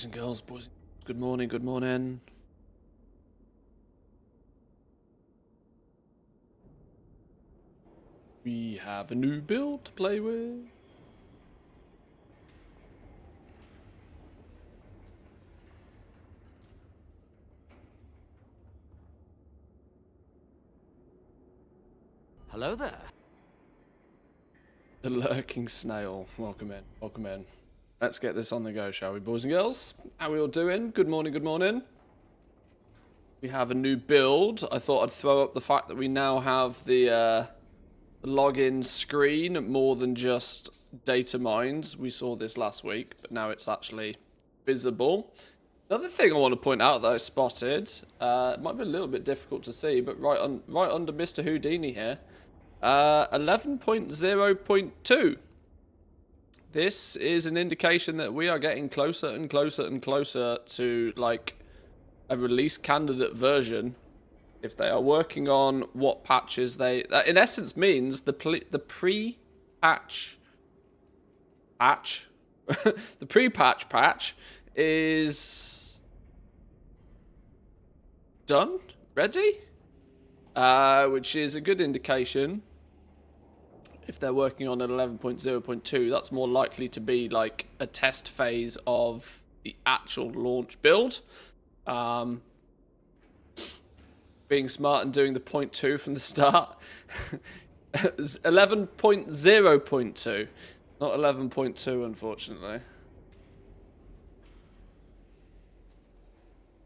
Boys and girls, good morning, good morning. We have a new build to play with. Hello there. The lurking snail. Welcome in, welcome in. Let's get this on the go, shall we, boys and girls? How are we all doing? Good morning, good morning. We have a new build. I thought I'd throw up the fact that we now have the login screen more than just data mines. We saw this last week, but now it's actually visible. Another thing I want to point out that I spotted, it might be a little bit difficult to see, but right under Mr. Houdini here, 11.0.2. This is an indication that we are getting closer and closer and closer to like a release candidate version. If they are working on what patches they, that in essence means the pre-patch patch, the pre-patch patch is done, ready, which is a good indication. If they're working on an 11.0.2, that's more likely to be like a test phase of the actual launch build. Being smart and doing the 0.2 from the start. 11.0.2, not 11.2, unfortunately.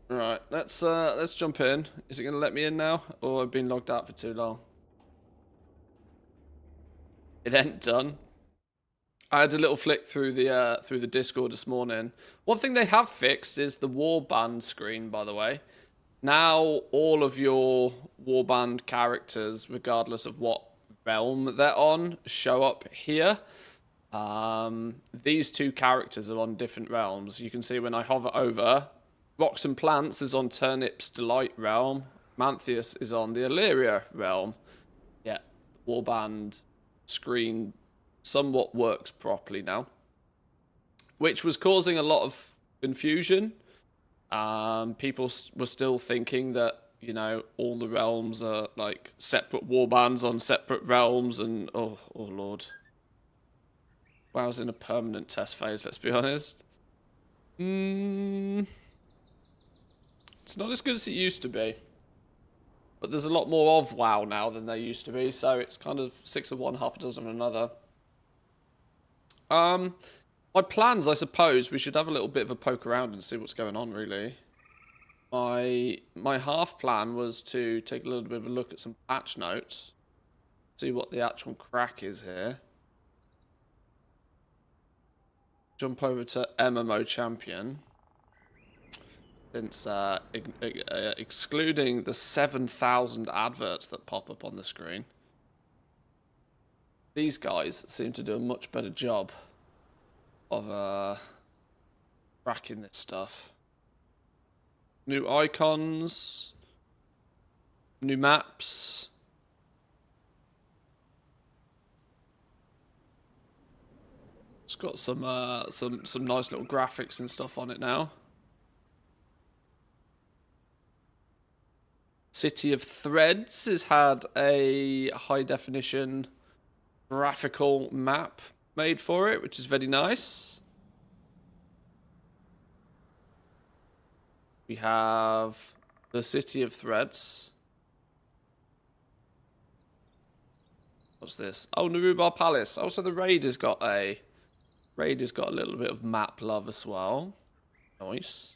Right, let's jump in. Is it going to let me in now, or I've been logged out for too long? It ain't done. I had a little flick through the Discord this morning. One thing they have fixed is the warband screen, by the way. Now all of your warband characters, regardless of what realm they're on, show up here. These two characters are on different realms. You can see when I hover over, Rocks and Plants is on Turnip's Delight realm. Manthius is on the Illyria realm. Yeah, warband screen somewhat works properly now, which was causing a lot of confusion. People were still thinking that, you know, all the realms are like separate warbands on separate realms, and oh lord. Well, I was in a permanent test phase, let's be honest. It's not as good as it used to be. But there's a lot more of WoW now than there used to be, so it's kind of 6 of one, half a dozen of another. My plans, I suppose, we should have a little bit of a poke around and see what's going on, really. My half plan was to take a little bit of a look at some patch notes, see what the actual crack is here. Jump over to MMO Champion. Since excluding the 7,000 adverts that pop up on the screen, these guys seem to do a much better job of tracking this stuff. New icons, new maps. It's got some nice little graphics and stuff on it now. City of Threads has had a high definition graphical map made for it, which is very nice. We have the City of Threads. What's this? Oh, Narubar Palace. Also, the Raid has got a little bit of map love as well. Nice.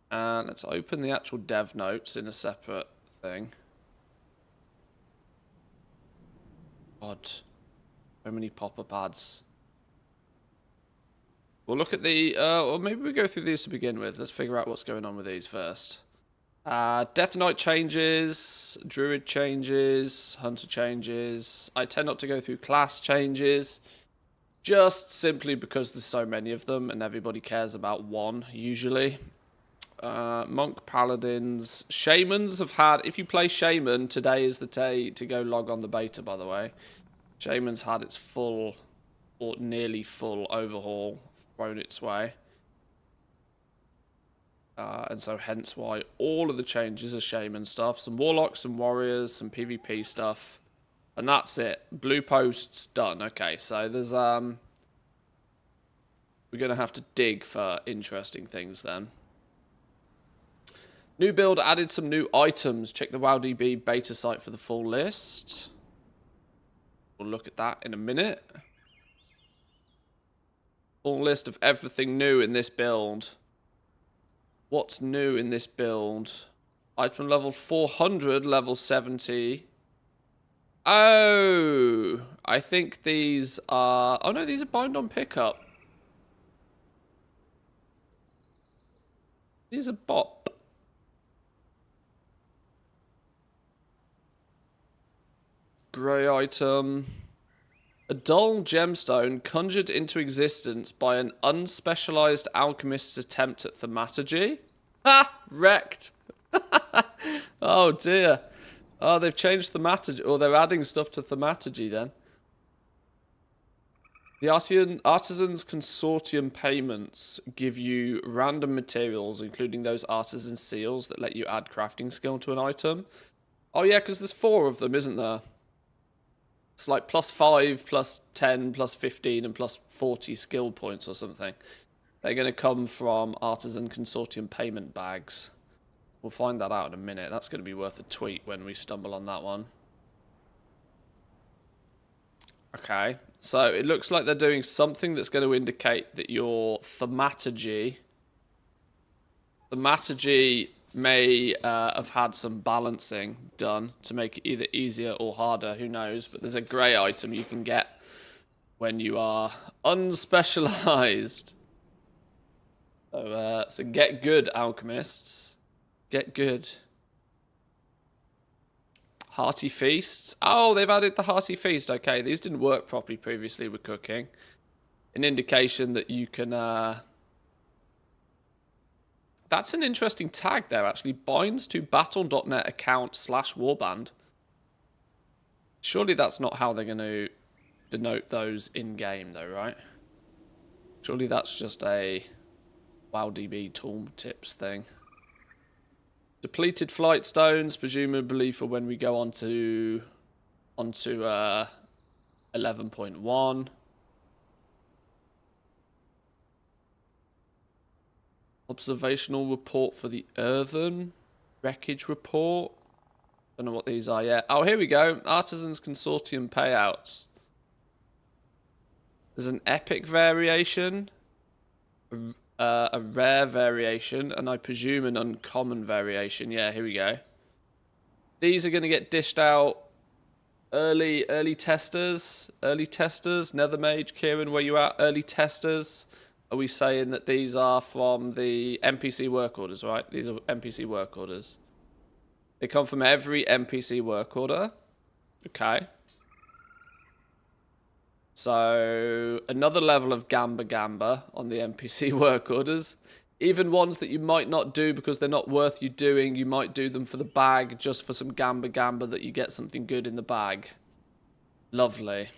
And let's open the actual dev notes in a separate thing. God, so many pop-up ads. We'll look at the, or maybe we go through these to begin with. Let's figure out what's going on with these first. Death Knight changes, Druid changes, Hunter changes. I tend not to go through class changes, just simply because there's so many of them and everybody cares about one, usually. Monk, Paladins, Shamans have had, if you play Shaman, today is the day to go log on the beta, by the way. Shaman's had its full, or nearly full overhaul thrown its way. And so hence why all of the changes are shaman stuff. Some warlocks, some warriors, some PvP stuff. And that's it. Blue post's done. Okay, so there's we're gonna have to dig for interesting things then. New build added some new items. Check the WowDB beta site for the full list. We'll look at that in a minute. Full list of everything new in this build. What's new in this build? Item level 400, level 70. Oh, I think these are... Oh no, these are bind on pickup. These are bop. Grey item. A dull gemstone conjured into existence by an unspecialized alchemist's attempt at thaumaturgy. Ha! Wrecked. Oh dear. Oh, they've changed thaumaturgy, or they're adding stuff to thaumaturgy then. The Artisans Consortium payments give you random materials, including those artisan seals that let you add crafting skill to an item. Oh yeah, because there's 4 of them, isn't there? It's like +5, +10, +15, and +40 skill points or something. They're going to come from Artisan Consortium payment bags. We'll find that out in a minute. That's going to be worth a tweet when we stumble on that one. Okay, so it looks like they're doing something that's going to indicate that your thaumaturgy may have had some balancing done to make it either easier or harder, who knows, but there's a grey item you can get when you are unspecialized. So get good, alchemists. Get good. Hearty feasts. Oh, they've added the hearty feast. Okay, these didn't work properly previously with cooking. An indication that you can... That's an interesting tag there, actually. Binds to battle.net account /warband. Surely that's not how they're going to denote those in-game, though, right? Surely that's just a WowDB tooltips thing. Depleted flight stones, presumably for when we go onto 11.1. Observational report for the earthen. Wreckage report. Don't know what these are yet. Oh, here we go. Artisans Consortium payouts. There's an epic variation. A rare variation. And I presume an uncommon variation. Yeah, here we go. These are going to get dished out. Early testers. Early testers. Nethermage, Kieran, where you at? Early testers. Are we saying that these are from the NPC work orders, right? These are NPC work orders. They come from every NPC work order. Okay. So, another level of gamba on the NPC work orders. Even ones that you might not do because they're not worth you doing. You might do them for the bag, just for some gamba that you get something good in the bag. Lovely.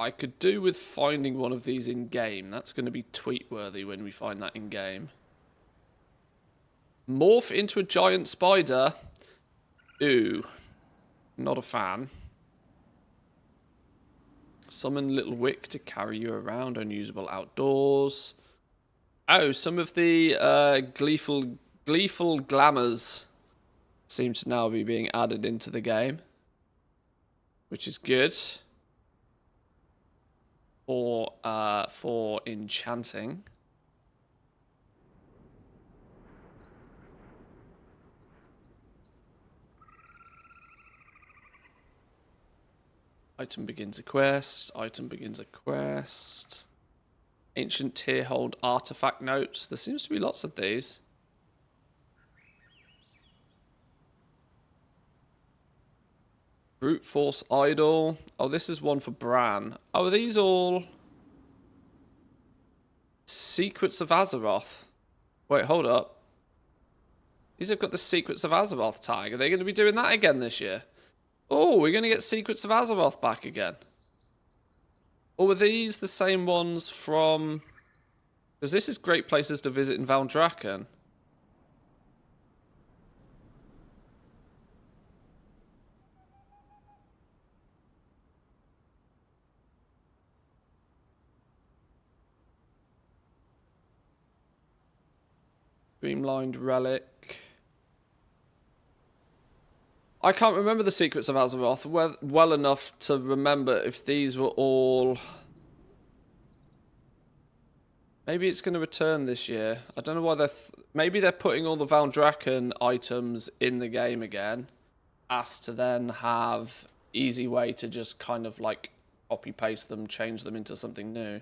I could do with finding one of these in-game. That's going to be tweet-worthy when we find that in-game. Morph into a giant spider. Ooh. Not a fan. Summon Little Wick to carry you around. Unusable outdoors. Oh, some of the gleeful glamours seem to now be being added into the game. Which is good. For enchanting. Item begins a quest. Item begins a quest. Ancient tier hold artifact notes. There seems to be lots of these. Brute Force Idol. Oh, this is one for Bran. Oh, are these all Secrets of Azeroth? Wait, hold up. These have got the Secrets of Azeroth tag. Are they going to be doing that again this year? Oh, we're going to get Secrets of Azeroth back again. Or were these the same ones from... Because this is great places to visit in Valdrakken. Streamlined Relic. I can't remember the Secrets of Azeroth well enough to remember if these were all... Maybe it's going to return this year. I don't know why they're... Maybe they're putting all the Valdrakken items in the game again. As to then have easy way to just kind of like copy-paste them, change them into something new.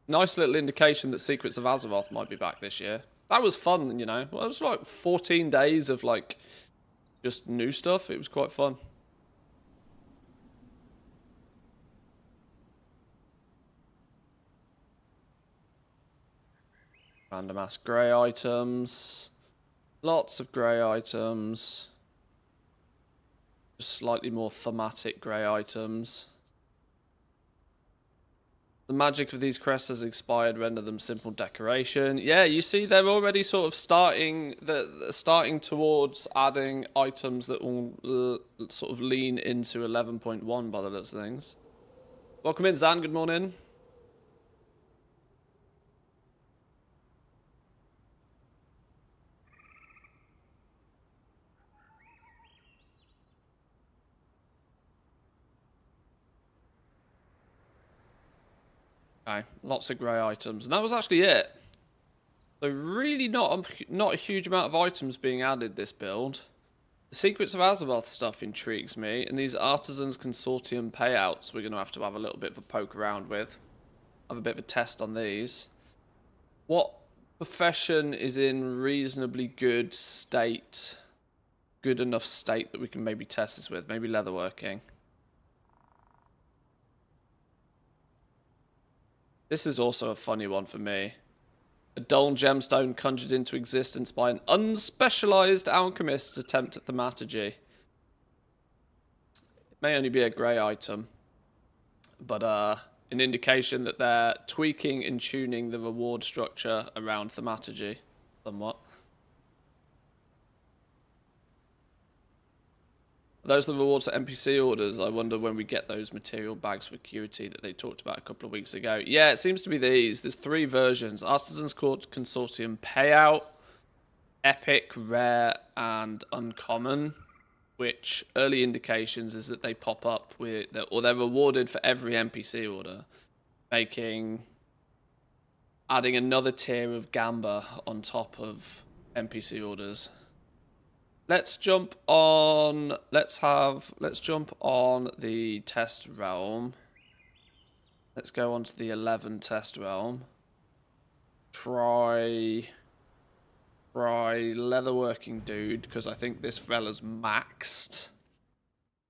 Nice little indication that Secrets of Azeroth might be back this year. That was fun, you know. Well, it was like 14 days of like just new stuff. It was quite fun. Random ass grey items. Lots of grey items. Just slightly more thematic grey items. The magic of these crests has expired, render them simple decoration. Yeah, you see they're already sort of starting towards adding items that will sort of lean into 11.1 by the looks of things. Welcome in, Zan, good morning. Okay, lots of grey items. And that was actually it. So really not a huge amount of items being added this build. The Secrets of Azeroth stuff intrigues me. And these Artisans Consortium payouts we're going to have a little bit of a poke around with. Have a bit of a test on these. What profession is in reasonably good state? Good enough state that we can maybe test this with? Maybe leatherworking. This is also a funny one for me. A dull gemstone conjured into existence by an unspecialized alchemist's attempt at thaumaturgy. It may only be a grey item, but an indication that they're tweaking and tuning the reward structure around thaumaturgy somewhat. Those are the rewards for NPC orders. I wonder when we get those material bags for Acuity that they talked about a couple of weeks ago. Yeah, it seems to be these. There's 3 versions. Artisans Consortium Payout, Epic, Rare, and Uncommon. Which early indications is that they pop up with, or they're rewarded for every NPC order. Adding another tier of Gamba on top of NPC orders. Let's jump on. Let's jump on the test realm. Let's go on to the 11 test realm. Try leatherworking dude, because I think this fella's maxed.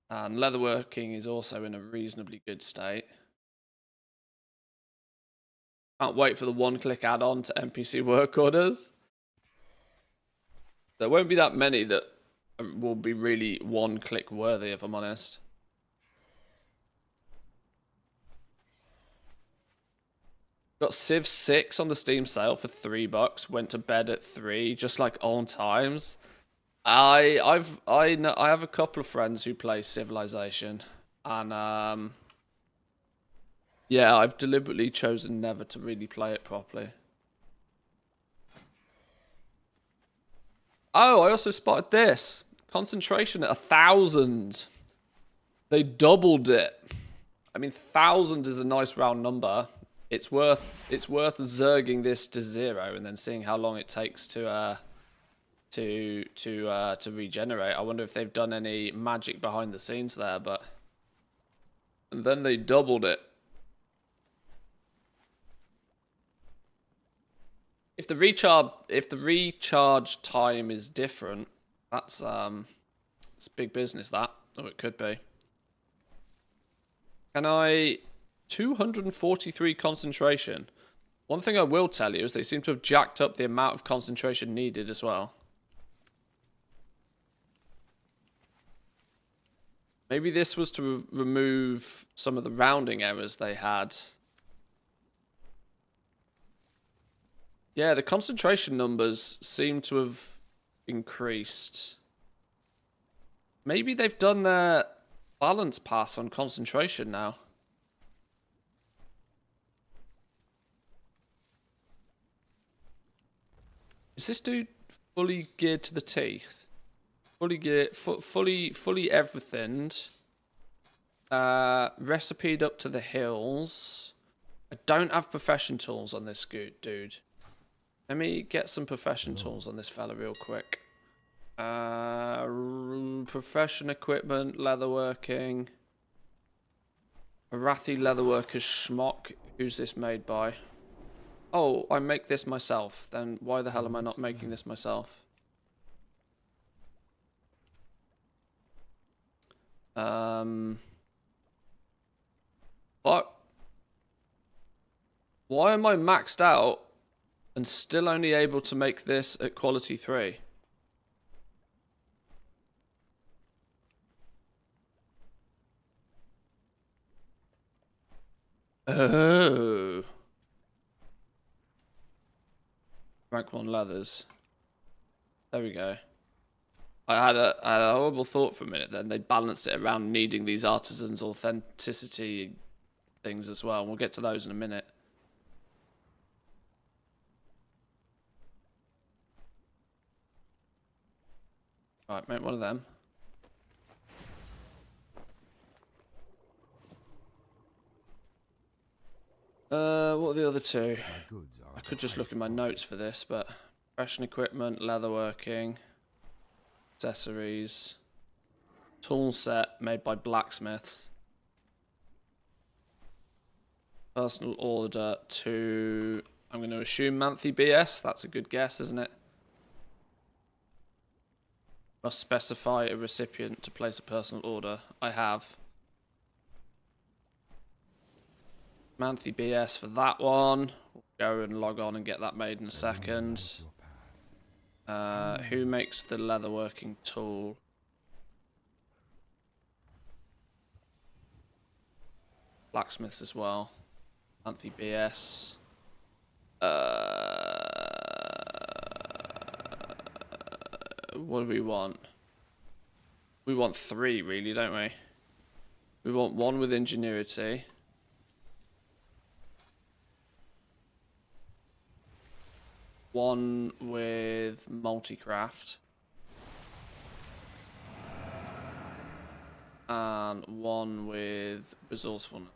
And leatherworking is also in a reasonably good state. Can't wait for the one-click add-on to NPC work orders. There won't be that many that will be really one-click worthy, if I'm honest. Got Civ 6 on the Steam sale for $3. Went to bed at 3, just like old times. I have a couple of friends who play Civilization, and yeah, I've deliberately chosen never to really play it properly. Oh, I also spotted this. Concentration at 1,000. They doubled it. I mean, 1,000 is a nice round number. It's worth zerging this to 0 and then seeing how long it takes to regenerate. I wonder if they've done any magic behind the scenes there, but and then they doubled it. If the recharge time is different, that's it's big business, that. Or it could be. Can I 243 concentration? One thing I will tell you is they seem to have jacked up the amount of concentration needed as well. Maybe this was to remove some of the rounding errors they had. Yeah, the concentration numbers seem to have increased. Maybe they've done their balance pass on concentration now. Is this dude fully geared to the teeth? Fully geared, fully everything. Recipe'd up to the hills. I don't have profession tools on this dude. Let me get some profession tools on this fella real quick. Profession equipment, leatherworking. Arathi leatherworker's schmuck. Who's this made by? Oh, I make this myself. Then why the hell am I not making this myself? What? Why am I maxed out and still only able to make this at quality 3? Oh. Rank 1 leathers. There we go. I had a horrible thought for a minute then. They balanced it around needing these artisans' authenticity things as well. We'll get to those in a minute. Right, make one of them. What are the other two? I could just look in my notes for this, but fashion equipment, leatherworking, accessories, tool set made by blacksmiths. Personal order to, I'm going to assume Manthy BS. That's a good guess, isn't it? Must specify a recipient to place a personal order. I have. Manthy BS for that one. We'll go and log on and get that made in a second. Who makes the leatherworking tool? Blacksmiths as well. Manthy BS. What do we want? We want 3, really, don't we? We want 1 with ingenuity. One with multi-craft. And 1 with resourcefulness.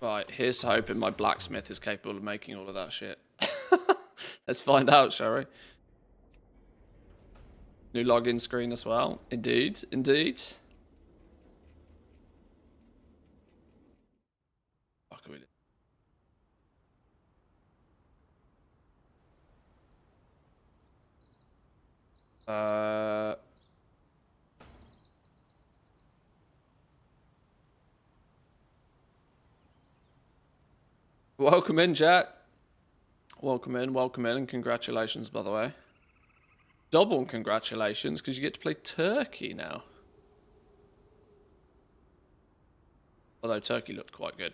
Right, here's to hoping my blacksmith is capable of making all of that shit. Let's find out, shall we? New login screen as well. Indeed, indeed. Fuck are we doing? Welcome in, Jack. Welcome in, and congratulations, by the way. Double congratulations, because you get to play Turkey now. Although Turkey looked quite good.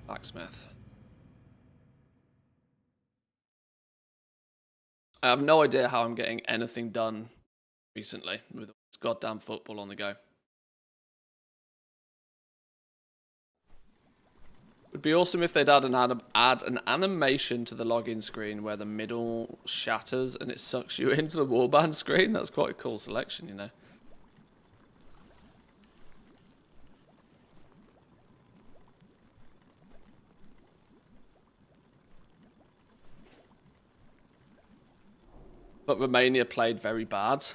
Blacksmith. I have no idea how I'm getting anything done recently with this goddamn football on the go. Would be awesome if they'd add an animation to the login screen where the middle shatters and it sucks you into the warband screen. That's quite a cool selection, you know. But Romania played very bad.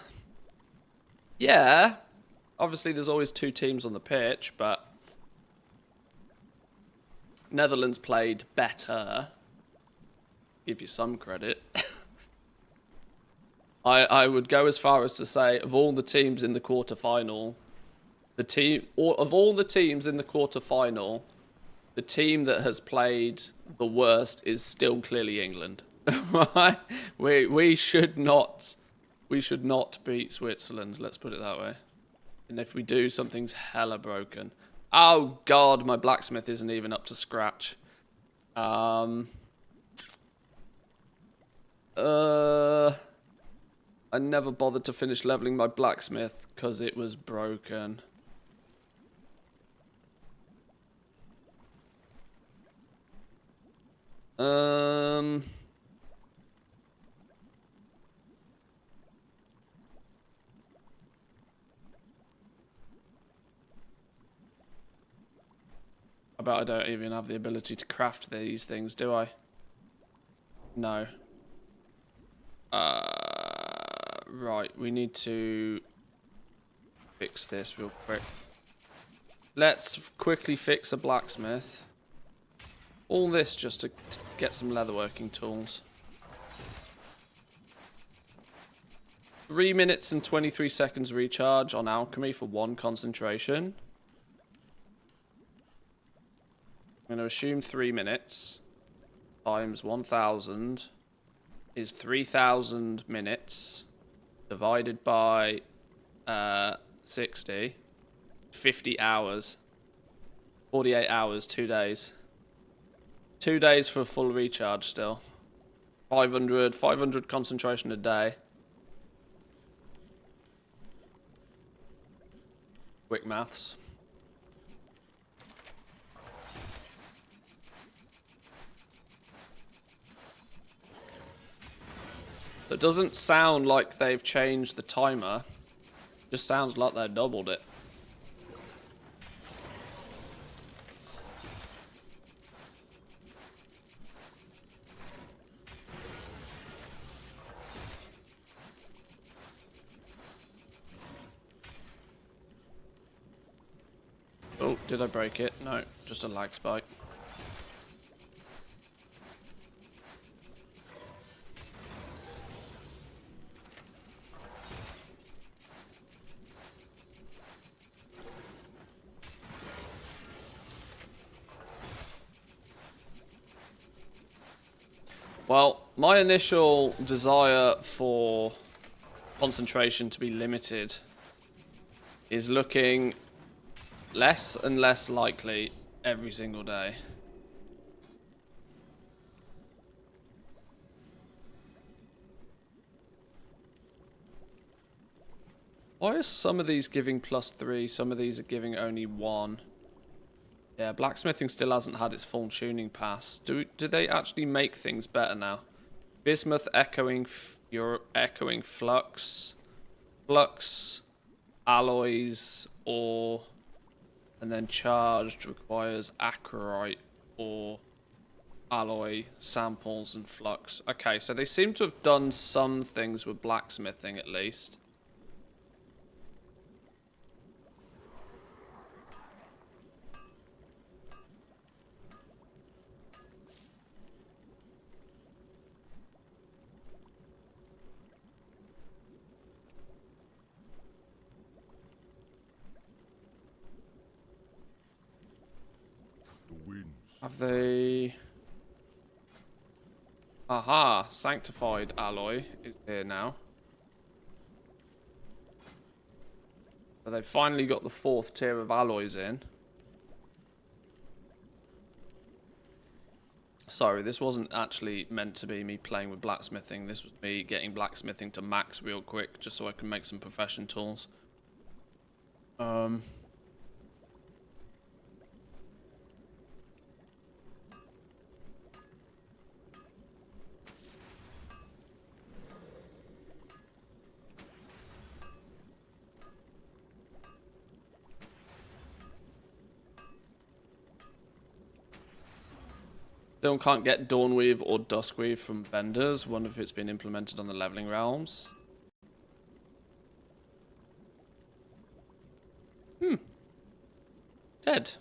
Yeah. Obviously, there's always 2 teams on the pitch, but Netherlands played better. Give you some credit. I would go as far as to say, of all the teams in the quarterfinal, the team that has played the worst is still clearly England. Right? We should not beat Switzerland, let's put it that way. And if we do, something's hella broken. Oh god, my blacksmith isn't even up to scratch. I never bothered to finish leveling my blacksmith because it was broken. I bet I don't even have the ability to craft these things, do I? No. Right, we need to fix this real quick. Let's quickly fix a blacksmith. All this just to get some leatherworking tools. 3 minutes and 23 seconds recharge on alchemy for 1 concentration. I'm going to assume 3 minutes times 1,000 is 3,000 minutes divided by 60. 50 hours. 48 hours, 2 days. 2 days for a full recharge still. 500 concentration a day. Quick maths. So it doesn't sound like they've changed the timer. It just sounds like they've doubled it. Oh, did I break it? No, just a lag spike. Well, my initial desire for concentration to be limited is looking less and less likely every single day. Why are some of these giving +3, some of these are giving only 1? Yeah, blacksmithing still hasn't had its full tuning pass. Do they actually make things better now? Bismuth echoing flux, alloys, ore, and then charged requires acrite, ore, alloy, samples, and flux. Okay, so they seem to have done some things with blacksmithing at least. Have they... Aha, sanctified alloy is here now. So they've finally got the 4th tier of alloys in. Sorry, this wasn't actually meant to be me playing with blacksmithing. This was me getting blacksmithing to max real quick, just so I can make some profession tools. Still can't get Dawnweave or Duskweave from vendors. Wonder if it's been implemented on the leveling realms. Dead.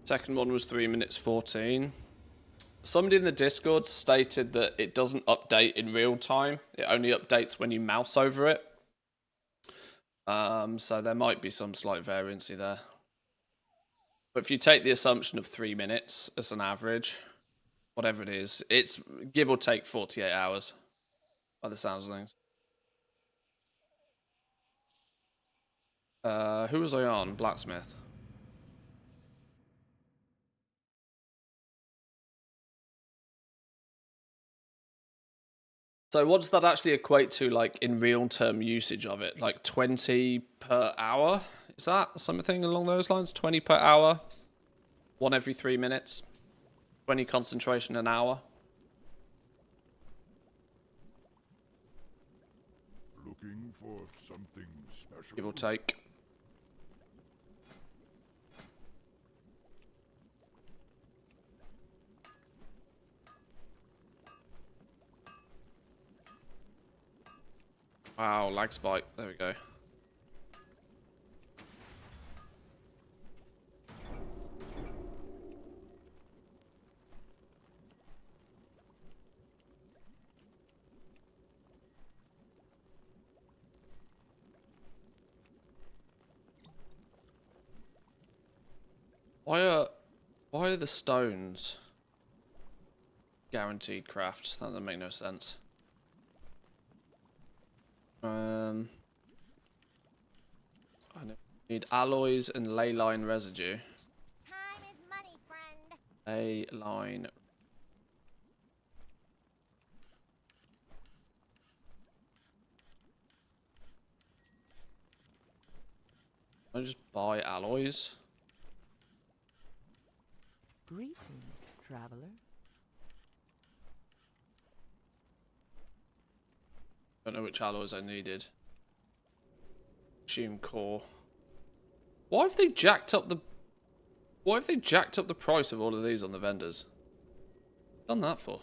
Second one was 3 minutes 14. Somebody in the Discord stated that it doesn't update in real time. It only updates when you mouse over it. So there might be some slight variancy there. But if you take the assumption of 3 minutes as an average, whatever it is, it's give or take 48 hours by the sounds of things. Who was I on? Blacksmith. So what does that actually equate to, like, in real term usage of it? Like 20 per hour? Is that something along those lines? 20 per hour? 1 every 3 minutes? 20 concentration an hour? Looking for something special? Give or take. Wow, lag spike. There we go. Why are the stones guaranteed crafts? That doesn't make no sense. I need alloys and ley line residue. Time is money, friend. Ley line. Can I just buy alloys? Greetings, traveler. Don't know which alloys I needed. Assume core. Why have they jacked up the price of all of these on the vendors? Done that for?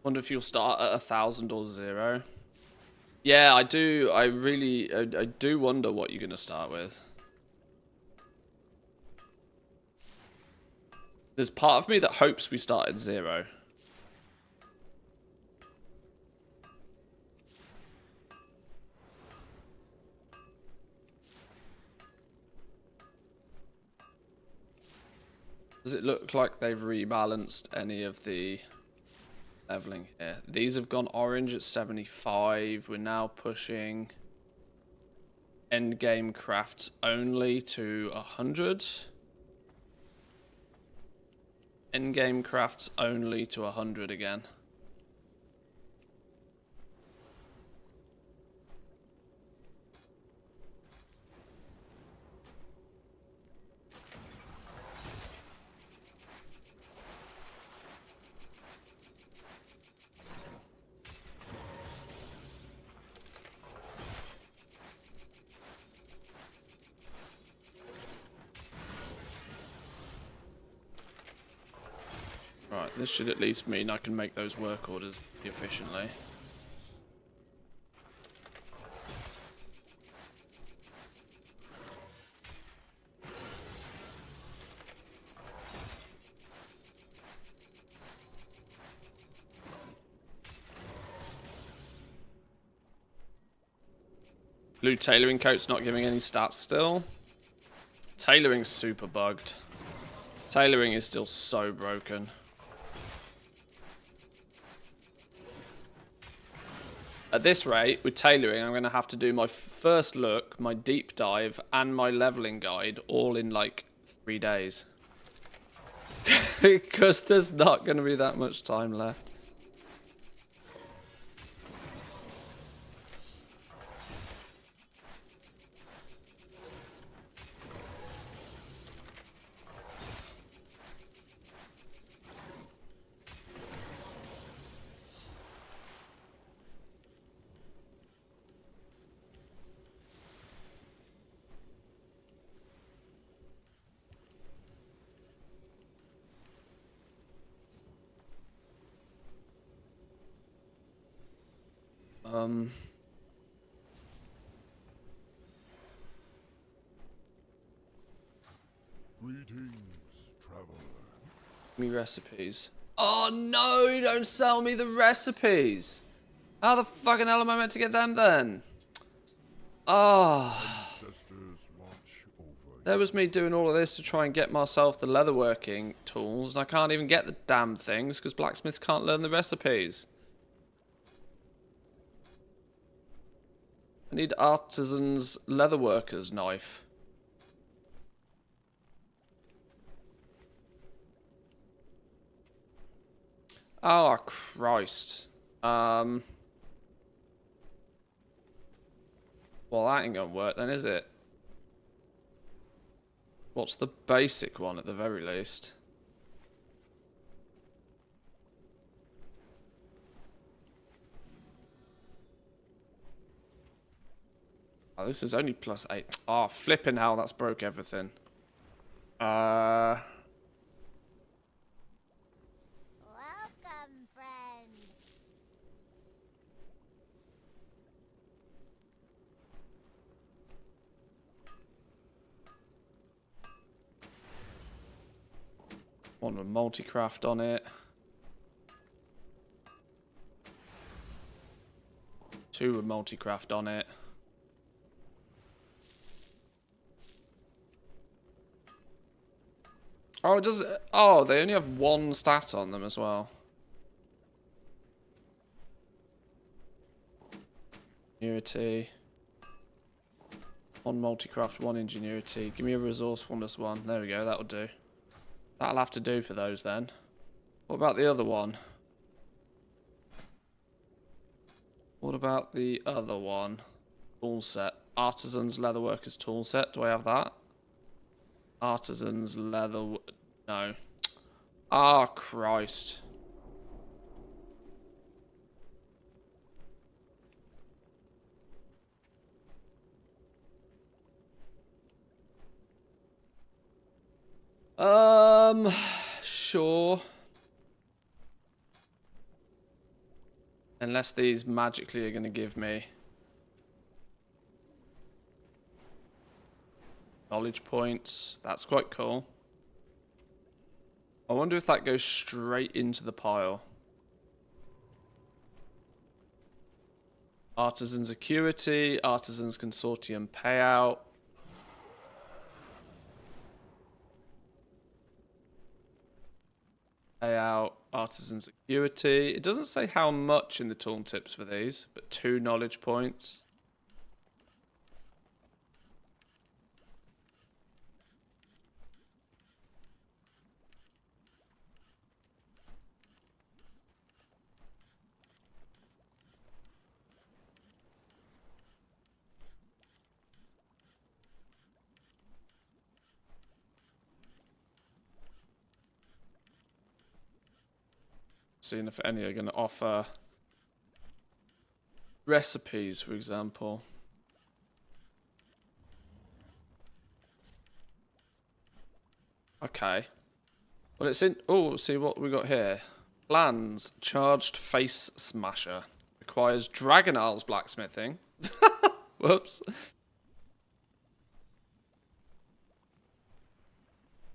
Wonder if you'll start at 1,000 or 0. Yeah, I do. I do wonder what you're gonna start with. There's part of me that hopes we start at 0. Does it look like they've rebalanced any of the leveling here? These have gone orange at 75. We're now pushing endgame crafts only to 100. Endgame crafts only to 100 again. Right, this should at least mean I can make those work orders efficiently. Blue tailoring coat's not giving any stats still. Tailoring's super bugged. Tailoring is still so broken. At this rate, with tailoring, I'm going to have to do my first look, my deep dive, and my leveling guide all in like 3 days. Because there's not going to be that much time left. Greetings, traveler. Me recipes. Oh no, you don't sell me the recipes. How the fucking hell am I meant to get them then? Oh. Ancestors watch over There was me doing all of this to try and get myself the leatherworking tools, and I can't even get the damn things because blacksmiths can't learn the recipes. I need artisan's leatherworker's knife. Oh, Christ. Well, that ain't gonna work then, is it? What's the basic one at the very least? Oh, this is only +8. Oh, flipping hell, that's broke everything. Welcome, friend. One with multi-craft on it. 2 with multi-craft on it. Oh, it does. Oh, they only have 1 stat on them as well. Ingenuity. 1 multi-craft, 1 ingenuity. Give me a resourcefulness 1. There we go, that'll do. That'll have to do for those then. What about the other one? What about the other one? Tool set. Artisan's Leatherworker's tool set. Do I have that? Artisan's leather... No. Ah, Christ. Sure. Unless these magically are going to give me knowledge points. That's quite cool. I wonder if that goes straight into the pile. Artisan's Acuity, Artisan's Consortium Payout. Payout, Artisan's Acuity. It doesn't say how much in the tooltips for these, but 2 knowledge points. Seeing if any are going to offer recipes, for example. Okay. Well, it's in... Oh, see what we got here. Plans. Charged Face Smasher. Requires Dragon Isles blacksmithing. Whoops.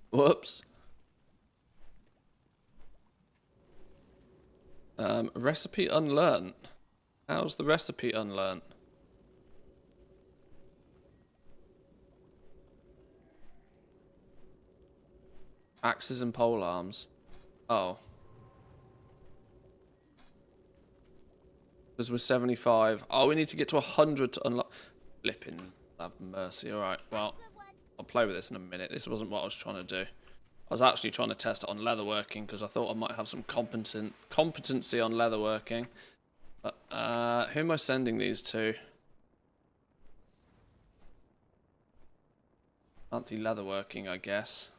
Whoops. Recipe unlearned. How's the recipe unlearned? Axes and pole arms. Oh. Because we're 75. Oh, we need to get to 100 to unlock. Flipping have mercy. Alright, well, I'll play with this in a minute. This wasn't what I was trying to do. I was actually trying to test it on leatherworking because I thought I might have some competency on leatherworking. But, who am I sending these to? Monthly leatherworking, I guess.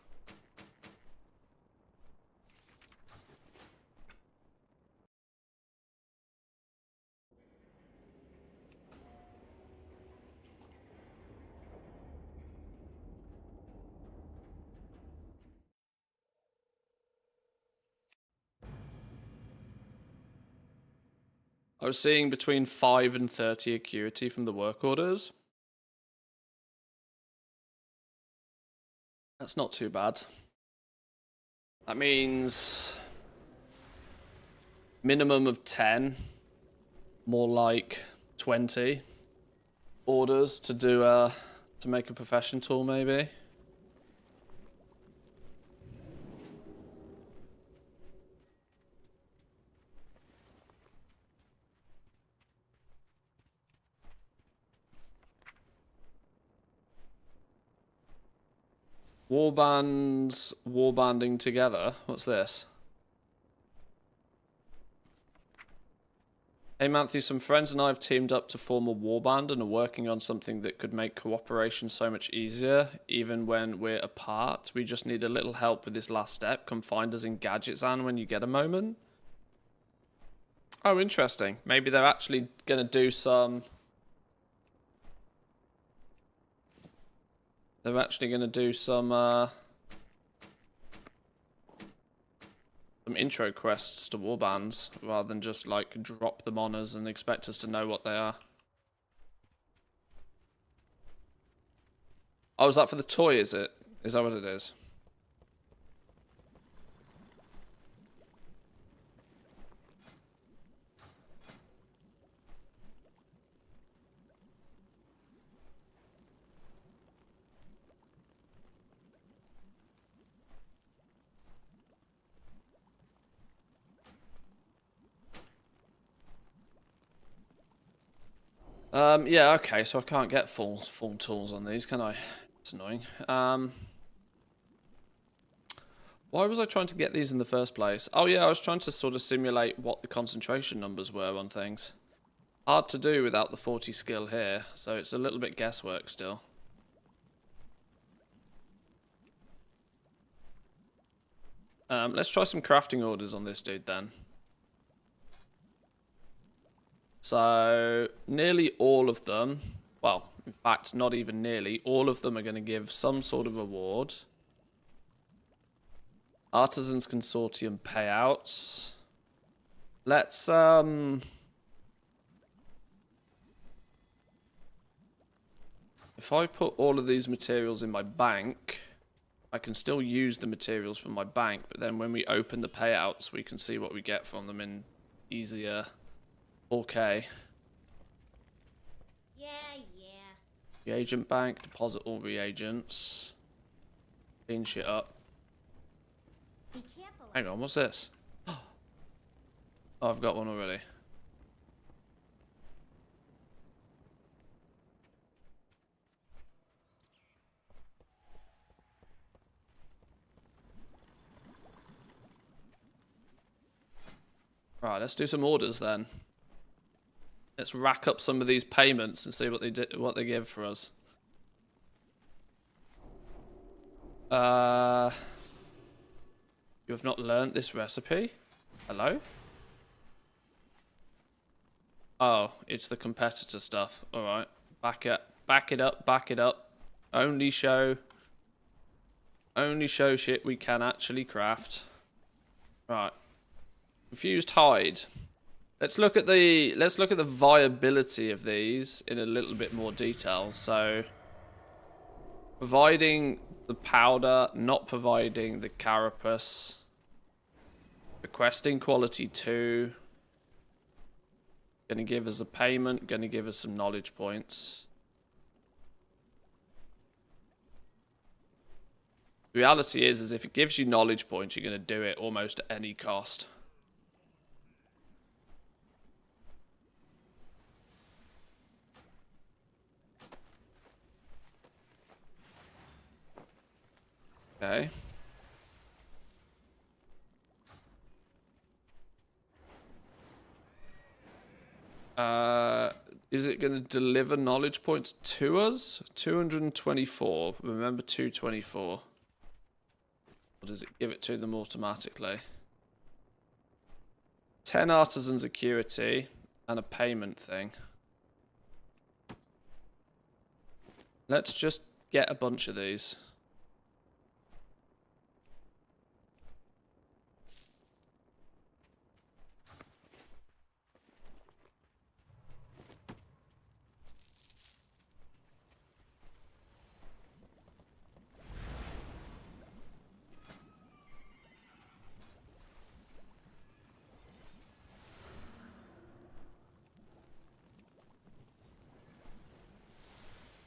I was seeing between 5 and 30 acuity from the work orders. That's not too bad. That means minimum of 10, more like 20 orders to do to make a profession tool maybe. Warbands warbanding together. What's this? Hey Matthew, some friends and I have teamed up to form a warband and are working on something that could make cooperation so much easier, even when we're apart. We just need a little help with this last step. Come find us in Gadgetsan when you get a moment. Oh, interesting. Maybe they're actually going to do some... They're actually going to do some intro quests to warbands, rather than just, like, drop them on us and expect us to know what they are. Oh, is that for the toy, is it? Is that what it is? Yeah, okay, so I can't get full tools on these, can I? It's annoying. Why was I trying to get these in the first place? Oh yeah, I was trying to sort of simulate what the concentration numbers were on things. Hard to do without the 40 skill here, so it's a little bit guesswork still. Let's try some crafting orders on this dude then. So, nearly all of them, well, in fact, not even nearly, all of them are going to give some sort of reward. Artisans Consortium payouts. Let's, if I put all of these materials in my bank, I can still use the materials from my bank, but then when we open the payouts, we can see what we get from them in easier 4K. Yeah. Reagent bank, deposit all reagents. Clean shit up. Be careful. Hang on, what's this? Oh, I've got one already. Right, let's do some orders then. Let's rack up some of these payments and see what they give for us. You have not learnt this recipe? Hello? Oh, it's the competitor stuff. Alright. Back it up. Only show shit we can actually craft. Right. Confused hide. Let's look at the viability of these in a little bit more detail. So, providing the powder, not providing the carapace. Requesting quality 2. Gonna give us a payment, gonna give us some knowledge points. The reality is if it gives you knowledge points, you're gonna do it almost at any cost. Okay. Is it going to deliver knowledge points to us? 224. Remember 224. Or does it give it to them automatically? 10 artisans acuity and a payment thing. Let's just get a bunch of these.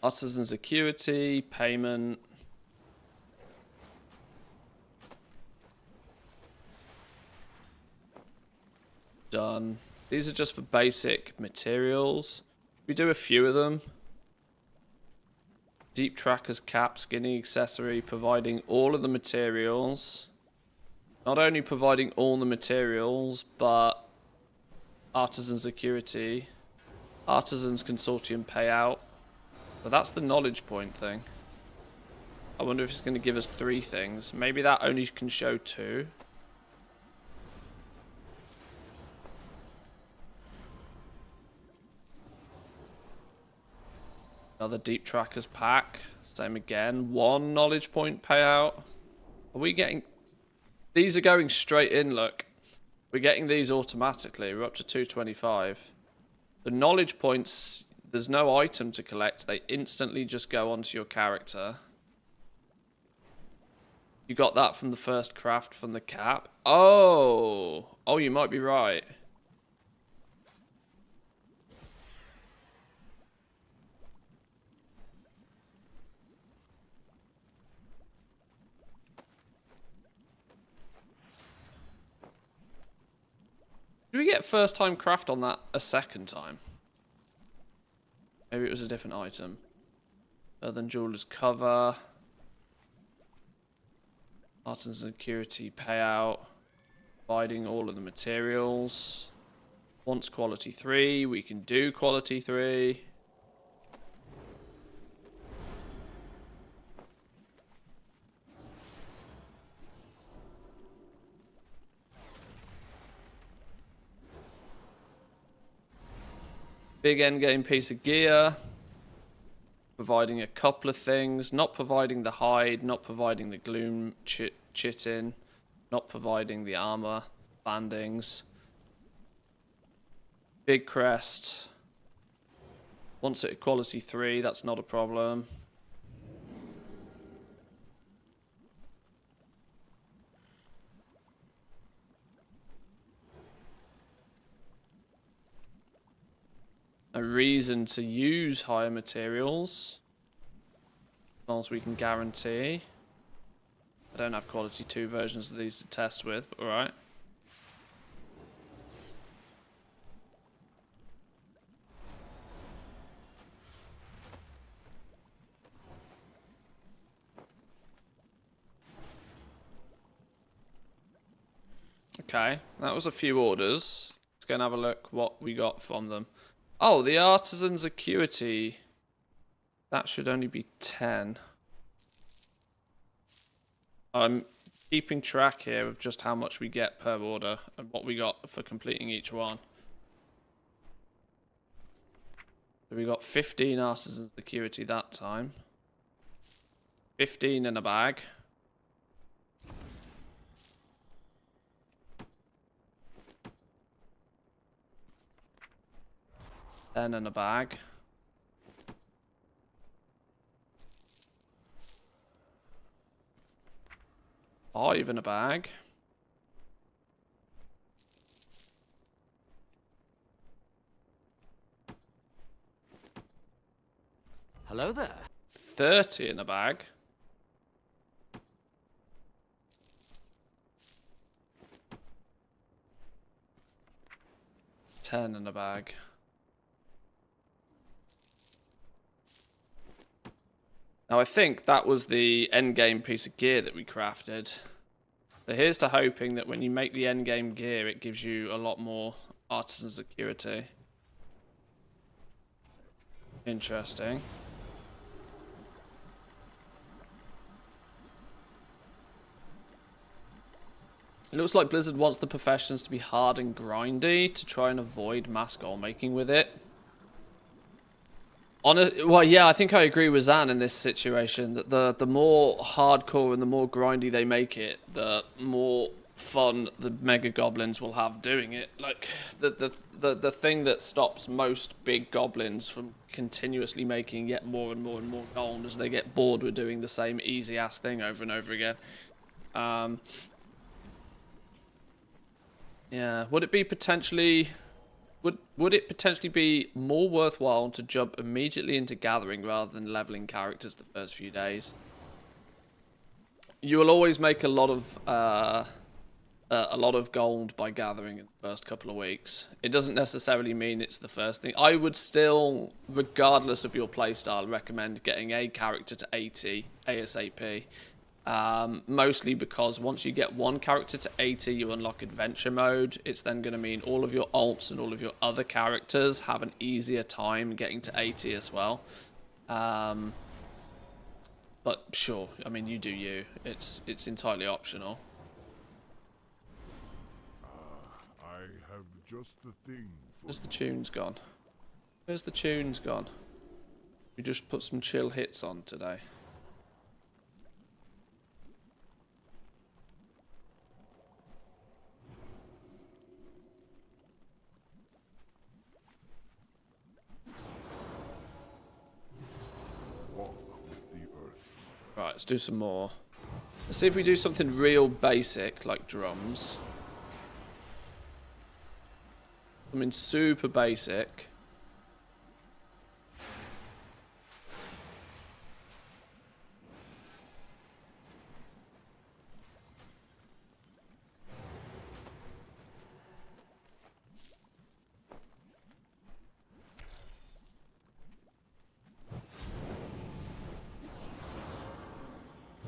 Artisan security, payment. Done. These are just for basic materials. We do a few of them. Deep trackers, cap, skinning accessory, providing all of the materials. Not only providing all the materials, but artisan security. Artisans consortium payout. But that's the knowledge point thing. I wonder if it's going to give us 3 things. Maybe that only can show 2. Another deep trackers pack. Same again. 1 knowledge point payout. Are we getting... These are going straight in, look. We're getting these automatically. We're up to 225. The knowledge points, there's no item to collect. They instantly just go onto your character. You got that from the first craft from the cap. Oh, you might be right. Did we get first time craft on that a second time? Maybe it was a different item. Other than jeweler's cover. Artisan security payout. Providing all of the materials. Wants quality 3. We can do quality 3. Big endgame piece of gear. Providing a couple of things. Not providing the hide. Not providing the gloom chitin. Not providing the armor. Bandings. Big crest. Wants it at quality 3. That's not a problem. A reason to use higher materials, as long as we can guarantee. I don't have quality 2 versions of these to test with, but alright. Okay, that was a few orders. Let's go and have a look what we got from them. Oh, the artisan's acuity. That should only be 10. I'm keeping track here of just how much we get per order and what we got for completing each one. So we got 15 artisan's acuity that time. 15 in a bag. In a bag. Five in a bag. Hello there. 30 in a bag. $10 in a bag. Now I think that was the endgame piece of gear that we crafted. So here's to hoping that when you make the endgame gear, it gives you a lot more artisan security. Interesting. It looks like Blizzard wants the professions to be hard and grindy to try and avoid mass goal making with it. Well, yeah, I think I agree with Zan in this situation, that the more hardcore and the more grindy they make it, the more fun the mega goblins will have doing it. Like the thing that stops most big goblins from continuously making yet more and more and more gold is they get bored with doing the same easy ass thing over and over again. Yeah, would it be potentially would it potentially be more worthwhile to jump immediately into gathering rather than leveling characters the first few days? You will always make a lot of gold by gathering in the first couple of weeks. It doesn't necessarily mean it's the first thing. I would still, regardless of your playstyle, recommend getting a character to 80 ASAP. Mostly because once you get one character to 80, you unlock adventure mode. It's then going to mean all of your alts and all of your other characters have an easier time getting to 80 as well. But sure, I mean, you do you. It's entirely optional. I have just the thing for Where's the tunes gone? Where's the tunes gone? We just put some chill hits on today. walk with the earth. Right, let's do some more. Let's see if we do something real basic, like drums. Something super basic.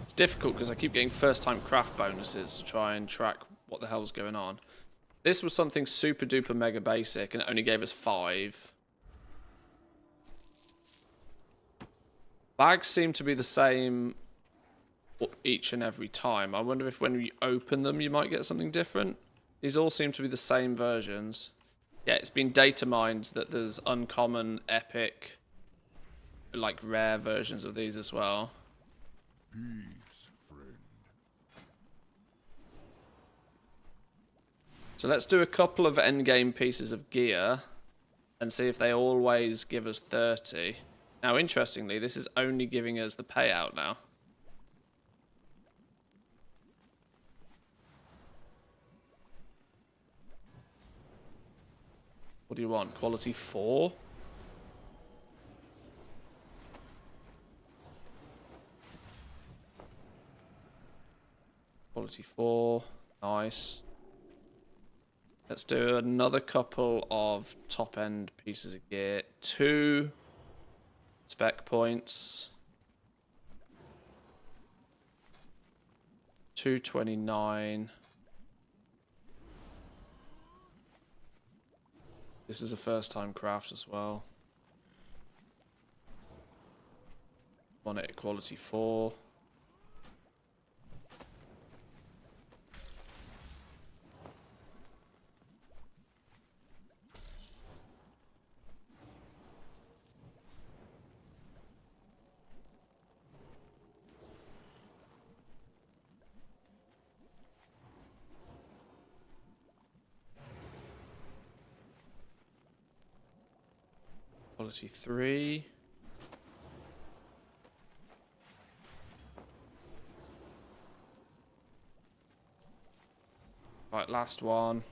It's difficult because I keep getting first-time craft bonuses to try and track what the hell's going on. This was something super duper mega basic and it only gave us 5. Bags seem to be the same each and every time. I wonder if when you open them you might get something different. These all seem to be the same versions. Yeah, it's been data mined that there's uncommon, epic, like rare versions of these as well. Peace, friend. So let's do a couple of endgame pieces of gear and see if they always give us 30. Now, interestingly, this is only giving us the payout now. What do you want? Quality 4? Quality 4. Nice. Let's do another couple of top-end pieces of gear. 2 spec points. 229. This is a first-time craft as well. Want it at quality 4. Quality 3. Right, last one.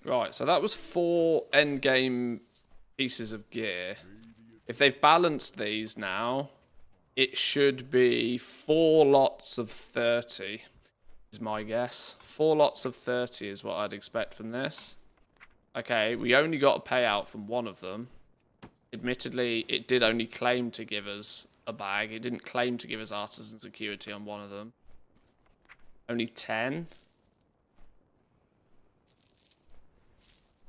Right, so that was 4 endgame pieces of gear. If they've balanced these now, it should be 4 lots of 30, is my guess. 4 lots of 30 is what I'd expect from this. Okay, we only got a payout from one of them. Admittedly, it did only claim to give us a bag. It didn't claim to give us artisan security on one of them. Only 10.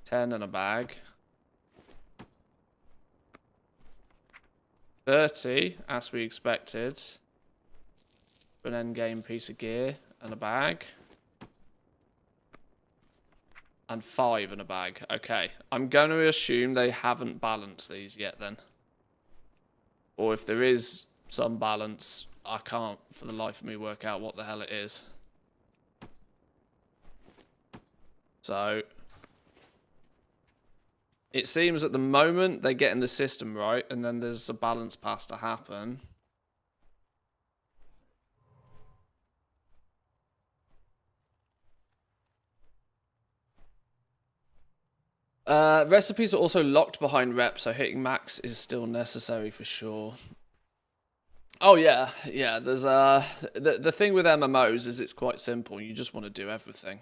10 and a bag. 30, as we expected. For an endgame piece of gear and a bag. And 5 in a bag. Okay, I'm going to assume they haven't balanced these yet then. Or if there is some balance. I can't for the life of me work out what the hell it is. So it seems at the moment they're getting the system right, and then there's a balance pass to happen. Recipes are also locked behind rep, so hitting max is still necessary for sure. Oh yeah, yeah. There's the thing with MMOs is it's quite simple. You just want to do everything.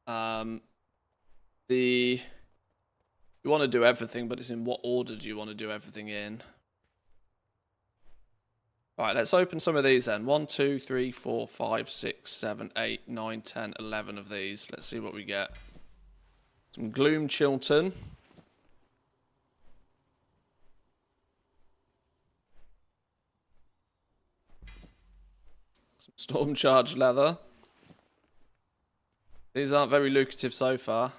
You want to do everything, but it's in what order do you want to do everything in? Right, let's open some of these then. 1, 2, 3, 4, 5, 6, 7, 8, 9, 10, 11 of these. Let's see what we get. Some Gloom Chilton. Some Storm Charged Leather. These aren't very lucrative so far.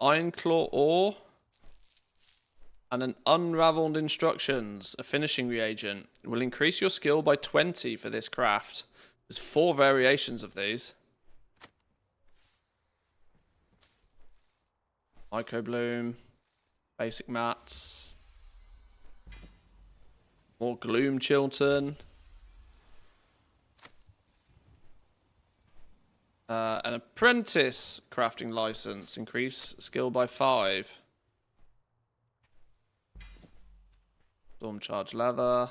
Iron Claw Ore. And an Unraveled Instructions, a finishing reagent. It will increase your skill by 20 for this craft. There's 4 variations of these. Microbloom, basic mats, more Gloom Chilton, an apprentice crafting license, increase skill by 5. Storm Charge Leather,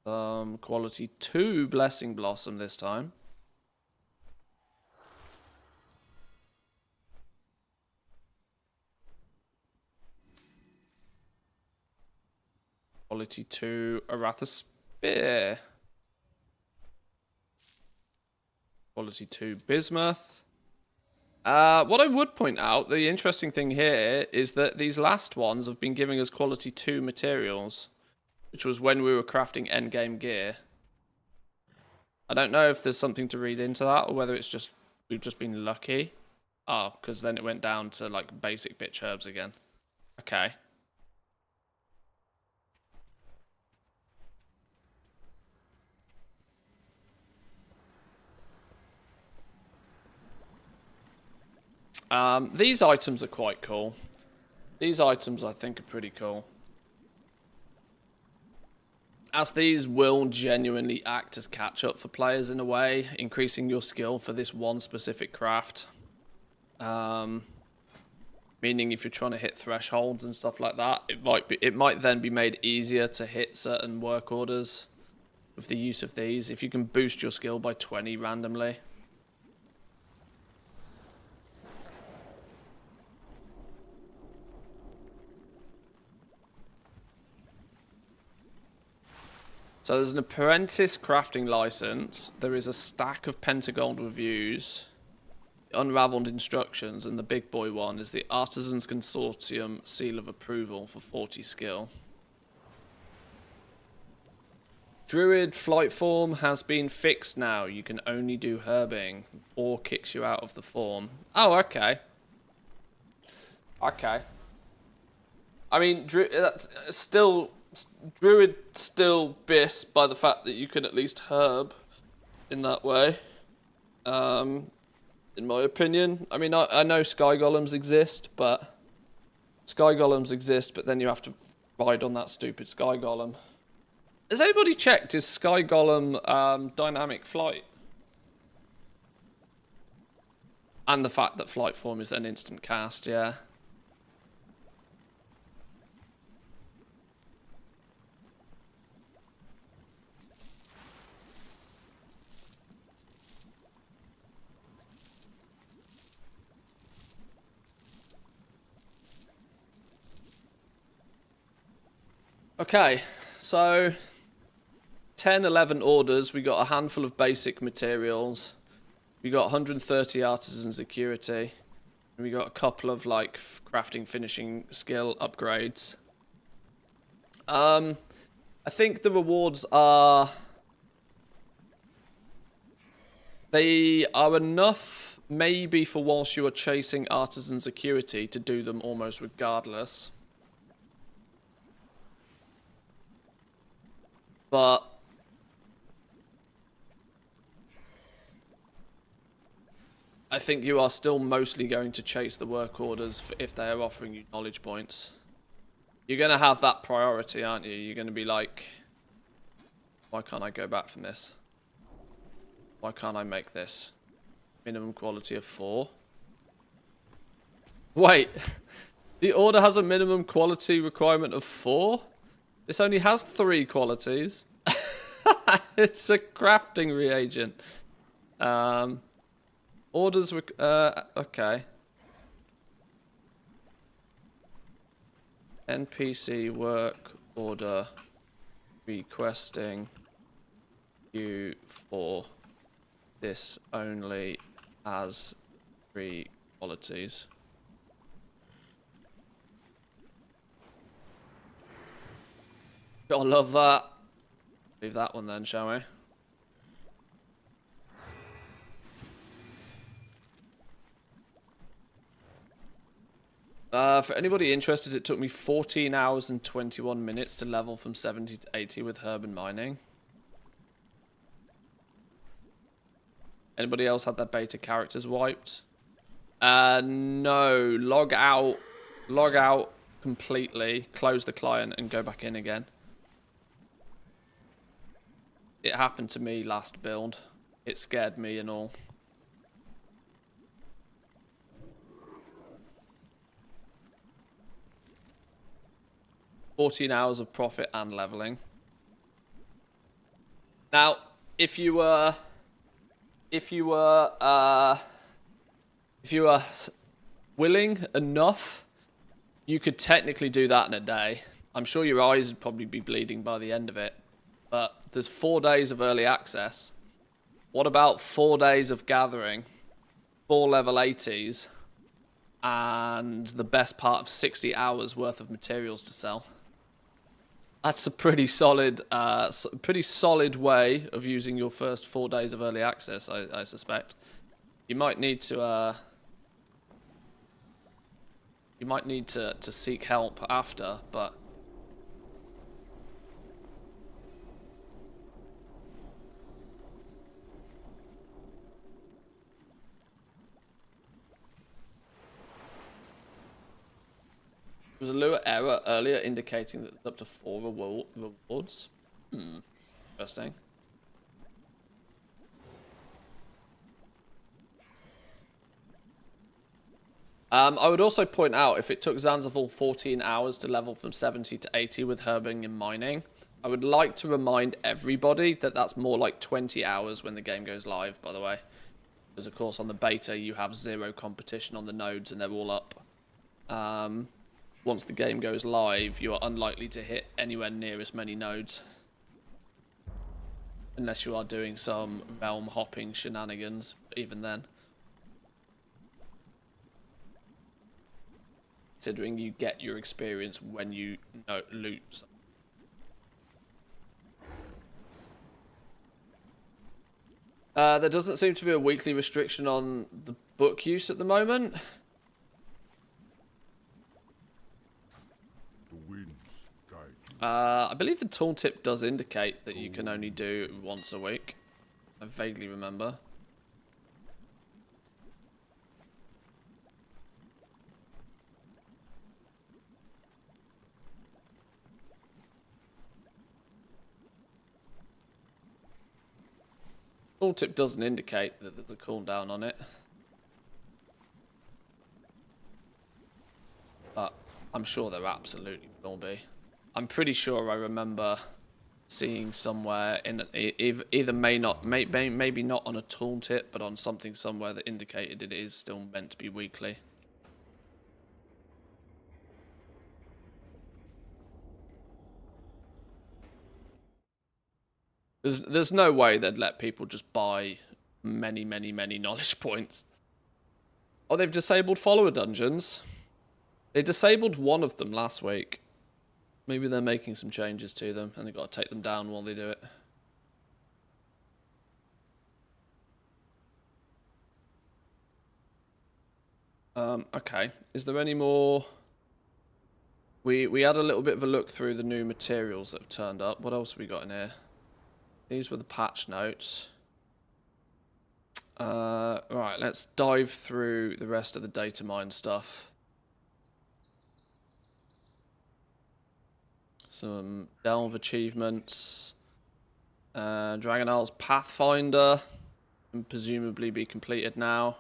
quality 2 Blessing Blossom this time. Quality 2 Aratha Spear. Quality 2 Bismuth. What I would point out, the interesting thing here is that these last ones have been giving us quality 2 materials, which was when we were crafting endgame gear. I don't know if there's something to read into that, or whether it's just we've just been lucky. Oh, because then it went down to like basic bitch herbs again. Okay. These items are quite cool. These items I think are pretty cool. As these will genuinely act as catch-up for players in a way, increasing your skill for this one specific craft. Meaning if you're trying to hit thresholds and stuff like that, it might then be made easier to hit certain work orders with the use of these. If you can boost your skill by 20 randomly. So there's an apprentice crafting license. There is a stack of Pentagold reviews, unraveled instructions, and the big boy one is the Artisans Consortium seal of approval for 40 skill. Druid flight form has been fixed now. You can only do herbing or kicks you out of the form. Oh, okay. Okay. I mean, that's still... Druid still bis by the fact that you can at least herb in that way. In my opinion. I mean, I know Sky Golems exist, but then you have to ride on that stupid Sky Golem. Has anybody checked, is Sky Golem dynamic flight? And the fact that flight form is an instant cast, yeah. Okay, so 10, 11 orders. We got a handful of basic materials. We got 130 artisan security. And we got a couple of like crafting, finishing skill upgrades. I think the rewards are... They are enough maybe for whilst you are chasing artisan security to do them almost regardless. But I think you are still mostly going to chase the work orders if they are offering you knowledge points. You're going to have that priority, aren't you? You're going to be like, why can't I go back from this? Why can't I make this? Minimum quality of 4. Wait, the order has a minimum quality requirement of 4? This only has 3 qualities. It's a crafting reagent. Orders, okay. NPC work order requesting you for this only has 3 qualities. Gotta love that. Leave that one then, shall we? For anybody interested, it took me 14 hours and 21 minutes to level from 70 to 80 with herb and mining. Anybody else had their beta characters wiped? No. Log out completely, close the client and go back in again. It happened to me last build. It scared me and all. $14 hours of profit and leveling. Now, if you were willing enough, you could technically do that in a day. I'm sure your eyes would probably be bleeding by the end of it. But there's 4 days of early access. What about 4 days of gathering, 4 level 80s, and the best part of 60 hours worth of materials to sell? That's a pretty solid way of using your first 4 days of early access, I suspect. You might need to seek help after, but there was a Lua error earlier indicating that there's up to 4 rewards. Interesting. I would also point out, if it took Zanzival 14 hours to level from 70 to 80 with herbing and mining, I would like to remind everybody that that's more like 20 hours when the game goes live, by the way. Because, of course, on the beta, you have 0 competition on the nodes and they're all up. Once the game goes live, you are unlikely to hit anywhere near as many nodes. Unless you are doing some realm hopping shenanigans, even then. Considering you get your experience when you loot something. There doesn't seem to be a weekly restriction on the book use at the moment. I believe the tooltip does indicate that you can only do once a week. I vaguely remember. Tooltip doesn't indicate that there's a cooldown on it. But I'm sure there absolutely will be. I'm pretty sure I remember seeing somewhere in either maybe not on a tooltip, but on something somewhere that indicated it is still meant to be weekly. There's no way they'd let people just buy many knowledge points. Oh, they've disabled follower dungeons. They disabled one of them last week. Maybe they're making some changes to them, and they've got to take them down while they do it. Okay. Is there any more We had a little bit of a look through the new materials that have turned up. What else have we got in here? These were the patch notes. Right, let's dive through the rest of the data mine stuff. Some delve achievements. Dragon Isle's Pathfinder can presumably be completed now.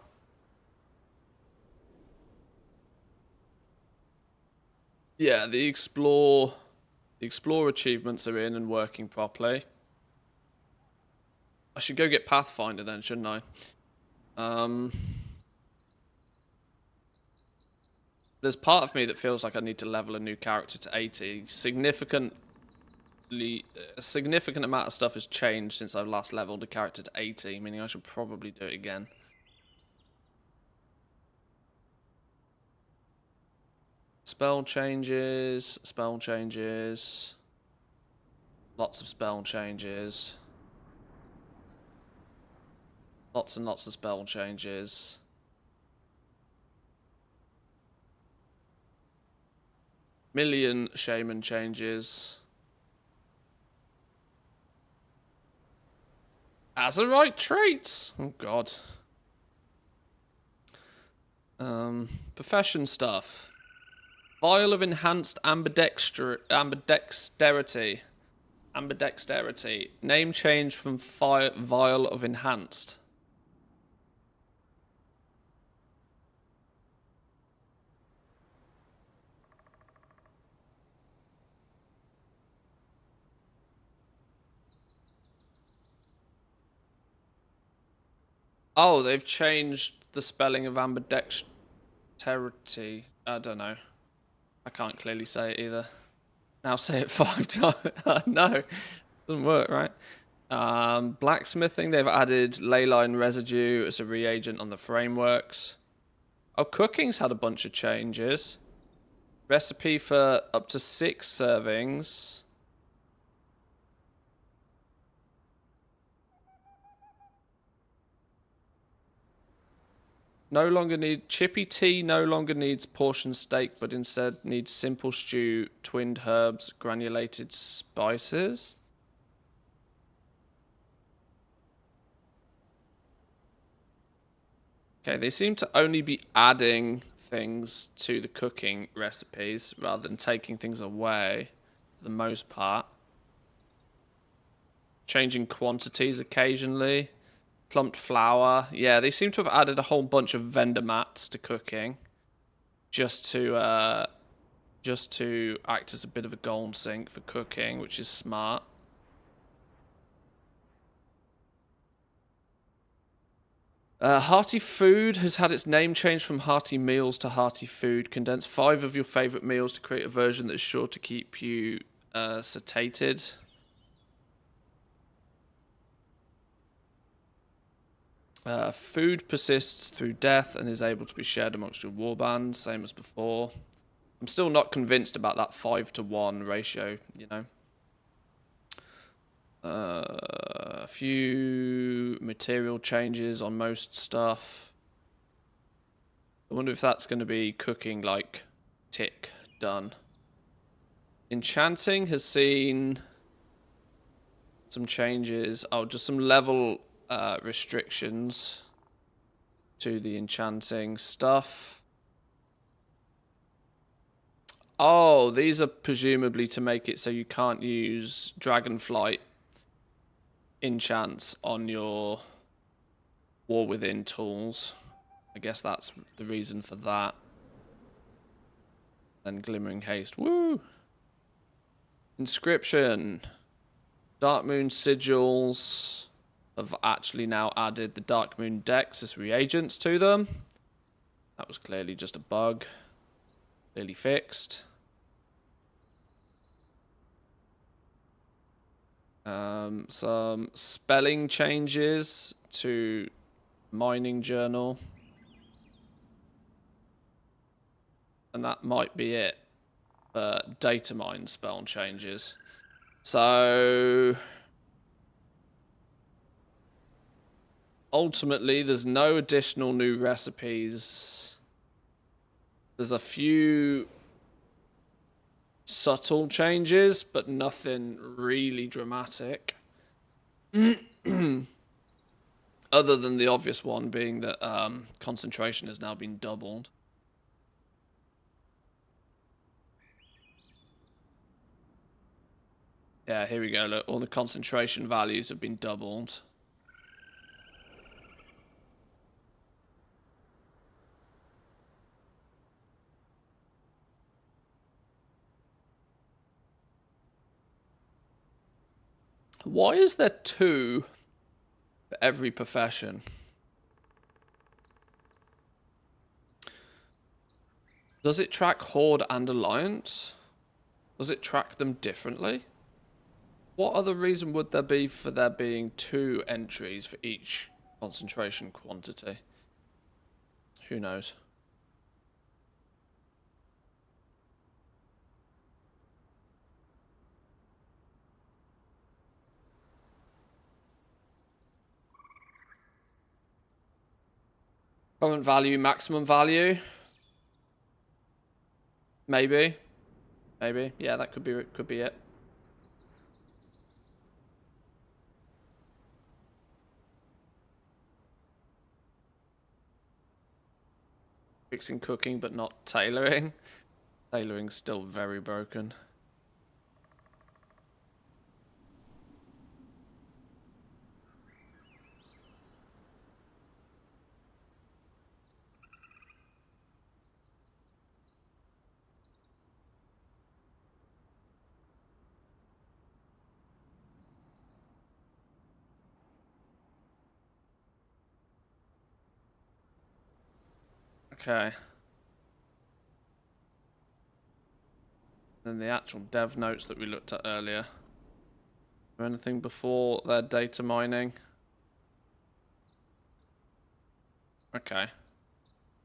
Yeah, the explore achievements are in and working properly. I should go get Pathfinder then, shouldn't I? There's part of me that feels like I need to level a new character to 80. A significant amount of stuff has changed since I've last leveled a character to 80, meaning I should probably do it again. Spell changes, lots of spell changes. Lots and lots of spell changes. Million shaman changes. Azurite traits! Oh god. Profession stuff. Vial of enhanced ambidexterity. Name change from Vial of enhanced. Oh, they've changed the spelling of ambidexterity. I don't know. I can't clearly say it either. Now say it 5 times. No, doesn't work, right? Blacksmithing, they've added ley line residue as a reagent on the frameworks. Oh, cooking's had a bunch of changes. Recipe for up to 6 servings. No longer need chippy tea. No longer needs portion steak, but instead needs simple stew, twinned herbs, granulated spices. Okay, they seem to only be adding things to the cooking recipes rather than taking things away, for the most part. Changing quantities occasionally. Plumped flour. Yeah, they seem to have added a whole bunch of vendor mats to cooking. Just to act as a bit of a gold sink for cooking, which is smart. Hearty Food has had its name changed from Hearty Meals to Hearty Food. Condense 5 of your favourite meals to create a version that is sure to keep you satiated. Food persists through death and is able to be shared amongst your warbands, same as before. I'm still not convinced about that 5-to-1 ratio, you know. A few material changes on most stuff. I wonder if that's going to be cooking like tick done. Enchanting has seen some changes. Oh, just some level restrictions to the enchanting stuff. Oh, these are presumably to make it so you can't use Dragonflight enchants on your War Within tools. I guess that's the reason for that. Then Glimmering Haste. Woo! Inscription. Dark Moon Sigils have actually now added the Dark Moon decks as reagents to them. That was clearly just a bug. Clearly fixed. Some spelling changes to Mining Journal. And that might be it. Data mine spell changes. So ultimately, there's no additional new recipes. There's a few subtle changes, but nothing really dramatic. Other than the obvious one being that concentration has now been doubled. Yeah, here we go. Look, all the concentration values have been doubled. Why is there 2 for every profession? Does it track Horde and Alliance? Does it track them differently? What other reason would there be for there being 2 entries for each concentration quantity? Who knows? Current value, maximum value? Maybe. Maybe. Yeah, that could be it. Fixing cooking, but not tailoring. Tailoring's still very broken. Okay. Then the actual dev notes that we looked at earlier. Or anything before their data mining? Okay.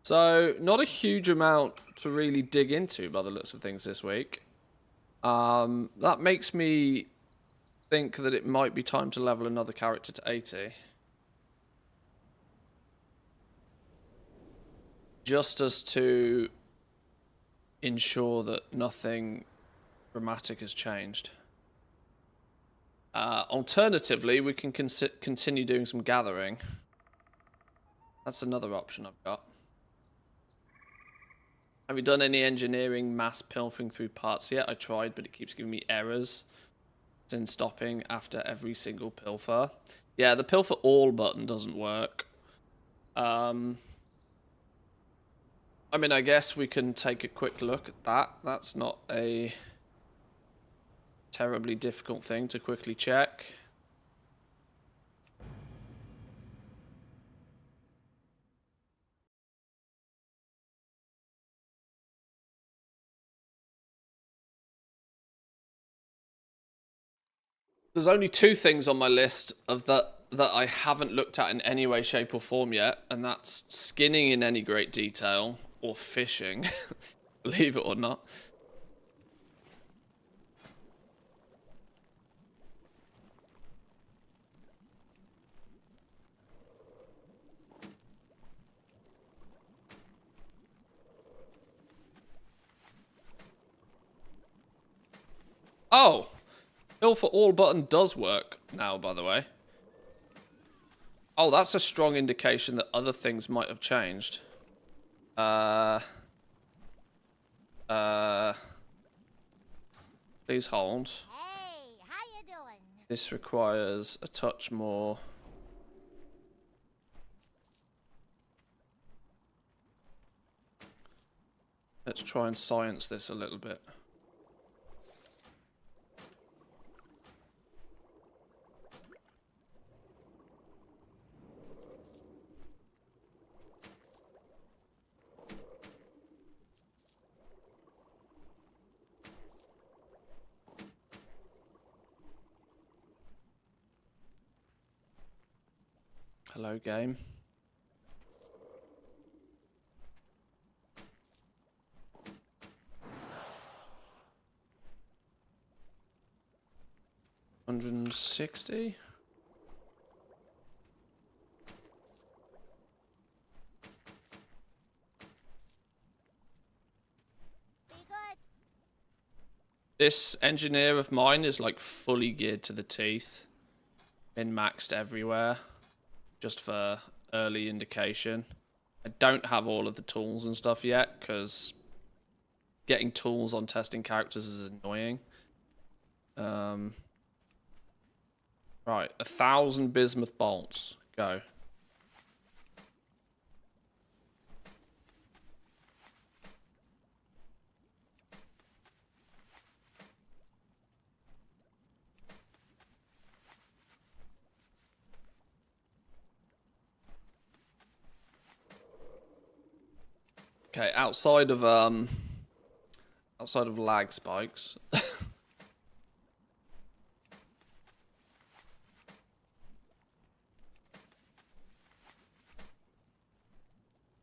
So, not a huge amount to really dig into by the looks of things this week. That makes me think that it might be time to level another character to 80. Just as to ensure that nothing dramatic has changed. Alternatively, we can continue doing some gathering. That's another option I've got. Have you done any engineering mass pilfering through parts yet? I tried, but it keeps giving me errors. It's in stopping after every single pilfer. Yeah, the pilfer all button doesn't work. I mean, I guess we can take a quick look at that. That's not a terribly difficult thing to quickly check. There's only 2 things on my list of that I haven't looked at in any way, shape, or form yet, and that's skinning in any great detail or fishing, believe it or not. Oh, Bill for all button does work now, by the way. Oh, that's a strong indication that other things might have changed. Please hold. Hey, how you doing? This requires a touch more. Let's try and science this a little bit. Hello, game. $160. Be good. This engineer of mine is like fully geared to the teeth. Been maxed everywhere. Just for early indication. I don't have all of the tools and stuff yet, because getting tools on testing characters is annoying. Right, 1,000 bismuth bolts. Go. Okay, outside of lag spikes.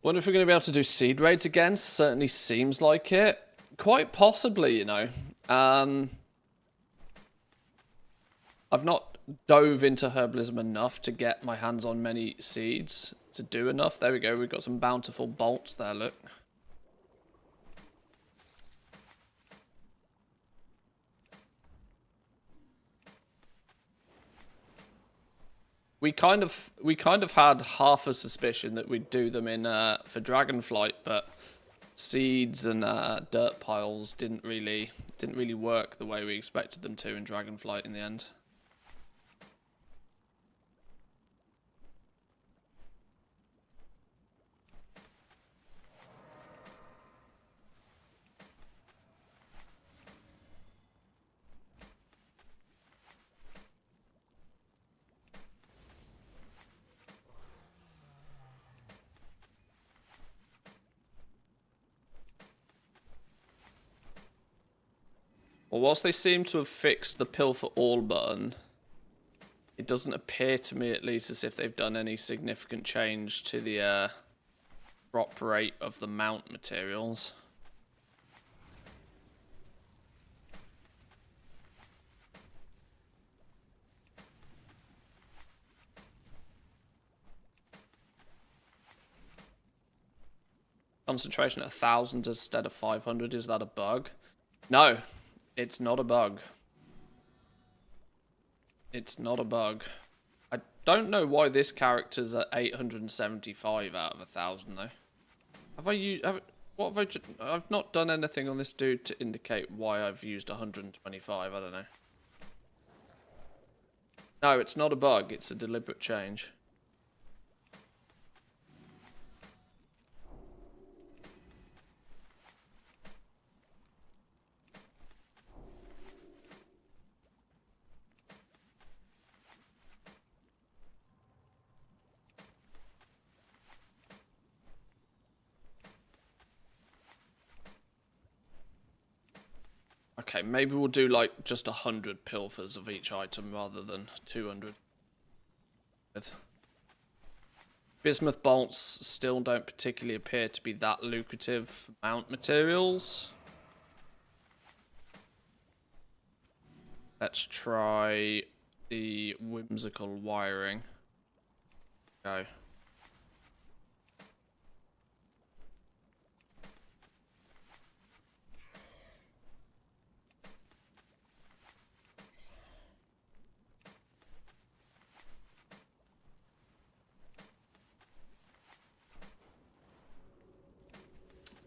Wonder if we're going to be able to do seed raids again. Certainly seems like it. Quite possibly, you know. I've not dove into herbalism enough to get my hands on many seeds to do enough. There we go. We've got some bountiful bolts there, look. We kind of had half a suspicion that we'd do them in for Dragonflight, but seeds and dirt piles didn't really work the way we expected them to in Dragonflight in the end. Well, whilst they seem to have fixed the pill for all button, it doesn't appear to me, at least, as if they've done any significant change to the drop rate of the mount materials. Concentration at 1,000 instead of 500, is that a bug? No. It's not a bug. It's not a bug. I don't know why this character's at 875 out of 1,000 though. Have I used? I've not done anything on this dude to indicate why I've used 125. I don't know. No, it's not a bug. It's a deliberate change. Okay, maybe we'll do like just 100 pilfers of each item rather than 200. Bismuth bolts still don't particularly appear to be that lucrative for mount materials. Let's try the whimsical wiring. Go.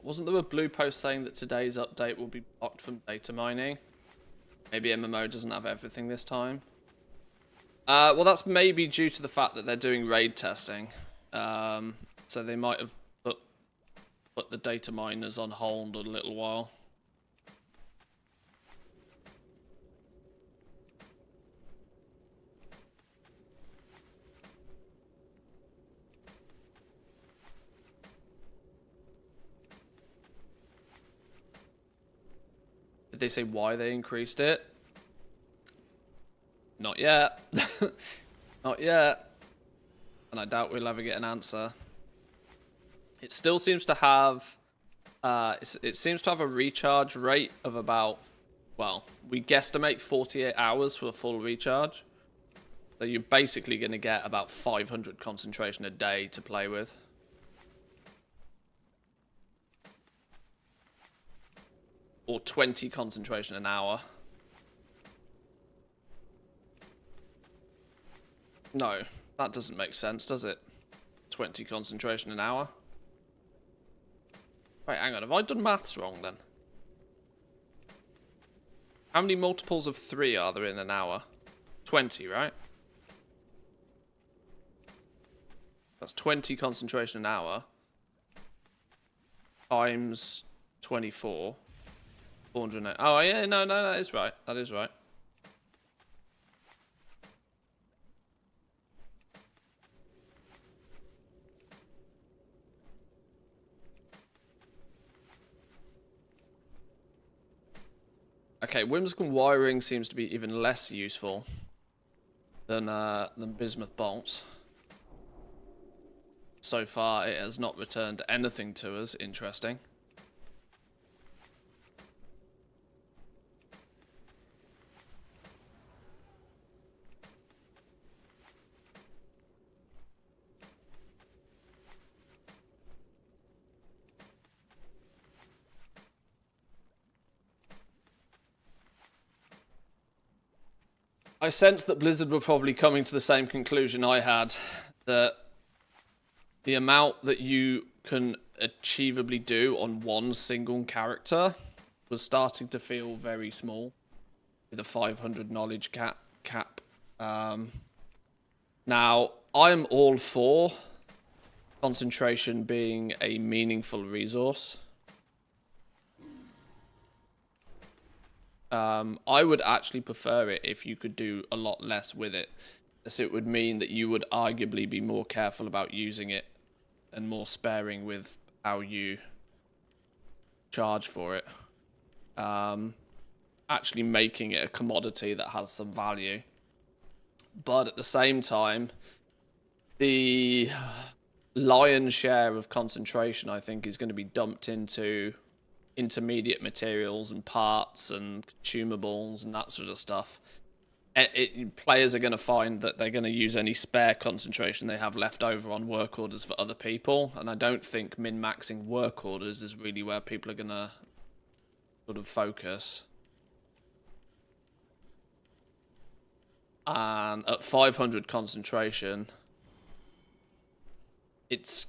Wasn't there a blue post saying that today's update will be blocked from data mining? Maybe MMO doesn't have everything this time. Well, that's maybe due to the fact that they're doing raid testing. So they might have put the data miners on hold a little while. Did they say why they increased it? Not yet. Not yet. And I doubt we'll ever get an answer. It still seems to have... it seems to have a recharge rate of about... Well, we guesstimate 48 hours for a full recharge. So you're basically going to get about 500 concentration a day to play with. Or 20 concentration an hour. No, that doesn't make sense, does it? 20 concentration an hour. Wait, hang on. Have I done maths wrong then? How many multiples of 3 are there in an hour? 20, right? That's 20 concentration an hour. Times 24. 408. Oh, yeah, no, that is right. That is right. Okay, whimsical wiring seems to be even less useful than bismuth bolts. So far, it has not returned anything to us interesting. I sense that Blizzard were probably coming to the same conclusion I had, that the amount that you can achievably do on one single character was starting to feel very small with a 500 knowledge cap. Now, I'm all for concentration being a meaningful resource. I would actually prefer it if you could do a lot less with it, as it would mean that you would arguably be more careful about using it and more sparing with how you charge for it. Actually making it a commodity that has some value. But at the same time, the lion's share of concentration, I think, is going to be dumped into intermediate materials and parts and consumables and that sort of stuff. Players are going to find that they're going to use any spare concentration they have left over on work orders for other people, and I don't think min-maxing work orders is really where people are going to sort of focus. And at 500 concentration, it's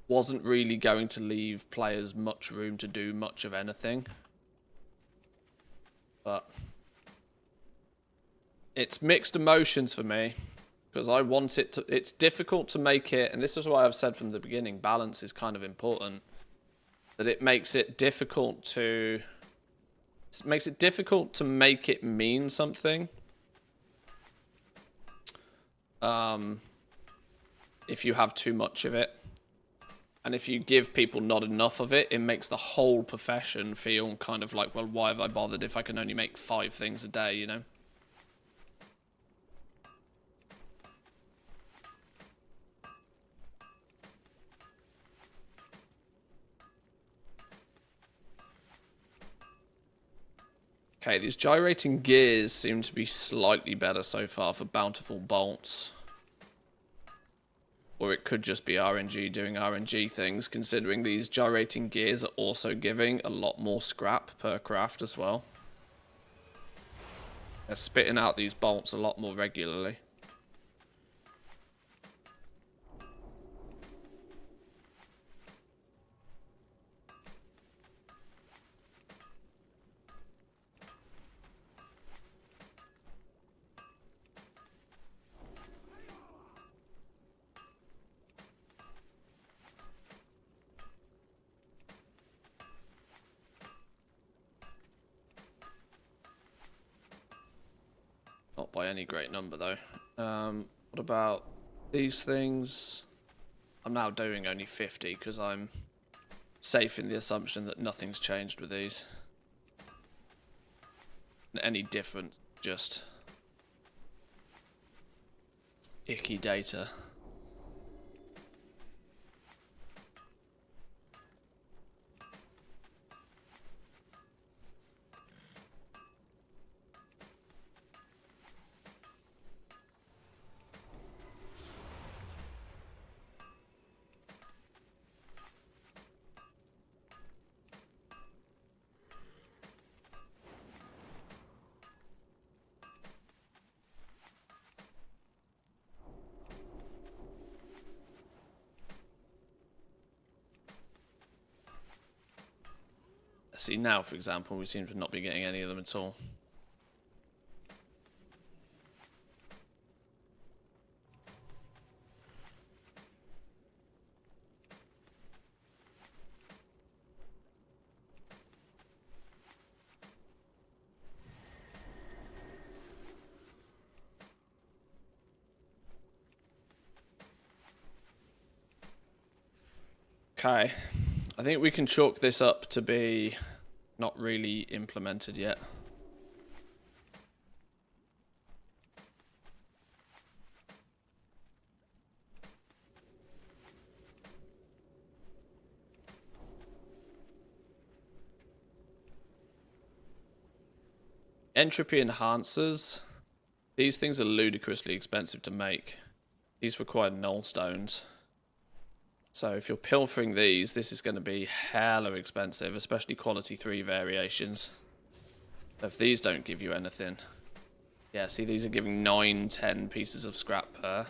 wasn't really going to leave players much room to do much of anything. But it's mixed emotions for me, because I want it to... It's difficult to make it, and this is why I've said from the beginning, balance is kind of important. That it makes it difficult to... It makes it difficult to make it mean something. If you have too much of it. And if you give people not enough of it, it makes the whole profession feel kind of like, well, why have I bothered if I can only make 5 things a day, you know? Okay, these gyrating gears seem to be slightly better so far for bountiful bolts. Or it could just be RNG doing RNG things, considering these gyrating gears are also giving a lot more scrap per craft as well. They're spitting out these bolts a lot more regularly. Not by any great number, though. What about these things? I'm now doing only 50 because I'm safe in the assumption that nothing's changed with these. Any different, just icky data. See, now, for example, we seem to not be getting any of them at all. Okay, I think we can chalk this up to be not really implemented yet. Entropy enhancers. These things are ludicrously expensive to make. These require null stones. So if you're pilfering these, this is going to be hella expensive, especially quality 3 variations. So if these don't give you anything... Yeah, see, these are giving 9, 10 pieces of scrap per.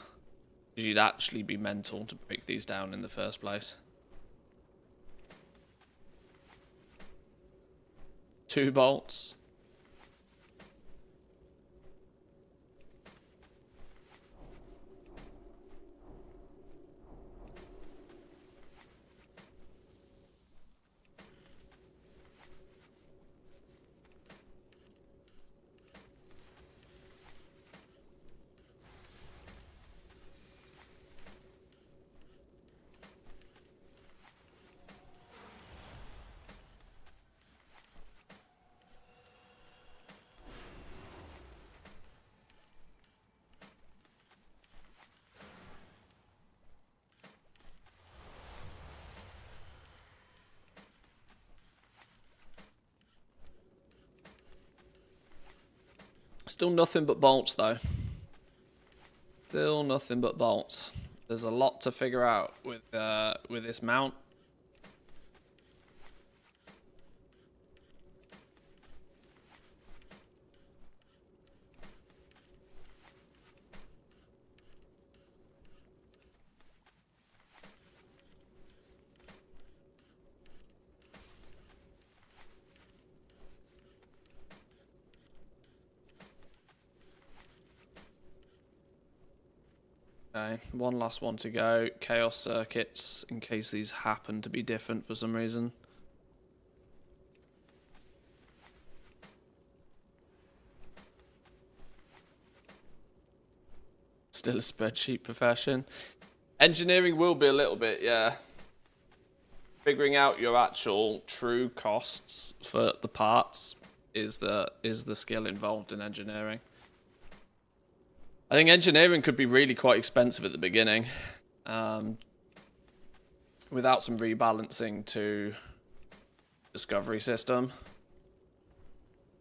You'd actually be mental to break these down in the first place. 2 bolts. Still nothing but bolts, though. Still nothing but bolts. There's a lot to figure out with this mount. Okay, one last one to go. Chaos circuits, in case these happen to be different for some reason. Still a spreadsheet profession. Engineering will be a little bit, yeah. Figuring out your actual true costs for the parts is the skill involved in engineering. I think engineering could be really quite expensive at the beginning, without some rebalancing to discovery system.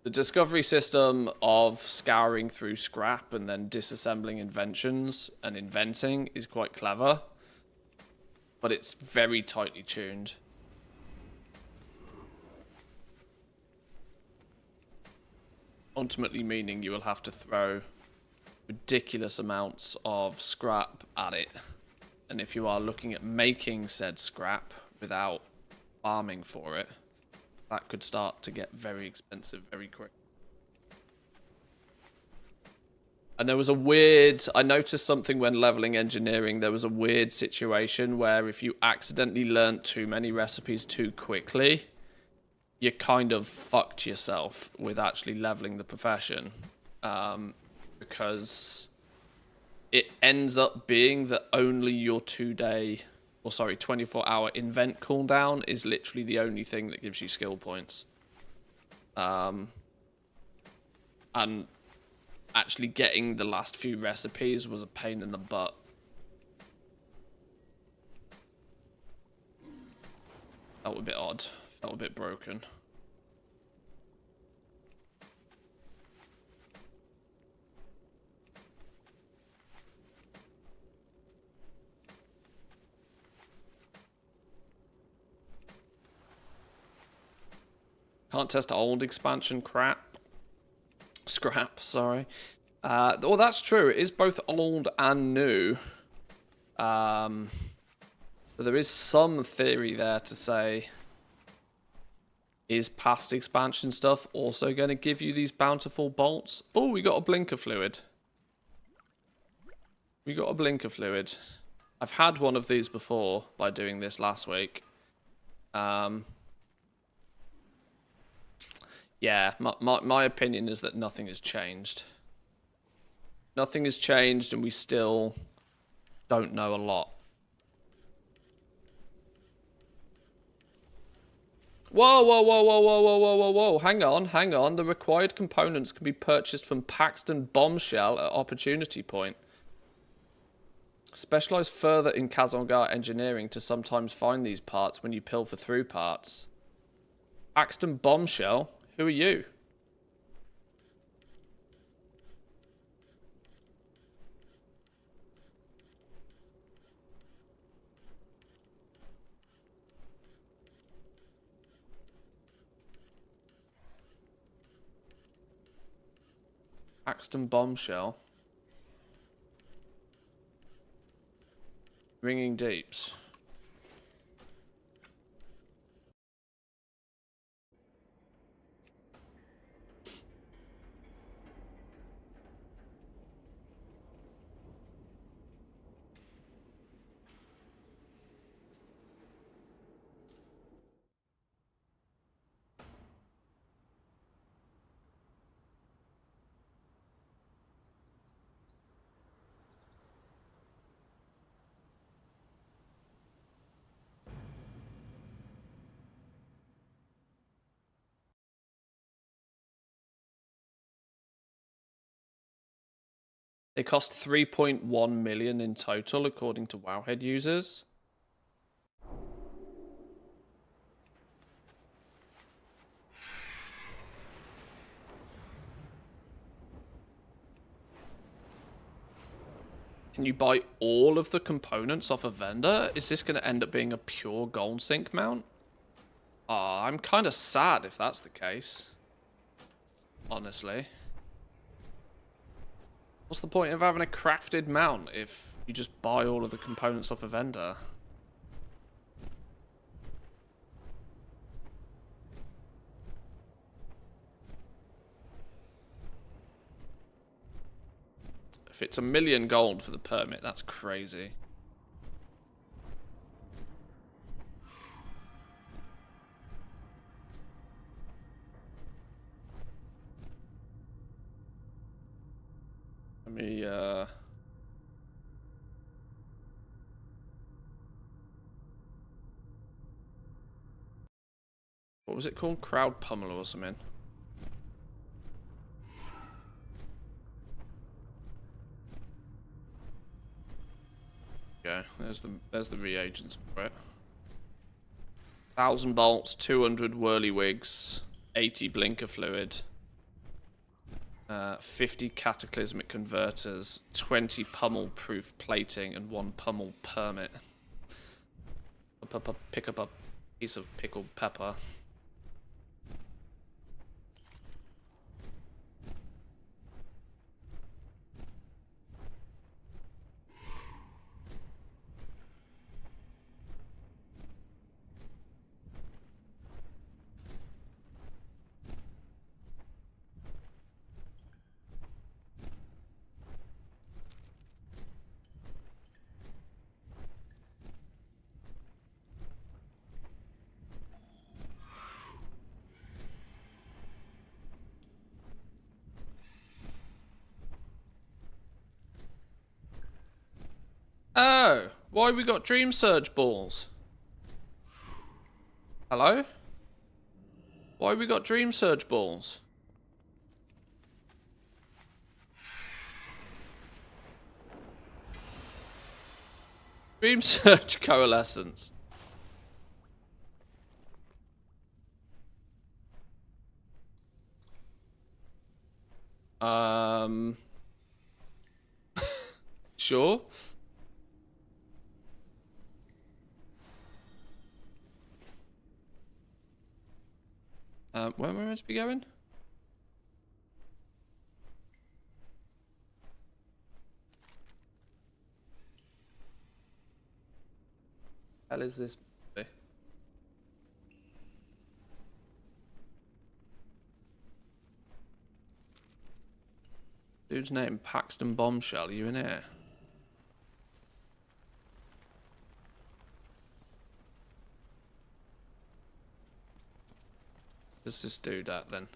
The discovery system of scouring through scrap and then disassembling inventions and inventing is quite clever, but it's very tightly tuned. Ultimately meaning you will have to throw ridiculous amounts of scrap at it, and if you are looking at making said scrap without farming for it, that could start to get very expensive very quick. And there was a weird, I noticed something when leveling engineering, there was a weird situation where if you accidentally learnt too many recipes too quickly, you kind of fucked yourself with actually leveling the profession. Because it ends up being that only your 24-hour invent cooldown is literally the only thing that gives you skill points. And actually getting the last few recipes was a pain in the butt. Felt a bit odd. Felt a bit broken. Can't test old expansion scrap, sorry. Well, that's true. It is both old and new. So there is some theory there to say Is past expansion stuff also going to give you these bountiful bolts? Oh, we got a blinker fluid. We got a blinker fluid. I've had one of these before by doing this last week. Yeah, my opinion is that nothing has changed. Nothing has changed and we still don't know a lot. Whoa, whoa, whoa, whoa, whoa, whoa, whoa, whoa, whoa. Hang on, hang on. The required components can be purchased from Paxton Bombshell at Opportunity Point. Specialise further in Kazongar engineering to sometimes find these parts when you pilfer through parts. Paxton Bombshell? Who are you? Paxton Bombshell. Ringing Deeps. They cost 3.1 million in total, according to Wowhead users. Can you buy all of the components off a vendor? Is this going to end up being a pure gold sink mount? Ah, I'm kind of sad if that's the case. Honestly. What's the point of having a crafted mount if you just buy all of the components off a vendor? If it's 1 million gold for the permit, that's crazy. Let me, what was it called? Crowd Pummel or something? Okay, there's the reagents for it. 1,000 bolts, 200 whirlywigs, 80 blinker fluid, 50 cataclysmic converters, 20 pummel-proof plating, and 1 pummel permit. Pick up a piece of pickled pepper. Oh, why we got Dream Surge balls? Hello? Why we got Dream Surge balls? Dream Surge coalescence. Sure. Where am I meant to be going? Hell is this? Dude's name, Paxton Bombshell. Are you in here? Does this do that then?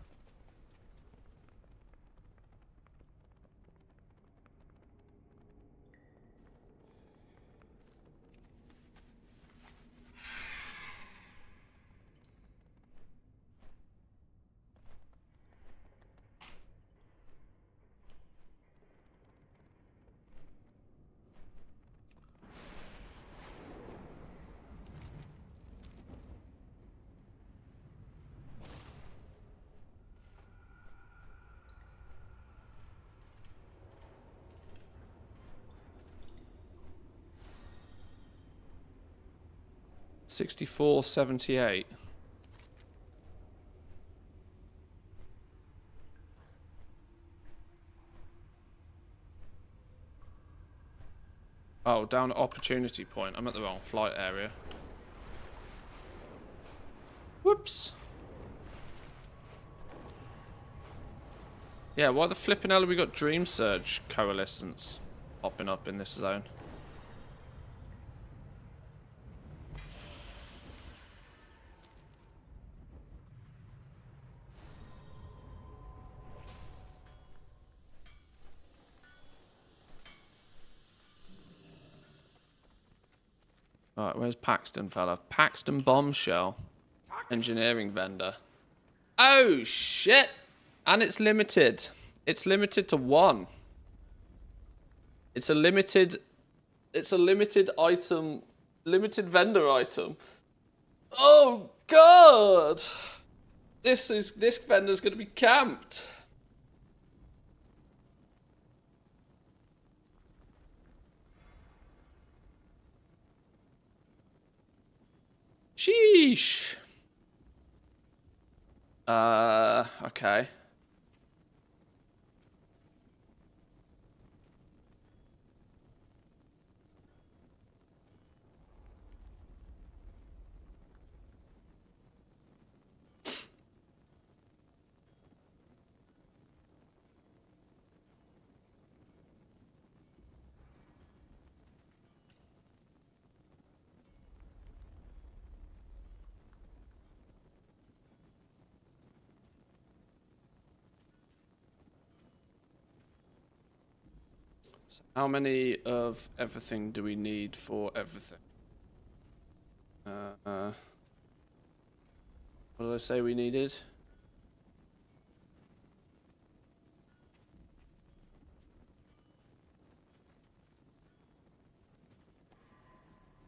$64.78. Oh, down at opportunity point. I'm at the wrong flight area. Whoops. Yeah, why the flipping hell have we got Dream Surge Coalescence popping up in this zone? Alright, where's Paxton, fella? Paxton Bombshell. Engineering vendor. Oh, shit! And it's limited. It's limited to 1. It's a limited item, limited vendor item. Oh, God! This vendor's gonna be camped. Sheesh. Okay. So how many of everything do we need for everything? What did I say we needed?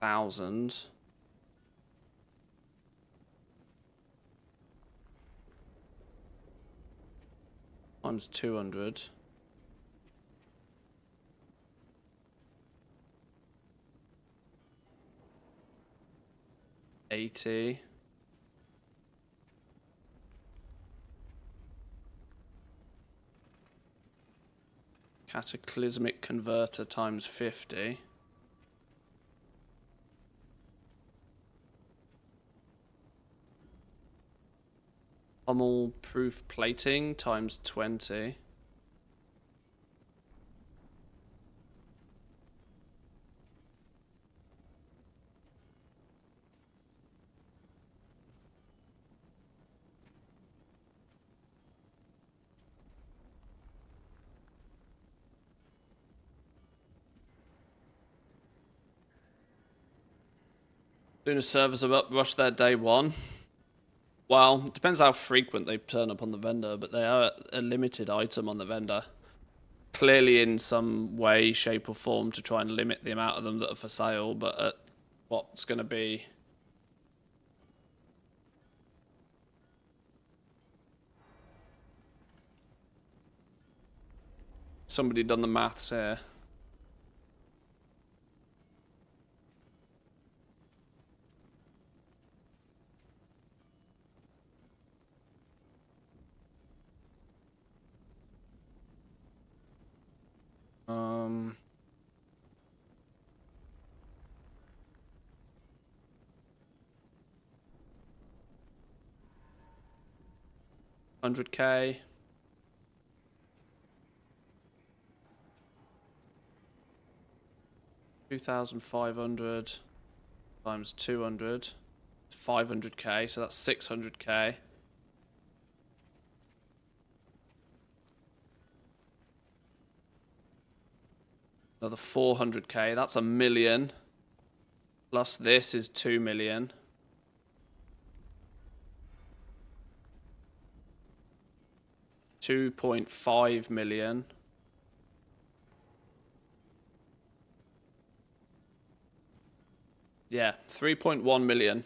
Thousand. Times 200. 80. Cataclysmic converter times 50. Pommel proof plating times 20. Soon as servers are up, rush their day 1. Well, it depends how frequent they turn up on the vendor, but they are a limited item on the vendor. Clearly in some way, shape or form to try and limit the amount of them that are for sale, but at what's going to be... Somebody done the maths here. Um... 100k. 2,500 times 200. 500k, so that's 600k. Another 400k, that's 1 million. Plus this is 2 million. $2.5 million. Yeah, 3.1 million.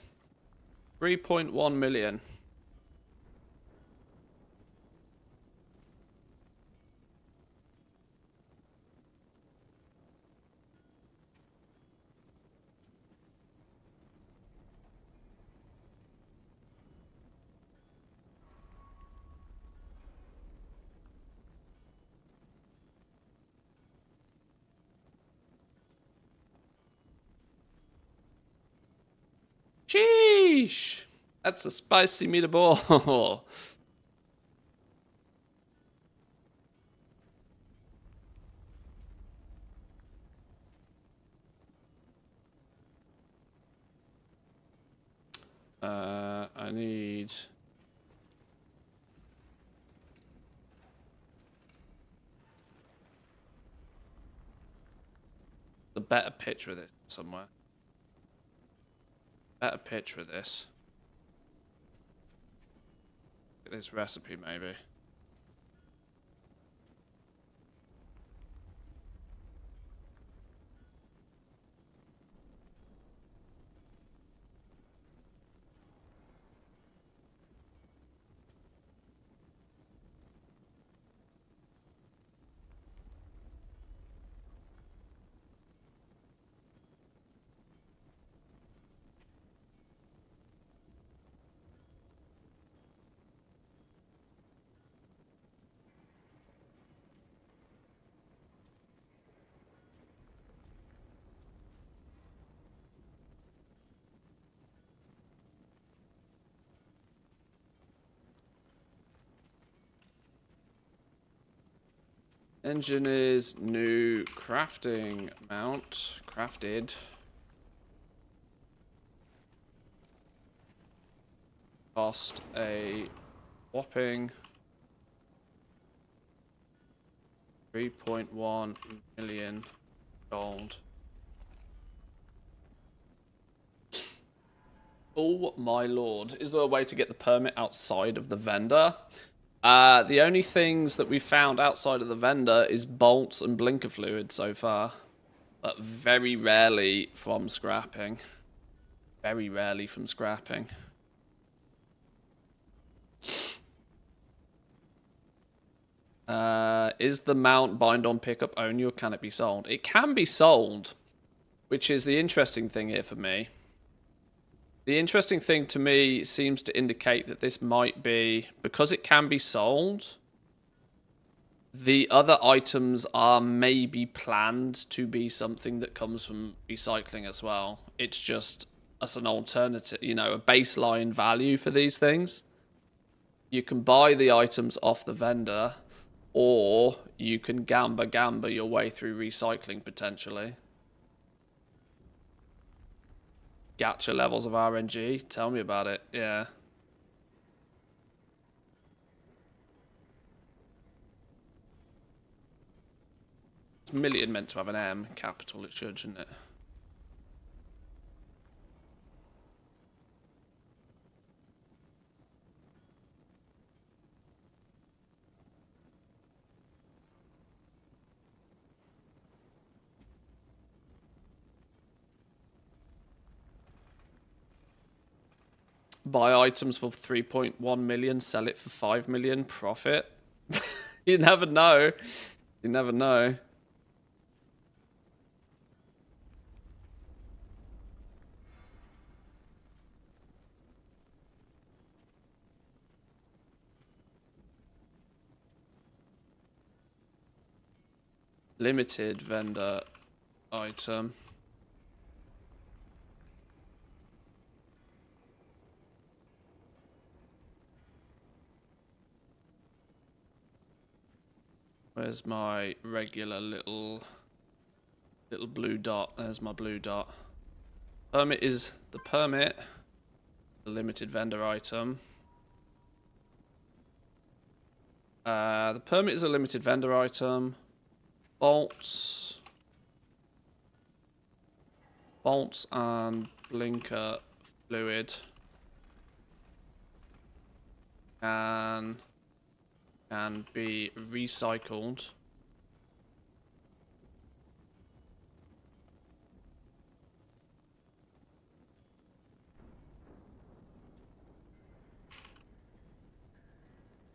3.1 million. Sheesh! That's a spicy meatball. I need... a better picture of this somewhere. Better picture of this. This recipe, maybe. Engineer's new crafting mount. Crafted. Cost a whopping 3.1 million gold. Oh my lord. Is there a way to get the permit outside of the vendor? The only things that we found outside of the vendor is bolts and blinker fluid so far. But very rarely from scrapping. Very rarely from scrapping. Is the mount bind on pickup only or can it be sold? It can be sold, which is the interesting thing here for me. The interesting thing to me seems to indicate that this might be, because it can be sold, the other items are maybe planned to be something that comes from recycling as well. It's just as an alternative, you know, a baseline value for these things. You can buy the items off the vendor, or you can gamba your way through recycling potentially. Gacha levels of RNG. Tell me about it. Yeah. It's million meant to have an M. Capital it should, shouldn't it? Buy items for 3.1 million, sell it for 5 million, profit. You never know. You never know. Limited vendor item. Where's my regular little Little blue dot. There's my blue dot. Permit is the permit. The limited vendor item. The permit is a limited vendor item. Bolts. Bolts and blinker fluid. Can be recycled.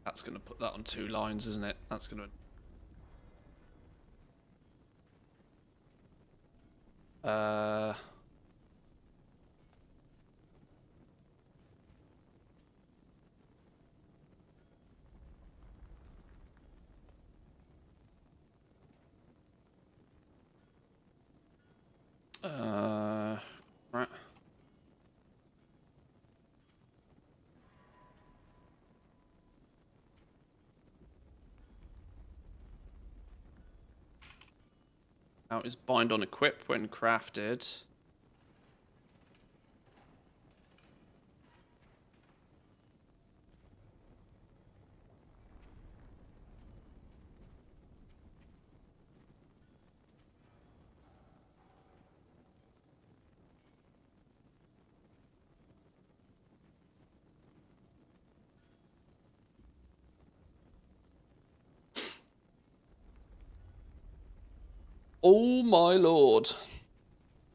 That's going to put that on 2 lines, isn't it? That's going to... Right. Now is bind on equip when crafted. Oh my lord.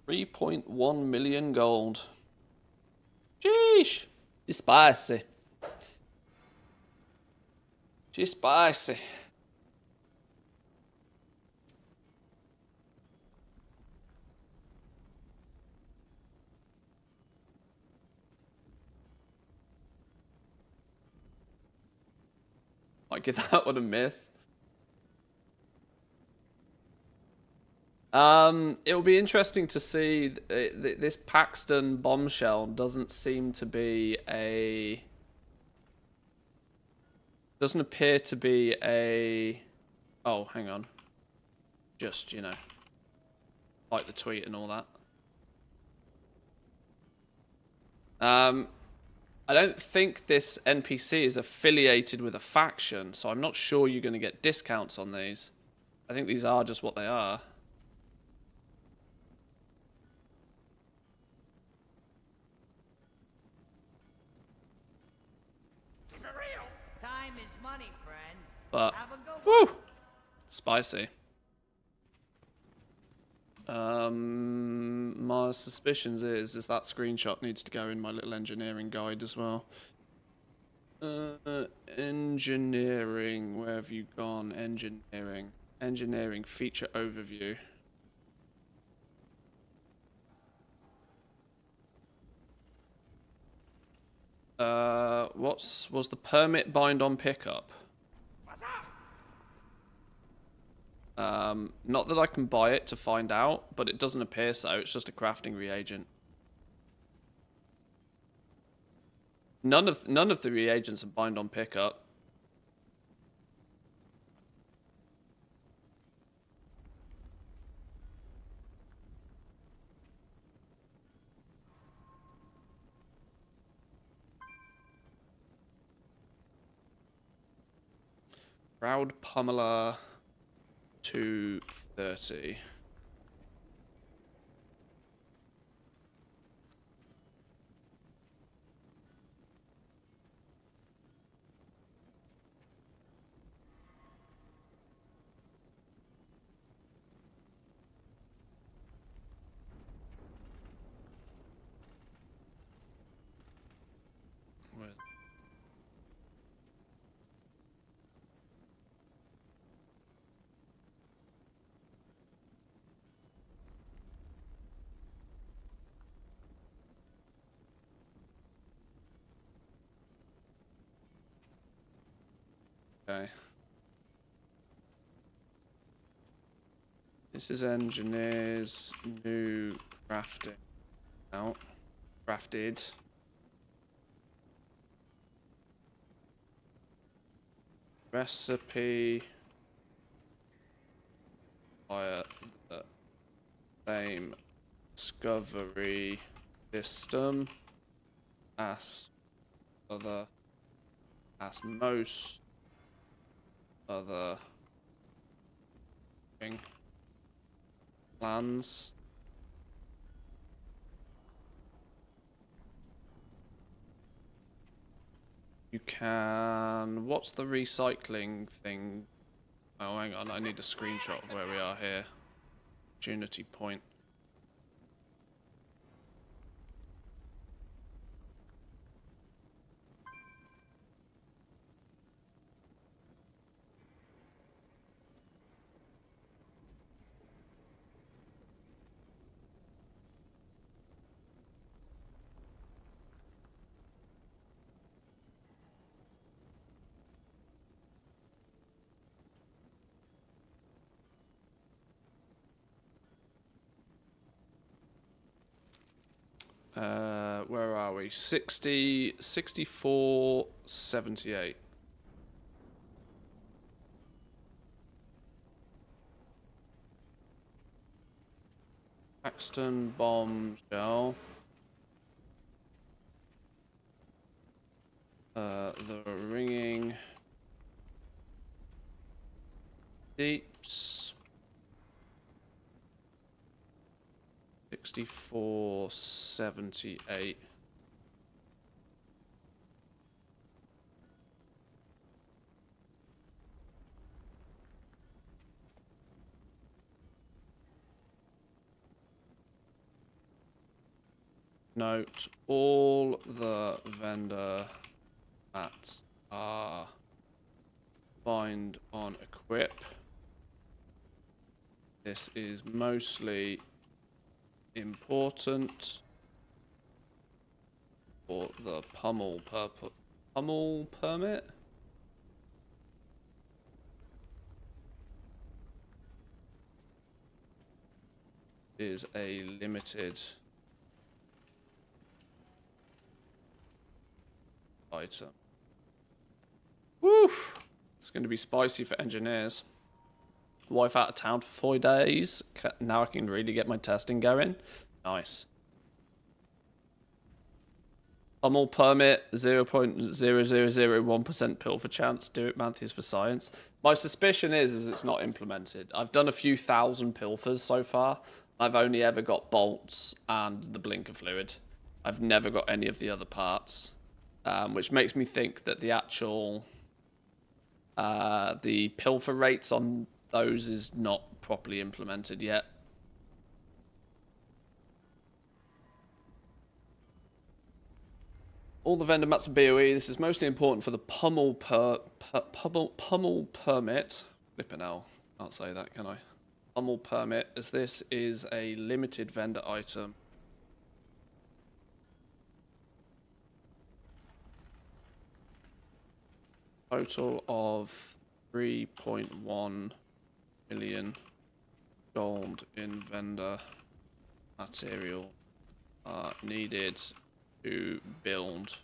3.1 million gold. Sheesh. It's spicy. She's spicy. Might give that one a miss. It'll be interesting to see. This Paxton bombshell doesn't seem to be a... Doesn't appear to be a... Oh, hang on. Just, you know, like the tweet and all that. I don't think this NPC is affiliated with a faction, so I'm not sure you're going to get discounts on these. I think these are just what they are. Time is money, friend. But, Have a good woo! Spicy. My suspicions is that screenshot needs to go in my little engineering guide as well. Engineering, where have you gone? Engineering. Engineering feature overview. Was the permit bind on pickup? Not that I can buy it to find out, but it doesn't appear so. It's just a crafting reagent. None of the reagents are bind on pickup. Proud Pummeler 230. Okay. This is engineers new crafting out. Crafted. Recipe via the same discovery system as most other plans. You can... What's the recycling thing? Oh, hang on. I need a screenshot of where we are here. Opportunity point. Where are we? 60, 64, 78. Paxton bombshell. The ringing deeps. 64, 78. Note all the vendor mats are find on equip. This is mostly important for the pummel permit. Is a limited item. Woo! It's going to be spicy for engineers. Wife out of town for 4 days. Now I can really get my testing going. Nice. Pummel permit, 0.0001% pilfer chance. Do it, Mantheus, for science. My suspicion is it's not implemented. I've done a few thousand pilfers so far. I've only ever got bolts and the blinker fluid. I've never got any of the other parts. Which makes me think that the actual... the pilfer rates on those is not properly implemented yet. All the vendor mats are BOE. This is mostly important for the pummel permit. Flippin' hell. Can't say that, can I? Pummel permit, as this is a limited vendor item. Total of 3.1 million gold in vendor material are needed to build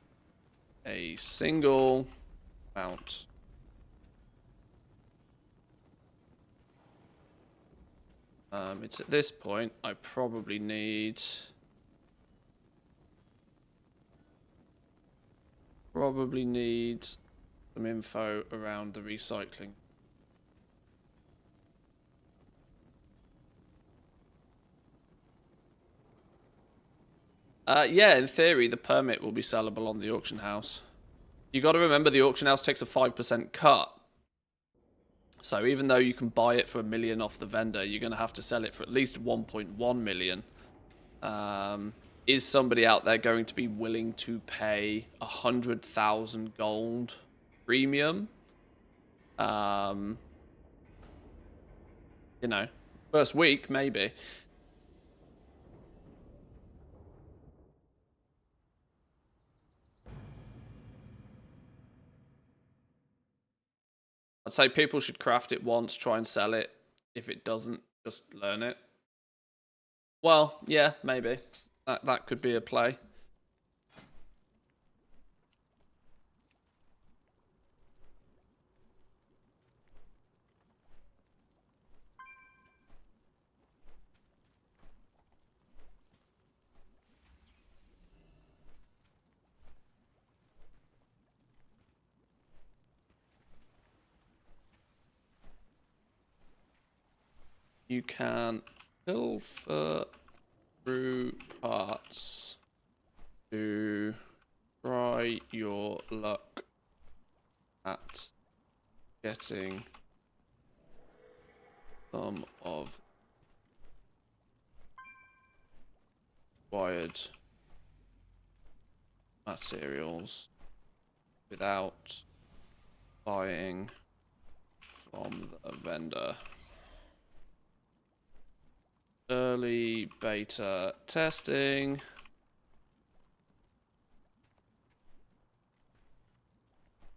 a single mount. It's at this point I probably need some info around the recycling. Yeah, in theory, the permit will be sellable on the auction house. You got to remember the auction house takes a 5% cut. So even though you can buy it for $1 million off the vendor, you're going to have to sell it for at least 1.1 million. Is somebody out there going to be willing to pay 100,000 gold premium? You know, first week, maybe. I'd say people should craft it once, try and sell it. If it doesn't, just learn it. Well, yeah, maybe. That could be a play. You can pilfer through parts to try your luck at getting some of required materials without buying from the vendor. Early beta testing.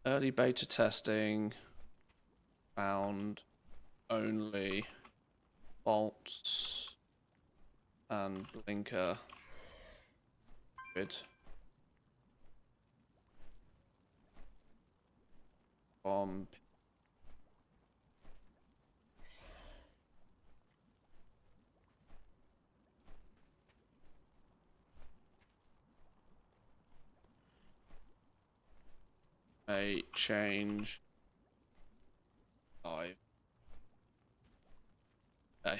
Early beta testing found only bolts and blinker grid from a change live. Okay.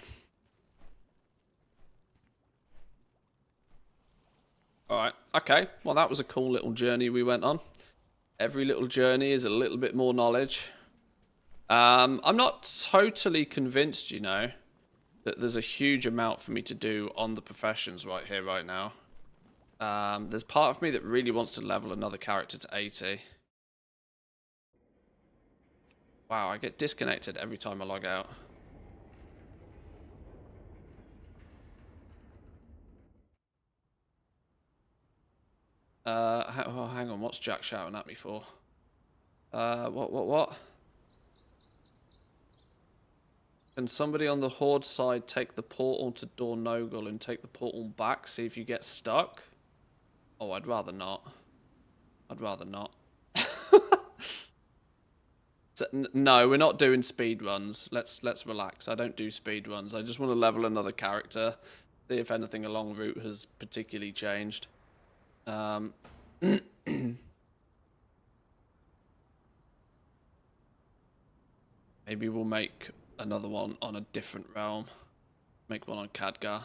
Alright, okay. Well, that was a cool little journey we went on. Every little journey is a little bit more knowledge. I'm not totally convinced, you know, that there's a huge amount for me to do on the professions right here, right now. There's part of me that really wants to level another character to 80. Wow, I get disconnected every time I log out. Hang on, what's Jack shouting at me for? What? Can somebody on the Horde side take the portal to Dornogal and take the portal back, see if you get stuck? Oh, I'd rather not. I'd rather not. So, no, we're not doing speed runs. Let's relax. I don't do speed runs. I just want to level another character, see if anything along route has particularly changed. Maybe we'll make another one on a different realm. Make one on Khadgar.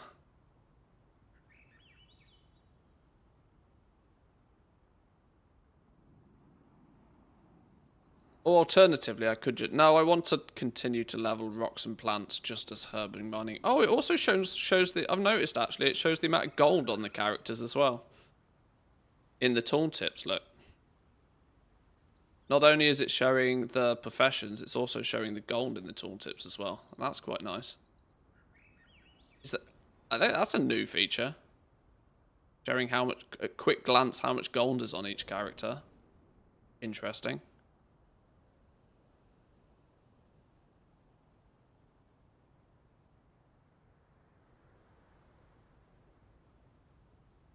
Or alternatively, I could just... No, I want to continue to level rocks and plants just as herb and mining. Oh, it also shows the... I've noticed, actually, it shows the amount of gold on the characters as well. In the tooltips, look. Not only is it showing the professions, it's also showing the gold in the tooltips as well. And that's quite nice. I think that's a new feature. Showing how much... A quick glance how much gold is on each character. Interesting.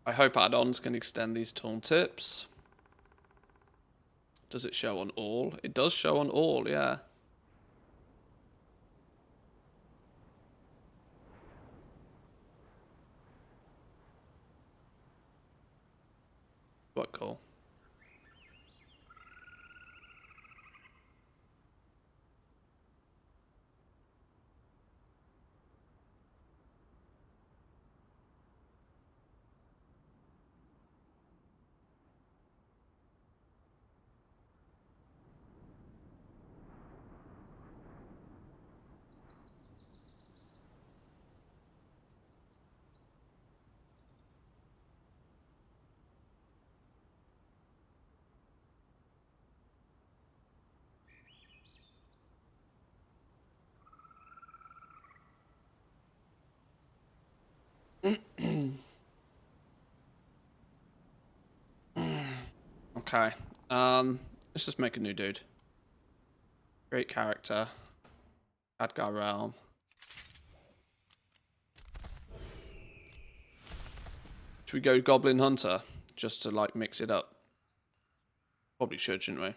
I hope add-ons can extend these tooltips. Does it show on all? It does show on all, yeah. Quite cool. Okay. Let's just make a new dude. Great character. Khadgar realm. Should we go Goblin Hunter? Just to, like, mix it up? Probably should, shouldn't we?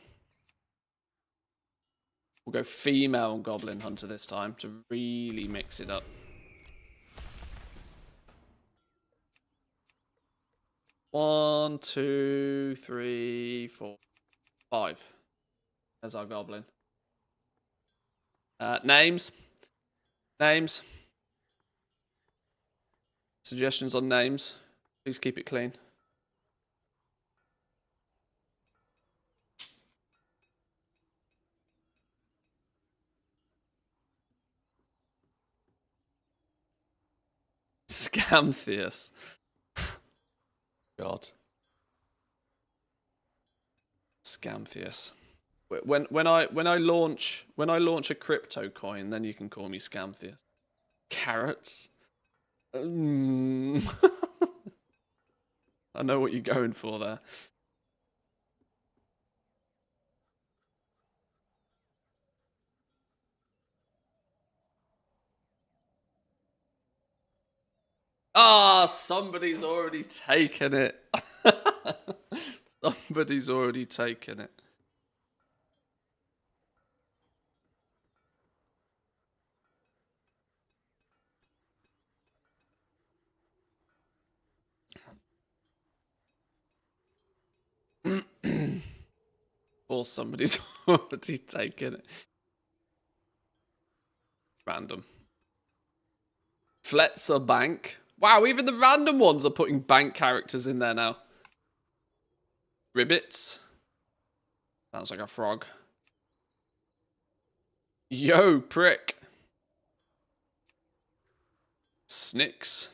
We'll go female Goblin Hunter this time to really mix it up. One, two, three, four, five. There's our goblin. Names. Names. Suggestions on names? Please keep it clean. Scamthius. God. Scamthius. When I launch a crypto coin, then you can call me Scamthius. Carrots. I know what you're going for there. Ah, somebody's already taken it. Somebody's already taken it. Or somebody's already taken it. Random. Fletzer Bank. Wow, even the random ones are putting bank characters in there now. Ribbits. Sounds like a frog. Yo, prick. Snicks.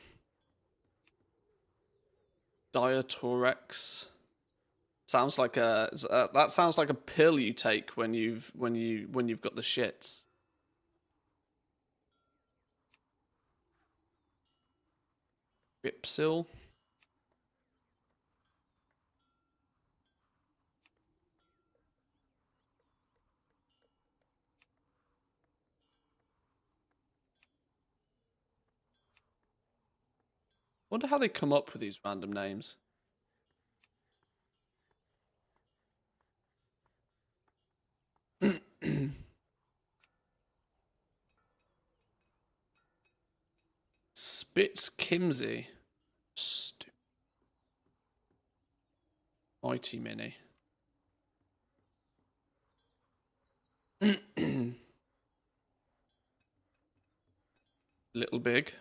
Diatorex. Sounds like a that sounds like a pill you take when you've got the shits. Ripsil. Wonder how they come up with these random names. Spitz Kimsey. Stupid. Mighty Mini. Little Big.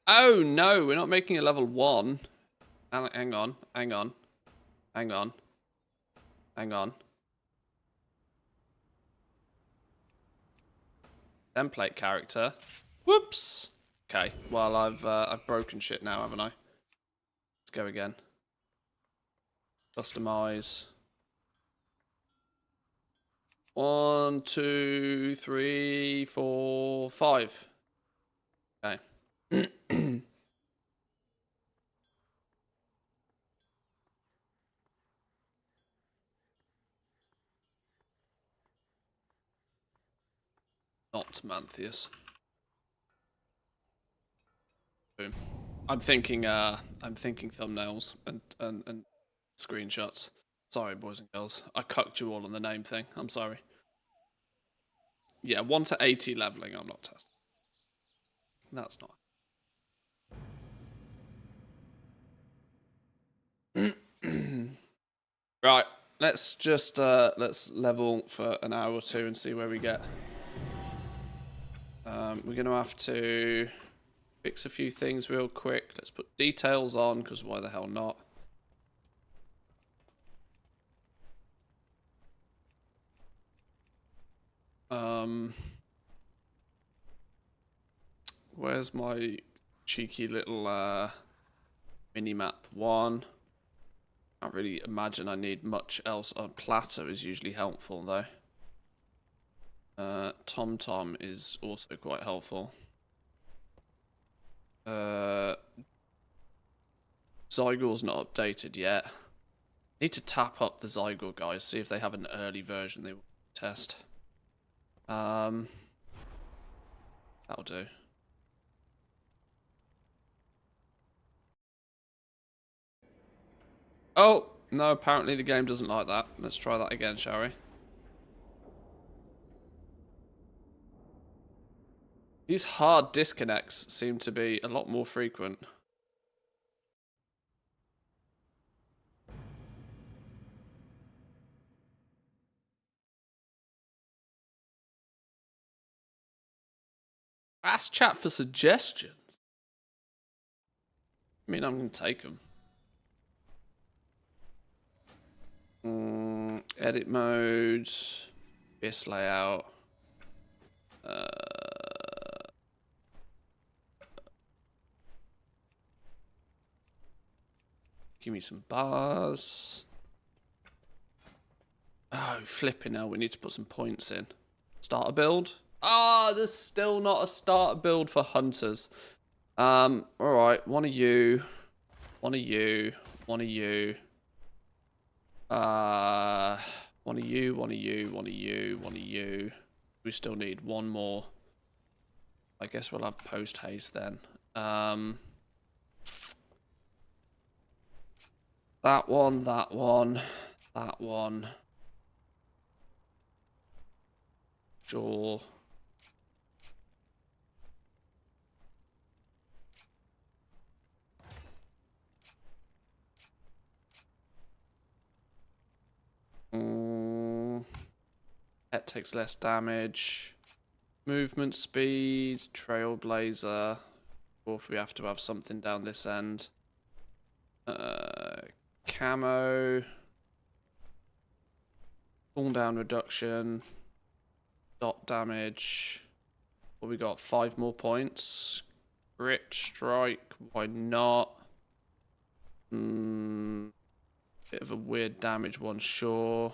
Oh no, we're not making a level 1. Hang on. Template character. Whoops. Okay, well I've broken shit now, haven't I? Let's go again. Customize. 1, 2, 3, 4, 5. Okay. Not Manthius. Boom. I'm thinking thumbnails and screenshots. Sorry, boys and girls. I cucked you all on the name thing. I'm sorry. Yeah, 1 to 80 leveling, I'm not testing. That's not. Right, let's just let's level for an hour or two and see where we get. We're gonna have to fix a few things real quick. Let's put details on, because why the hell not? Where's my cheeky little mini-map 1? Can't really imagine I need much else. A platter is usually helpful though. TomTom is also quite helpful. Zygor's not updated yet. Need to tap up the Zygor guys, see if they have an early version they will test. That'll do. Oh, no, apparently the game doesn't like that. Let's try that again, shall we? These hard disconnects seem to be a lot more frequent. Ask chat for suggestions. I mean, I'm going to take them. Edit mode. This layout. Give me some bars. Oh, flipping hell. We need to put some points in. Starter build. Ah, there's still not a starter build for hunters. Alright. One of you. One of you. One of you. One of you. One of you. One of you. One of you. We still need one more. I guess we'll have post haste then. That one, that one, that one. Sure. Pet takes less damage. Movement speed, trailblazer. Or if we have to have something down this end. Camo. Cooldown reduction. Dot damage. What we got? 5 more points. Grit strike. Why not? Bit of a weird damage one, sure.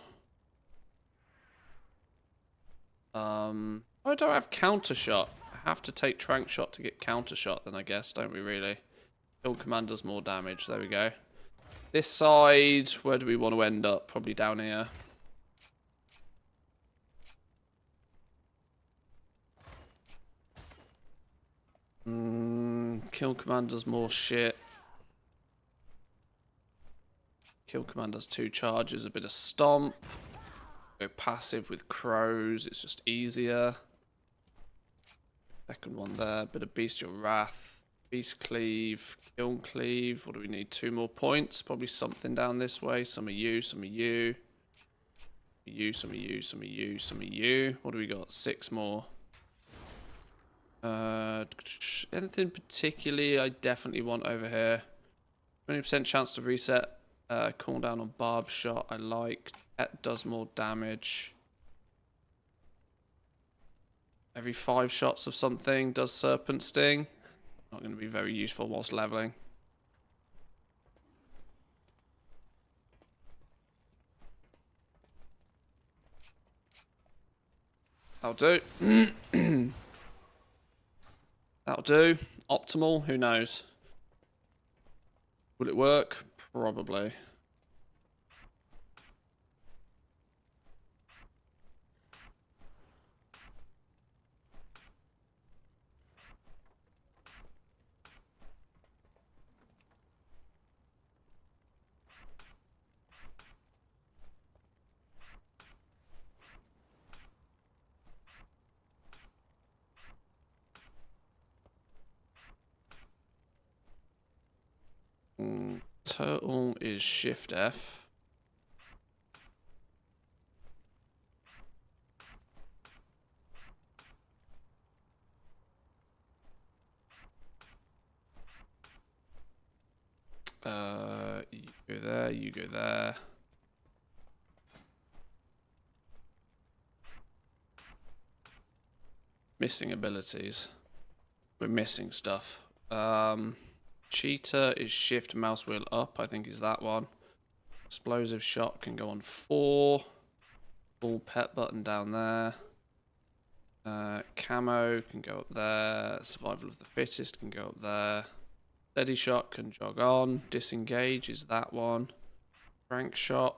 I don't have counter shot. I have to take trank shot to get counter shot then, I guess, don't we really? Kill command does more damage. There we go. This side, where do we want to end up? Probably down here. Kill command does more shit. Kill command does 2 charges, a bit of stomp. Go passive with crows, it's just easier. Second one there, bit of bestial wrath. Beast cleave, kiln cleave. What do we need? 2 more points. Probably something down this way. Some of you, some of you. You, some of you, some of you, some of you. What do we got? 6 more. Anything particularly I definitely want over here? 20% chance to reset. Cooldown on barb shot. I like. That does more damage. Every 5 shots of something does serpent sting. Not going to be very useful whilst leveling. That'll do. That'll do. Optimal, who knows? Will it work? Probably. Turtle is Shift F. You go there, you go there. Missing abilities. We're missing stuff. Cheetah is shift mouse wheel up, I think is that one. Explosive shot can go on 4. Full pet button down there. Camo can go up there. Survival of the fittest can go up there. Steady shot can jog on. Disengage is that one. Rank shot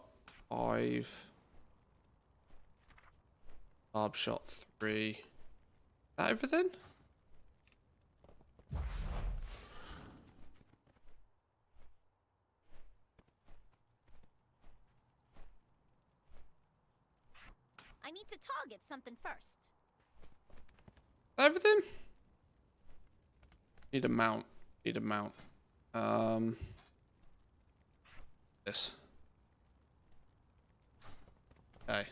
5. Barb shot 3. Is that everything? I need to target something first. Everything? Need a mount. Need a mount. This. Okay.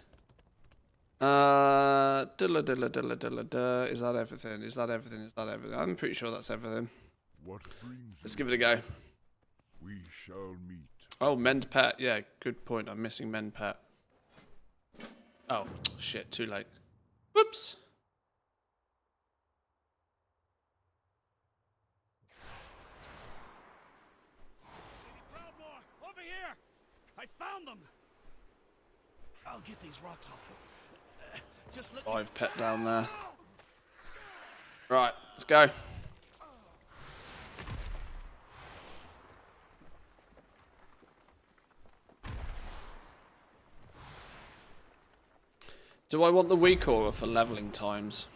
Diddler, diddler, diddler, diddler, diddler. Is that everything? Is that everything? Is that everything? I'm pretty sure that's everything. What brings Let's you give it a go. here? We shall meet. Oh, mend pet. Yeah, good point. I'm missing mend pet. Oh, shit. Too late. Whoops. Over here! I found them! I'll get these rocks off you. Just let Live pet down there. Right, let's go. Do I want the weak aura for leveling times?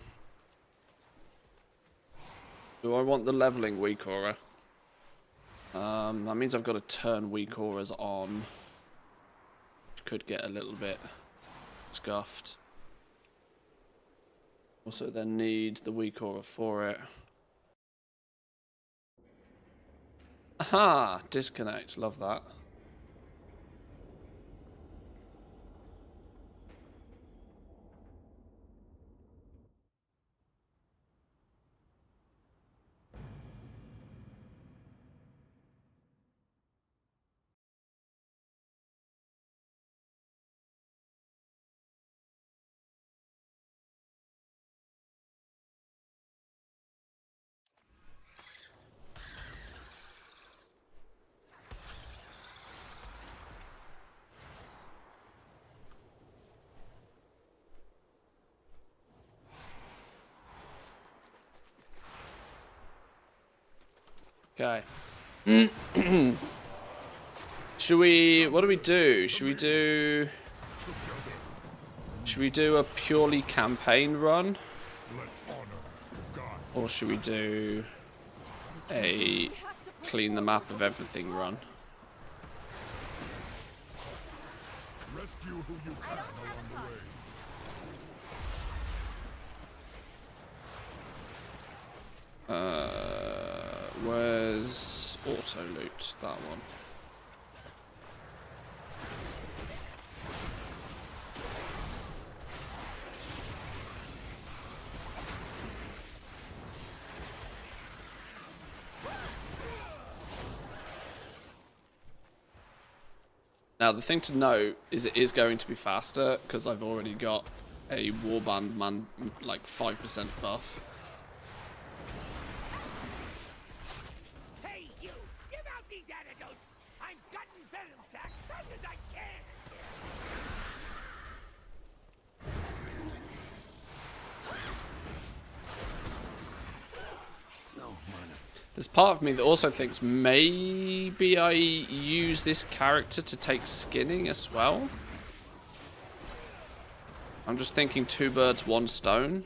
Do I want the leveling weak aura? That means I've got to turn weak auras on. Which could get a little bit scuffed. Also then need the weak aura for it. Aha! Disconnect. Love that. Okay. Should we... What do we do? Should we do... Should we do a purely campaign run? Or should we do a clean the map of everything run? Rescue who you can along the way. Where's auto loot? That one. Now the thing to note is it is going to be faster because I've already got a warband man like 5% buff. Hey, you! Give out these antidotes! I'm gutting venom sacks fast as I can! There's part of me that also thinks maybe I use this character to take skinning as well. I'm just thinking 2 birds, 1 stone.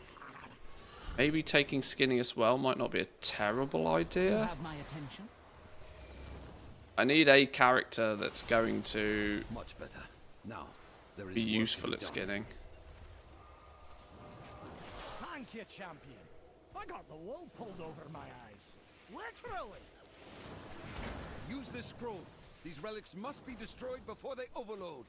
Maybe taking skinning as well might not be a terrible idea. Have my attention? I need a character that's going to Much better. Now, there is be work to useful be at done. skinning. Thank you, champion. I got the wool pulled over my eyes. Literally. Use this scroll. These relics must be destroyed before they overload.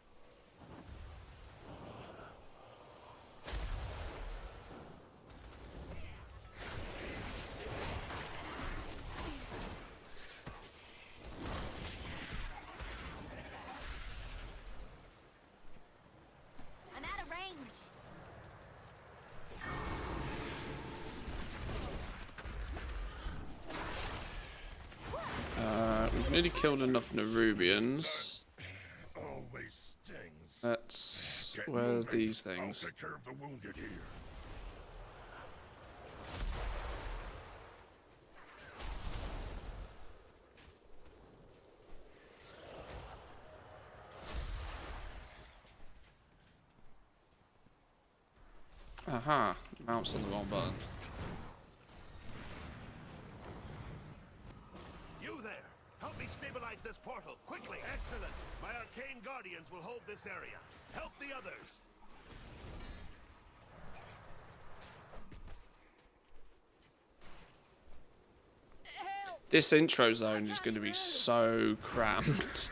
I'm out of range. We've nearly killed enough Nerubians. Always stings. Let's... Get Where's moving. these things? I'll take care of the wounded here. Aha, mouse on the wrong button. You there! Help me stabilize this portal, quickly! Excellent! My arcane guardians will hold this area. Help the others! This intro zone is going to be so cramped.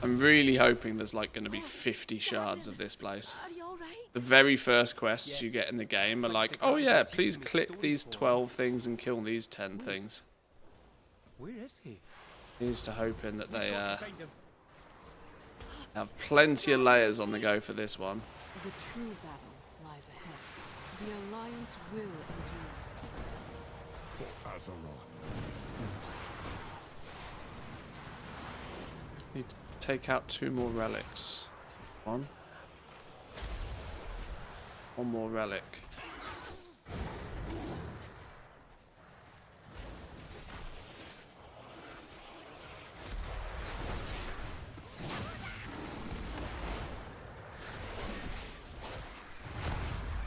I'm really hoping there's like going to be 50 shards of this place. Are you alright? The very first quests you get in the game are like, oh yeah, please click these 12 things and kill these 10 things. Where is he? Here's to hoping that they Find him. have plenty of layers on the go for this one. The true battle lies ahead. The Alliance will endure. For Azeroth. Need to take out 2 more relics. One more relic.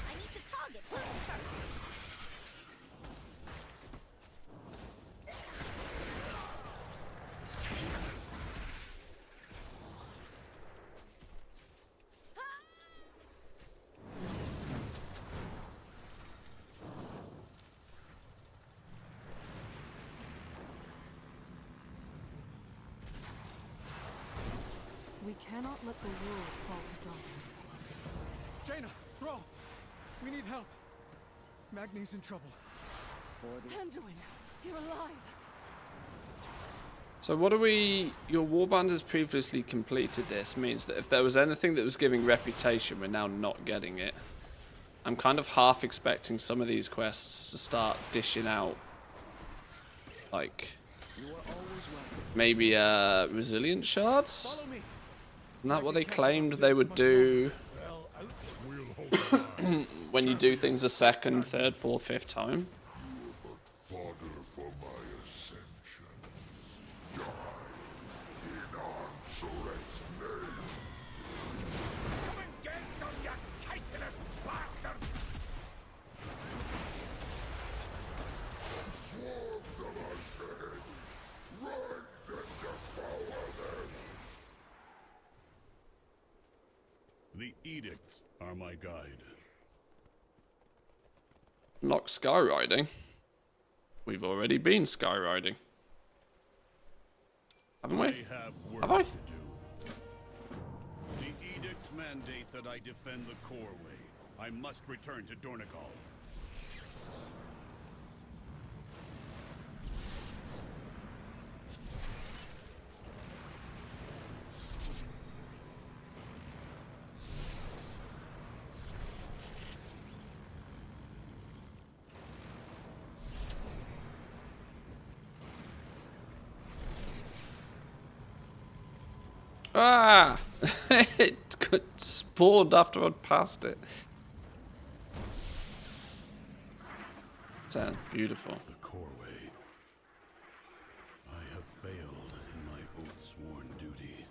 I need to target one first. We cannot let the world fall to darkness. Jaina, Thrall, we need help. Magni's in trouble. Anduin, you're alive. So what do we... Your warband has previously completed this. Means that if there was anything that was giving reputation, we're now not getting it. I'm kind of half expecting some of these quests to start dishing out. Like... Maybe resilient shards? Follow me. Isn't that what they claimed they would do We'll hold the line. when you do things a second, third, fourth, fifth time? Fodder for my ascension. Die in Ansoret's name. Come and get some, you chitinous bastard! Swarm them ahead. Right and devour them. The edicts are my guide. Not skyriding. We've already been skyriding. Haven't we? I have work Have I? to do. The edicts mandate that I defend the core way. I must return to Dornegal. Ah! It got spawned after I'd passed it. 10. Beautiful. The core way. I have failed in my oath-sworn duty.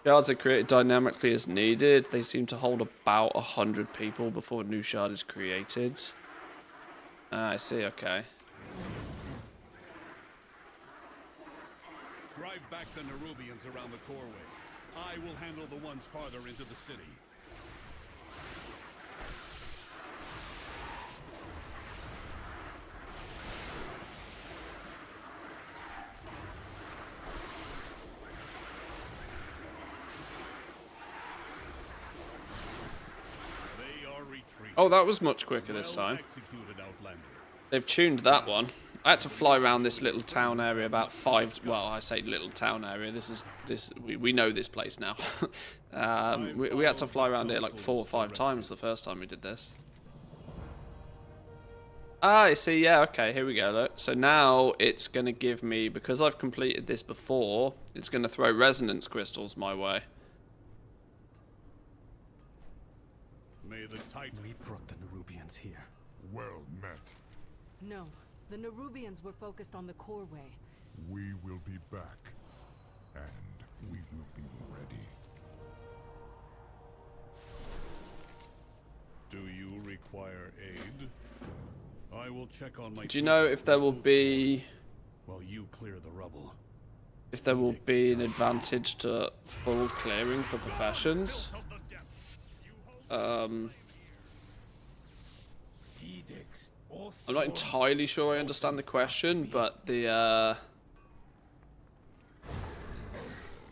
Shards are created dynamically as needed. They seem to hold about 100 people before a new shard is created. Ah, I see, okay. Drive back the Nerubians around the core way. I will handle the ones farther into the city. They are retreating. Oh, that was much quicker this Well time. executed, Outlander. They've tuned that one. I had to fly around this little town area about 5... Well, I say little town area. We know this place now. We had to fly around it like 4 or 5 times the first time we did this. Ah, I see. Yeah, okay. Here we go. Look. So now it's going to give me... Because I've completed this before, it's going to throw resonance crystals my way. May the Titan... We brought the Nerubians here. Well met. No, the Nerubians were focused on the core way. We will be back. And we will be ready. Do you require aid? I will check on my... Do you know if there will be... While you clear the rubble. If there will be an advantage to full clearing for professions? I'm not entirely sure I understand the question, but the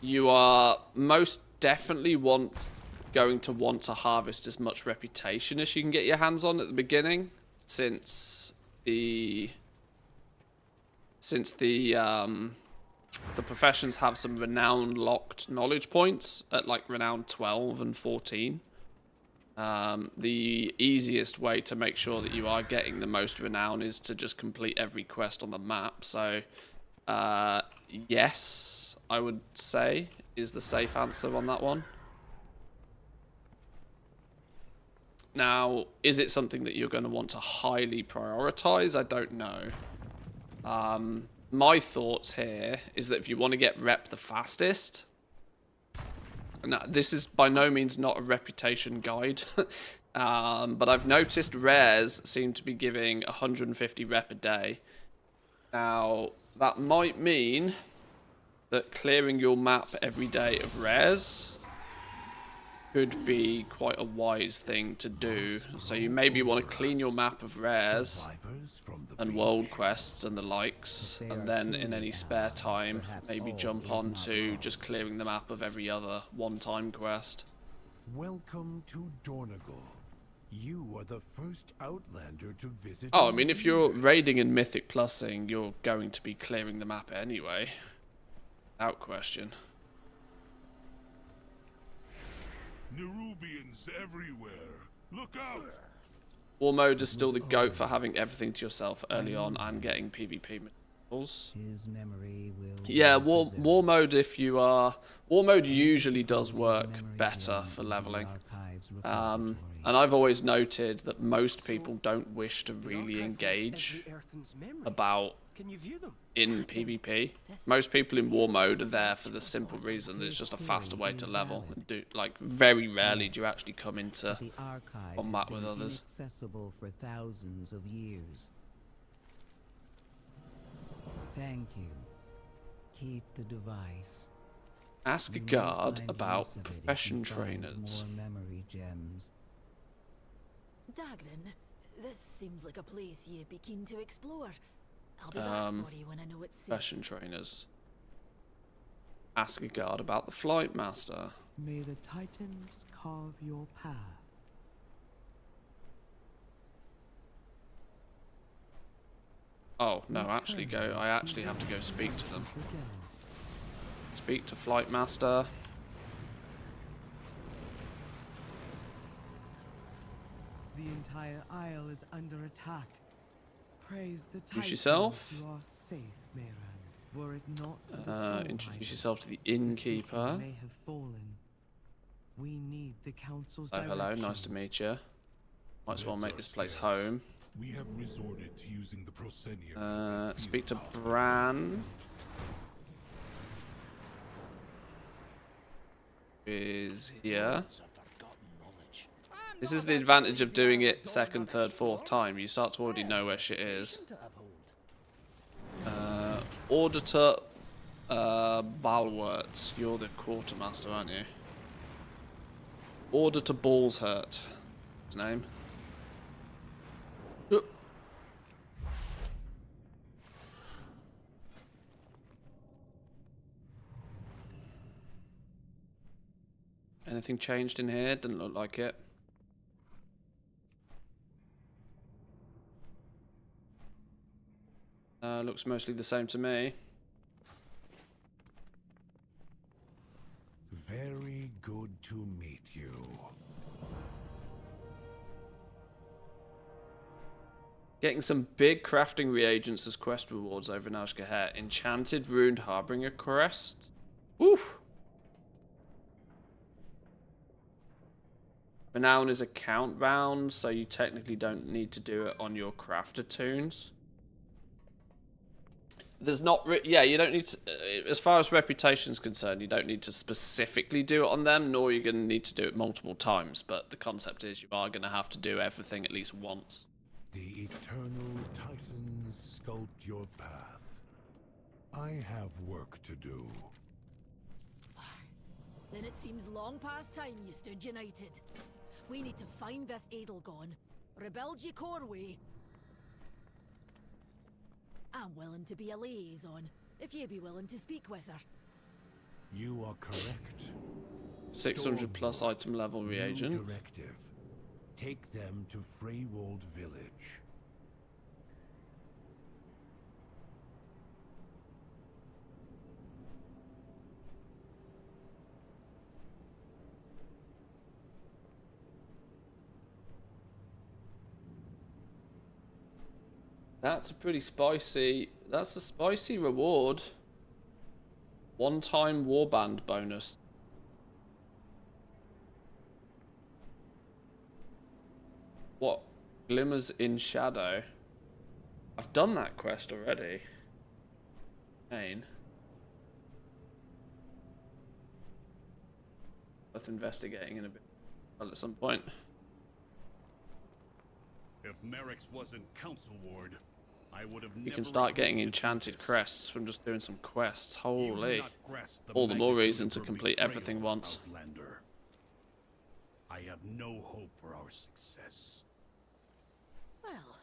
you are most definitely want going to want to harvest as much reputation as you can get your hands on at the beginning, since the professions have some renown locked knowledge points at like renown 12 and 14. The easiest way to make sure that you are getting the most renown is to just complete every quest on the map. So, yes, I would say is the safe answer on that one. Now, is it something that you're going to want to highly prioritize? I don't know. My thoughts here is that if you want to get rep the fastest, now, this is by no means not a reputation guide, but I've noticed rares seem to be giving 150 rep a day. Now, that might mean that clearing your map every day of rares could be quite a wise thing to do. So you maybe want to clean your map of rares and world quests and the likes, and then in any spare time maybe jump on to just clearing the map of every other one-time quest. Welcome to Dornagal. You are the first Outlander to visit. Oh, I mean, if you're raiding and Mythic Plusing, you're going to be clearing the map anyway. Without question. Nerubians everywhere. Look out! War mode is still the GOAT for having everything to yourself early on and getting PvP materials. His memory will Yeah, war mode, if you are... War mode usually does work better for leveling. And I've always noted that most people don't wish to really engage about in PvP. Most people in war mode are there for the simple reason that it's just a faster way to level. And do, like, very rarely do you actually come into combat with others. Accessible for thousands of years. Thank you. Keep the device. Ask a You may guard find about use of it if profession you find trainers. More memory gems. Dagrin, this seems like a place you'd be keen to explore. I'll be back for you when I know it's safe. Profession trainers. Ask a guard about the Flight Master. May the Titans carve your path. Oh, no, actually go. I actually have to go speak to them. Speak to Flight Master. The entire isle is under attack. Praise the Introduce Titans. yourself. You are safe, Mayran. Were it not for the Introduce yourself to the the city innkeeper. may have fallen. We need the council's Oh, hello, nice direction. to meet you. Might as well make this place home. We have resorted to using the proscenium. Speak to Bran. Is here. This is the advantage of doing it second, third, fourth time. You start to already know where shit is. Auditor Balwerts. You're the quartermaster, aren't you? Auditor Ballshurt. His name. Anything changed in here? Didn't look like it. Looks mostly the same to me. Very good to meet you. Getting some big crafting reagents as quest rewards over in Ashgaher. Enchanted Ruined Harbinger crest. Woof. Renown is a count round, so you technically don't need to do it on your crafter tunes. There's not, yeah, you don't need to, as far as reputation's concerned, you don't need to specifically do it on them, nor you're going to need to do it multiple times, but the concept is you are going to have to do everything at least once. The eternal Titans sculpt your path. I have work to do. Then it seems long past time you stood united. We need to find this Edelgone, rebuild ye Corway. I'm willing to be a liaison, if ye be willing to speak with her. You are correct. 600 plus Stormlord, item level new reagent. directive. Take them to Freywold Village. That's a pretty spicy. That's a spicy reward. One-time warband bonus. What? Glimmers in shadow. I've done that quest already. Pain. Worth investigating in a bit. Well, at some point. If Merrick's wasn't Council Ward, I would have You never can start getting agreed to do enchanted this. crests from just doing some quests. You do Holy. not grasp All the more magnitude reason of to her complete betrayal, everything once. Outlander. I have no hope for our success. Well,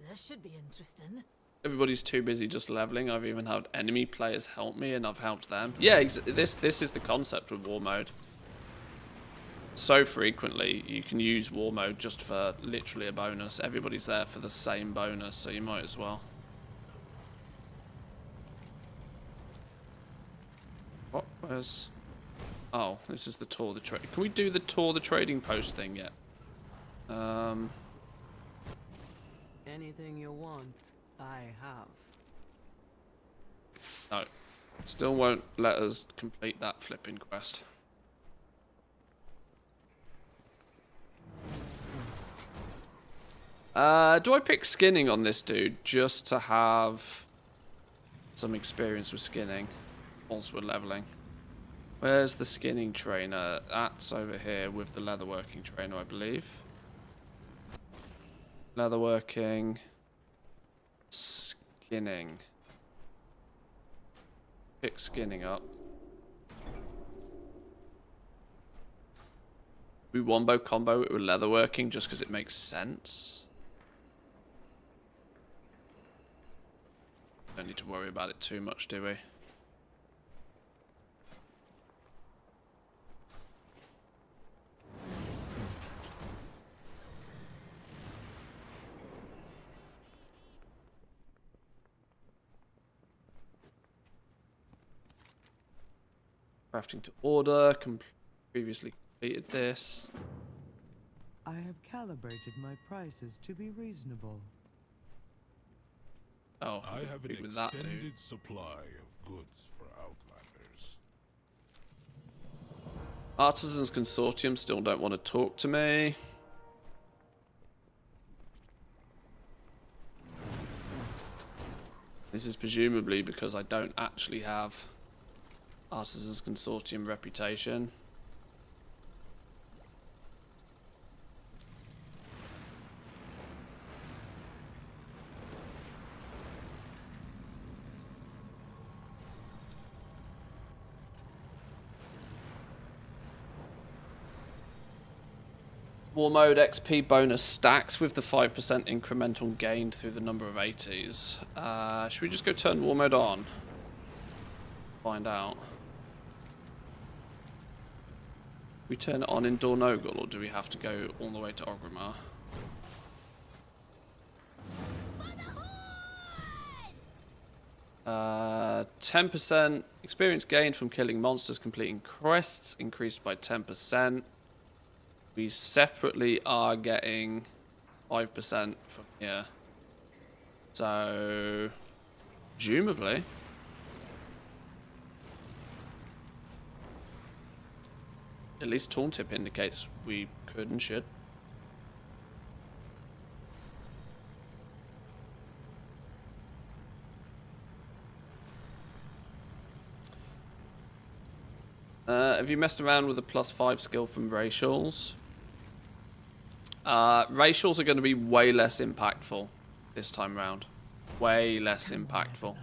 this should be interesting. Everybody's too busy just leveling. I've even had enemy players help me, and I've helped them. Yeah, this is the concept with war mode. So frequently, you can use war mode just for literally a bonus. Everybody's there for the same bonus, so you might as well. What? Where's... Oh, this is the tour the trade. Can we do the tour the trading post thing yet? Anything you want, I have. No. Still won't let us complete that flipping quest. Do I pick skinning on this dude just to have some experience with skinning whilst we're leveling? Where's the skinning trainer? That's over here with the leatherworking trainer, I believe. Leatherworking. Skinning. Pick skinning up. We wombo combo it with leatherworking just because it makes sense. Don't need to worry about it too much, do we? Crafting to order. Previously completed this. I have calibrated my prices to be reasonable. Oh, I have an agree with that, extended dude. supply of goods for Outlanders. Artisans Consortium still don't want to talk to me. This is presumably because I don't actually have Artisans Consortium reputation. War mode XP bonus stacks with the 5% incremental gain through the number of 80s. Should we just go turn war mode on? Find out. We turn it on in Dornogal, or do we have to go all the way to Orgrimmar? 10% experience gained from killing monsters completing quests increased by 10%. We separately are getting 5% from here. So, presumably, at least Tooltip indicates we could and should. Have you messed around with the +5 skill from racials? Racials are going to be way less impactful this time round. Way less impactful.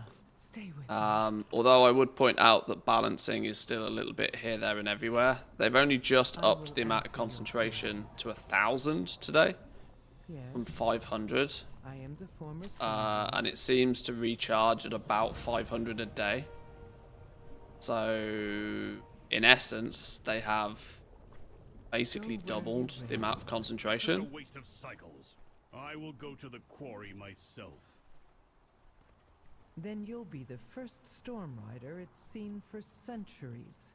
Although I would point out that balancing is still a little bit here, there, and everywhere. They've only just upped the amount of concentration to 1,000 today from 500. I am the former And it seems to recharge at about 500 a day. So in essence, they have basically doubled the amount of This is concentration. a waste of cycles. I will go to the quarry myself. Then you'll be the first storm rider it's seen for centuries.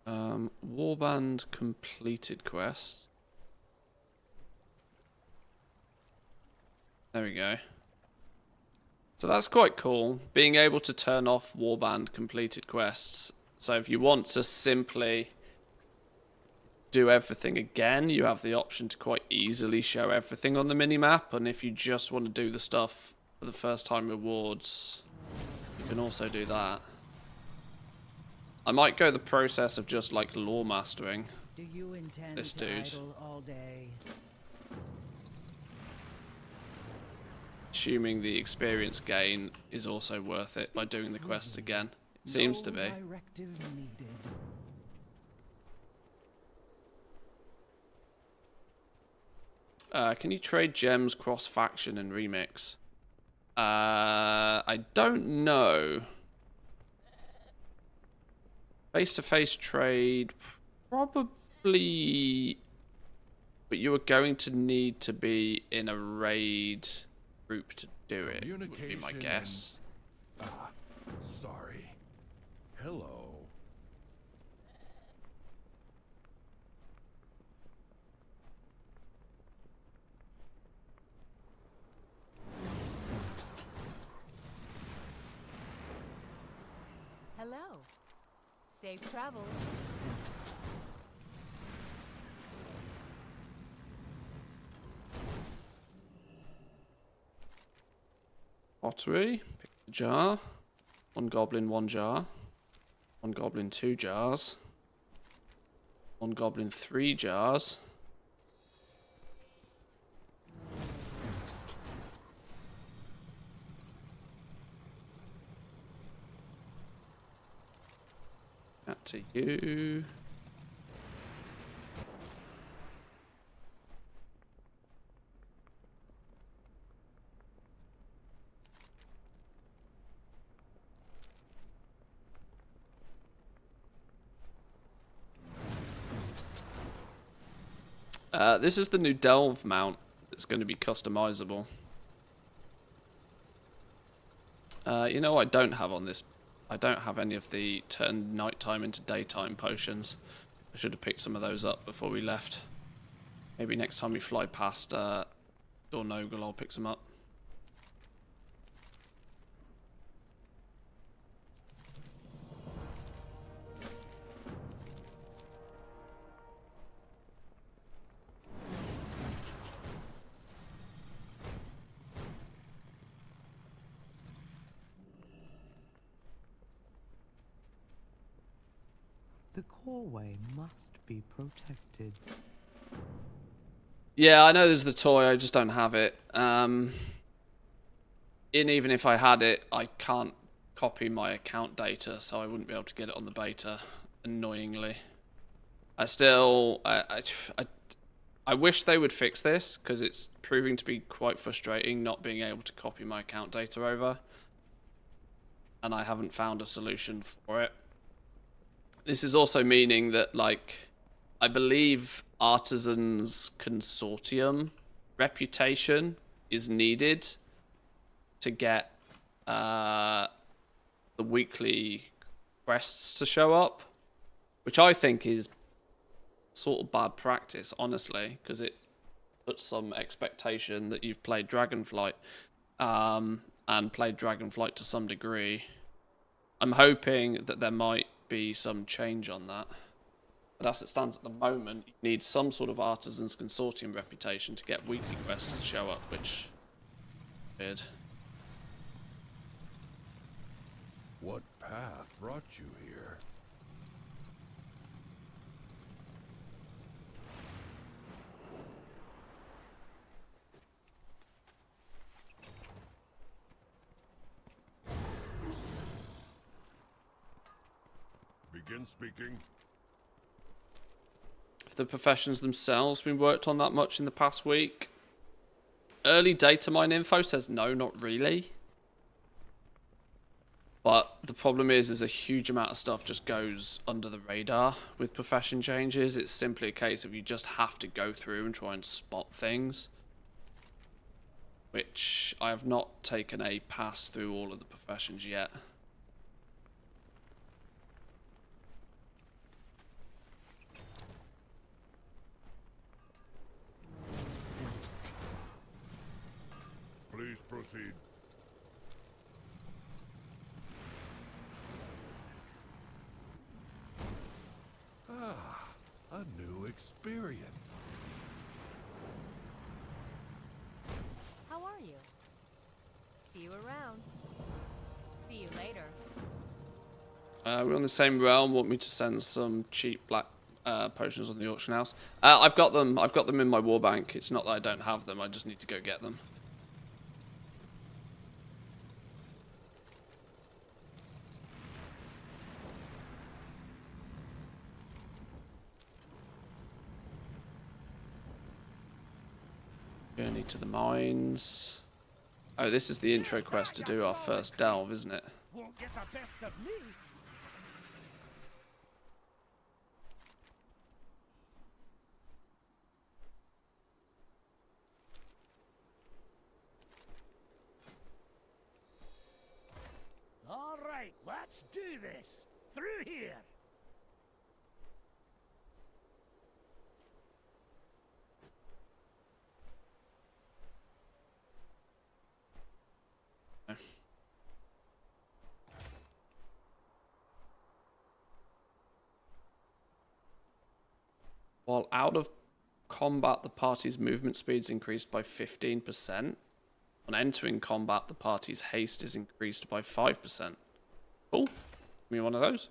Warband completed quest. There we go. So that's quite cool, being able to turn off Warband completed quests. So if you want to simply do everything again, you have the option to quite easily show everything on the minimap. And if you just want to do the stuff for the first time rewards, you can also do that. I might go the process of just like lore mastering Do you intend this to dude. idle all day? Assuming the experience gain is also worth it by doing the quests again. It seems to be. Directive needed. Can you trade gems cross-faction and remix? I don't know. Face-to-face trade, probably, but you are going to need to be in a raid group to do it, would be my guess. Sorry. Hello. Hello. Safe travels. Pottery, pick the jar. One goblin, one jar. One goblin, 2 jars. One goblin, 3 jars. That to you. This is the new Delve mount. It's going to be customizable. You know what I don't have on this? I don't have any of the turn nighttime into daytime potions. I should have picked some of those up before we left. Maybe next time we fly past Dornogle, I'll pick some up. The coreway must be protected. Yeah, I know there's the toy, I just don't have it. And even if I had it, I can't copy my account data, so I wouldn't be able to get it on the beta, annoyingly. I wish they would fix this, because it's proving to be quite frustrating not being able to copy my account data over. And I haven't found a solution for it. This is also meaning that, like, I believe Artisans Consortium reputation is needed to get the weekly quests to show up, which I think is sort of bad practice, honestly, because it puts some expectation that you've played Dragonflight and played Dragonflight to some degree. I'm hoping that there might be some change on that. But as it stands at the moment, you need some sort of Artisans Consortium reputation to get weekly quests to show up, which is weird. What path brought you here? Begin speaking. Have the professions themselves been worked on that much in the past week? Early data mine info says no, not really. But the problem is a huge amount of stuff just goes under the radar with profession changes. It's simply a case of you just have to go through and try and spot things. Which I have not taken a pass through all of the professions yet. Please proceed. Ah, a new experience. How are you? See you around. See you later. We're on the same realm. Want me to send some cheap black potions on the auction house? I've got them. I've got them in my war bank. It's not that I don't have them. I just need to go get them. Journey to the mines. Oh, this is the intro quest to do our first delve, isn't it? Won't get the best of me. All right, let's do this. Through here. While out of combat, the party's movement speed is increased by 15%. On entering combat, the party's haste is increased by 5%. Cool. Give me one of those.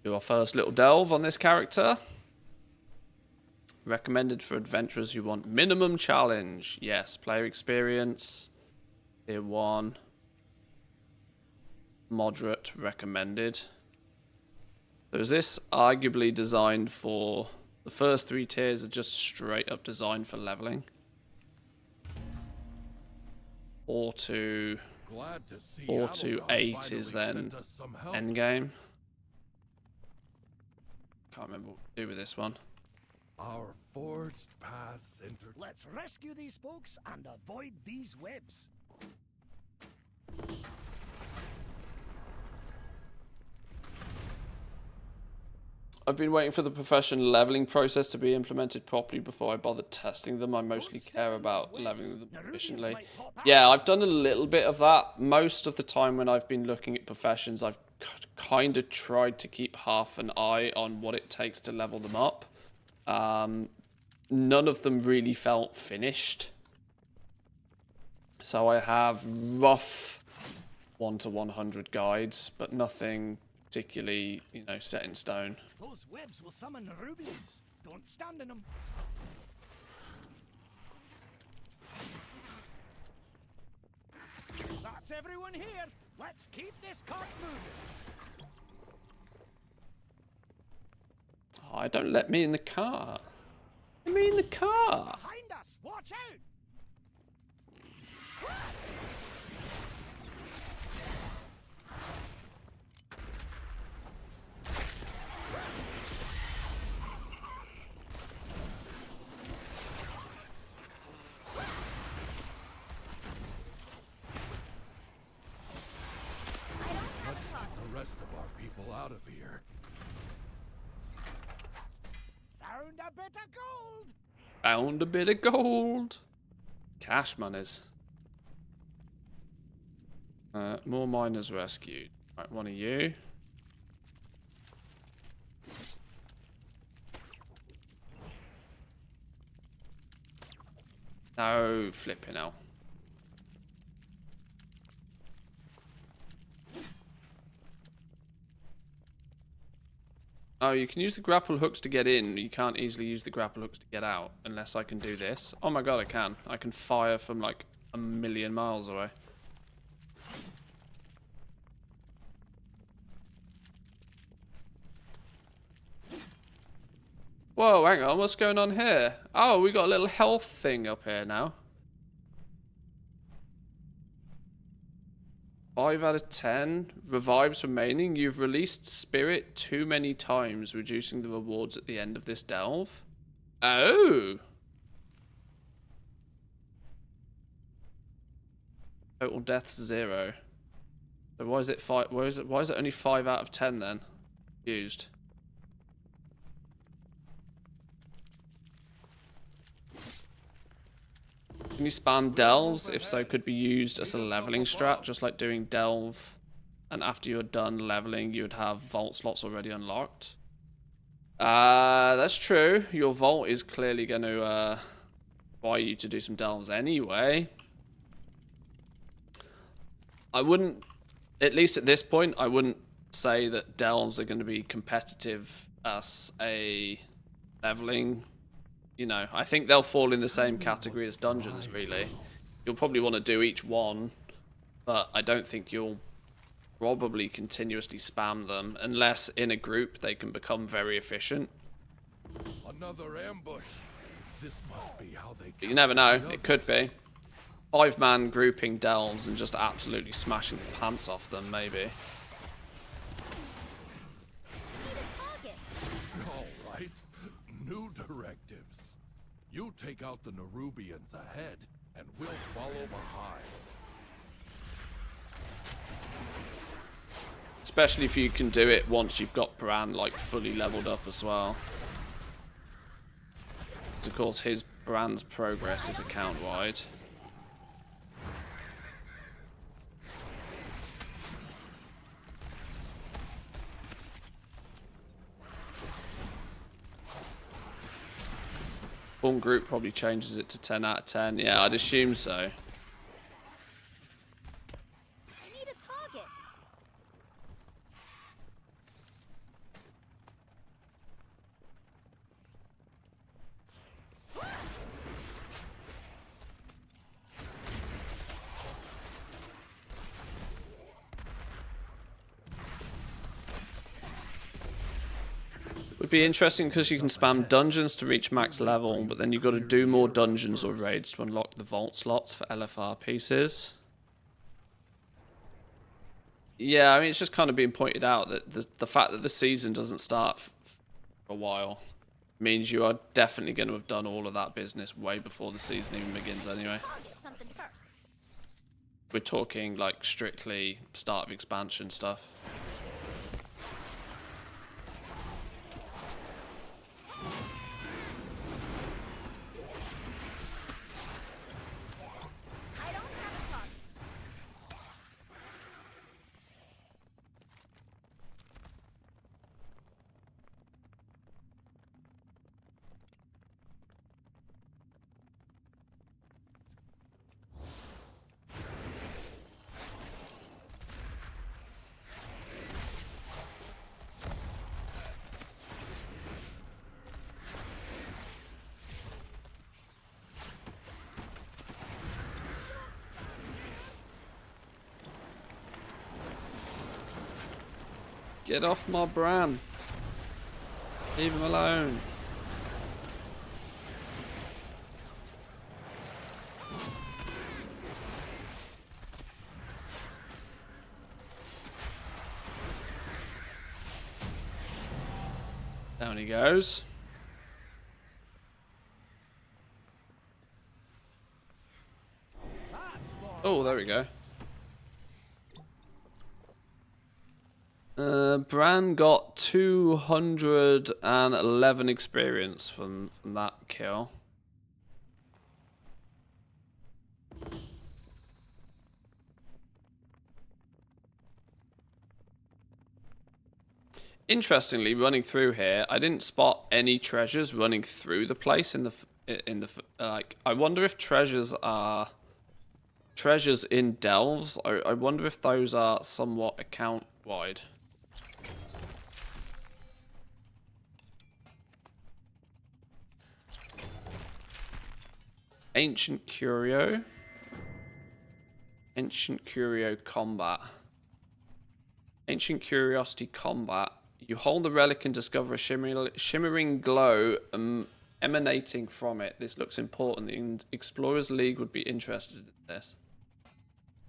Do our first little delve on this character. Recommended for adventurers who want minimum challenge. Yes, player experience. Tier 1. Moderate recommended. So is this arguably designed for... The first 3 tiers are just straight up designed for leveling. 4 to 8 is then endgame. Can't remember what to do with this one. Our forged paths enter. Let's rescue these folks and avoid these webs. I've been waiting for the profession leveling process to be implemented properly before I bother testing them. I mostly care about leveling them efficiently. Yeah, I've done a little bit of that. Most of the time when I've been looking at professions, I've kind of tried to keep half an eye on what it takes to level them up. None of them really felt finished. So I have rough 1 to 100 guides, but nothing particularly, you know, set in stone. Those webs will summon rubies. Don't stand in them. That's everyone here. Let's keep this cart moving. Oh, don't let me in the car. Let me in the car. Behind us. Watch out. Out of here. Found a bit of gold. Found a bit of gold. Cash monies. More miners rescued. Right, one of you. No flipping out. Oh, you can use the grapple hooks to get in. You can't easily use the grapple hooks to get out unless I can do this. Oh my god, I can. I can fire from like a million miles away. Whoa, hang on. What's going on here? Oh, we got a little health thing up here now. 5 out of 10. Revives remaining. You've released spirit too many times, reducing the rewards at the end of this delve. Oh! Total deaths 0. So why is it 5? Why is it only 5 out of 10 then? Used. Can you spam delves? If so, could be used as a leveling strat, just like doing delve. And after you're done leveling, you would have vault slots already unlocked. That's true. Your vault is clearly going to require you to do some delves anyway. I wouldn't, at least at this point, I wouldn't say that delves are going to be competitive as a leveling. You know, I think they'll fall in the same category as dungeons, really. You'll probably want to do each one, but I don't think you'll probably continuously spam them, unless in a group they can become very efficient. Another ambush. This must be how they. But you never know, it could be. 5-man grouping delves and just absolutely smashing the pants off them, maybe. All right. New directives. You take out the Nerubians ahead, and we'll follow behind. Especially if you can do it once you've got Bran like fully leveled up as well. Of course, his Bran's progress is account wide. Full group probably changes it to 10 out of 10. Yeah, I'd assume so. Would be interesting because you can spam dungeons to reach max level, but then you've got to do more dungeons or raids to unlock the vault slots for LFR pieces. Yeah, I mean, it's just kind of being pointed out that the fact that the season doesn't start for a while means you are definitely going to have done all of that business way before the season even begins anyway. We're talking like strictly start of expansion stuff. Get off my Bran. Leave him alone. Down he goes. Oh, there we go. Bran got 211 experience from that kill. Interestingly, running through here, I didn't spot any treasures running through the place in the like. I wonder if treasures are treasures in delves. I wonder if those are somewhat account wide. Ancient Curio. Ancient Curio Combat. Ancient Curiosity Combat. You hold the relic and discover a shimmering glow emanating from it. This looks important. The Explorers League would be interested in this.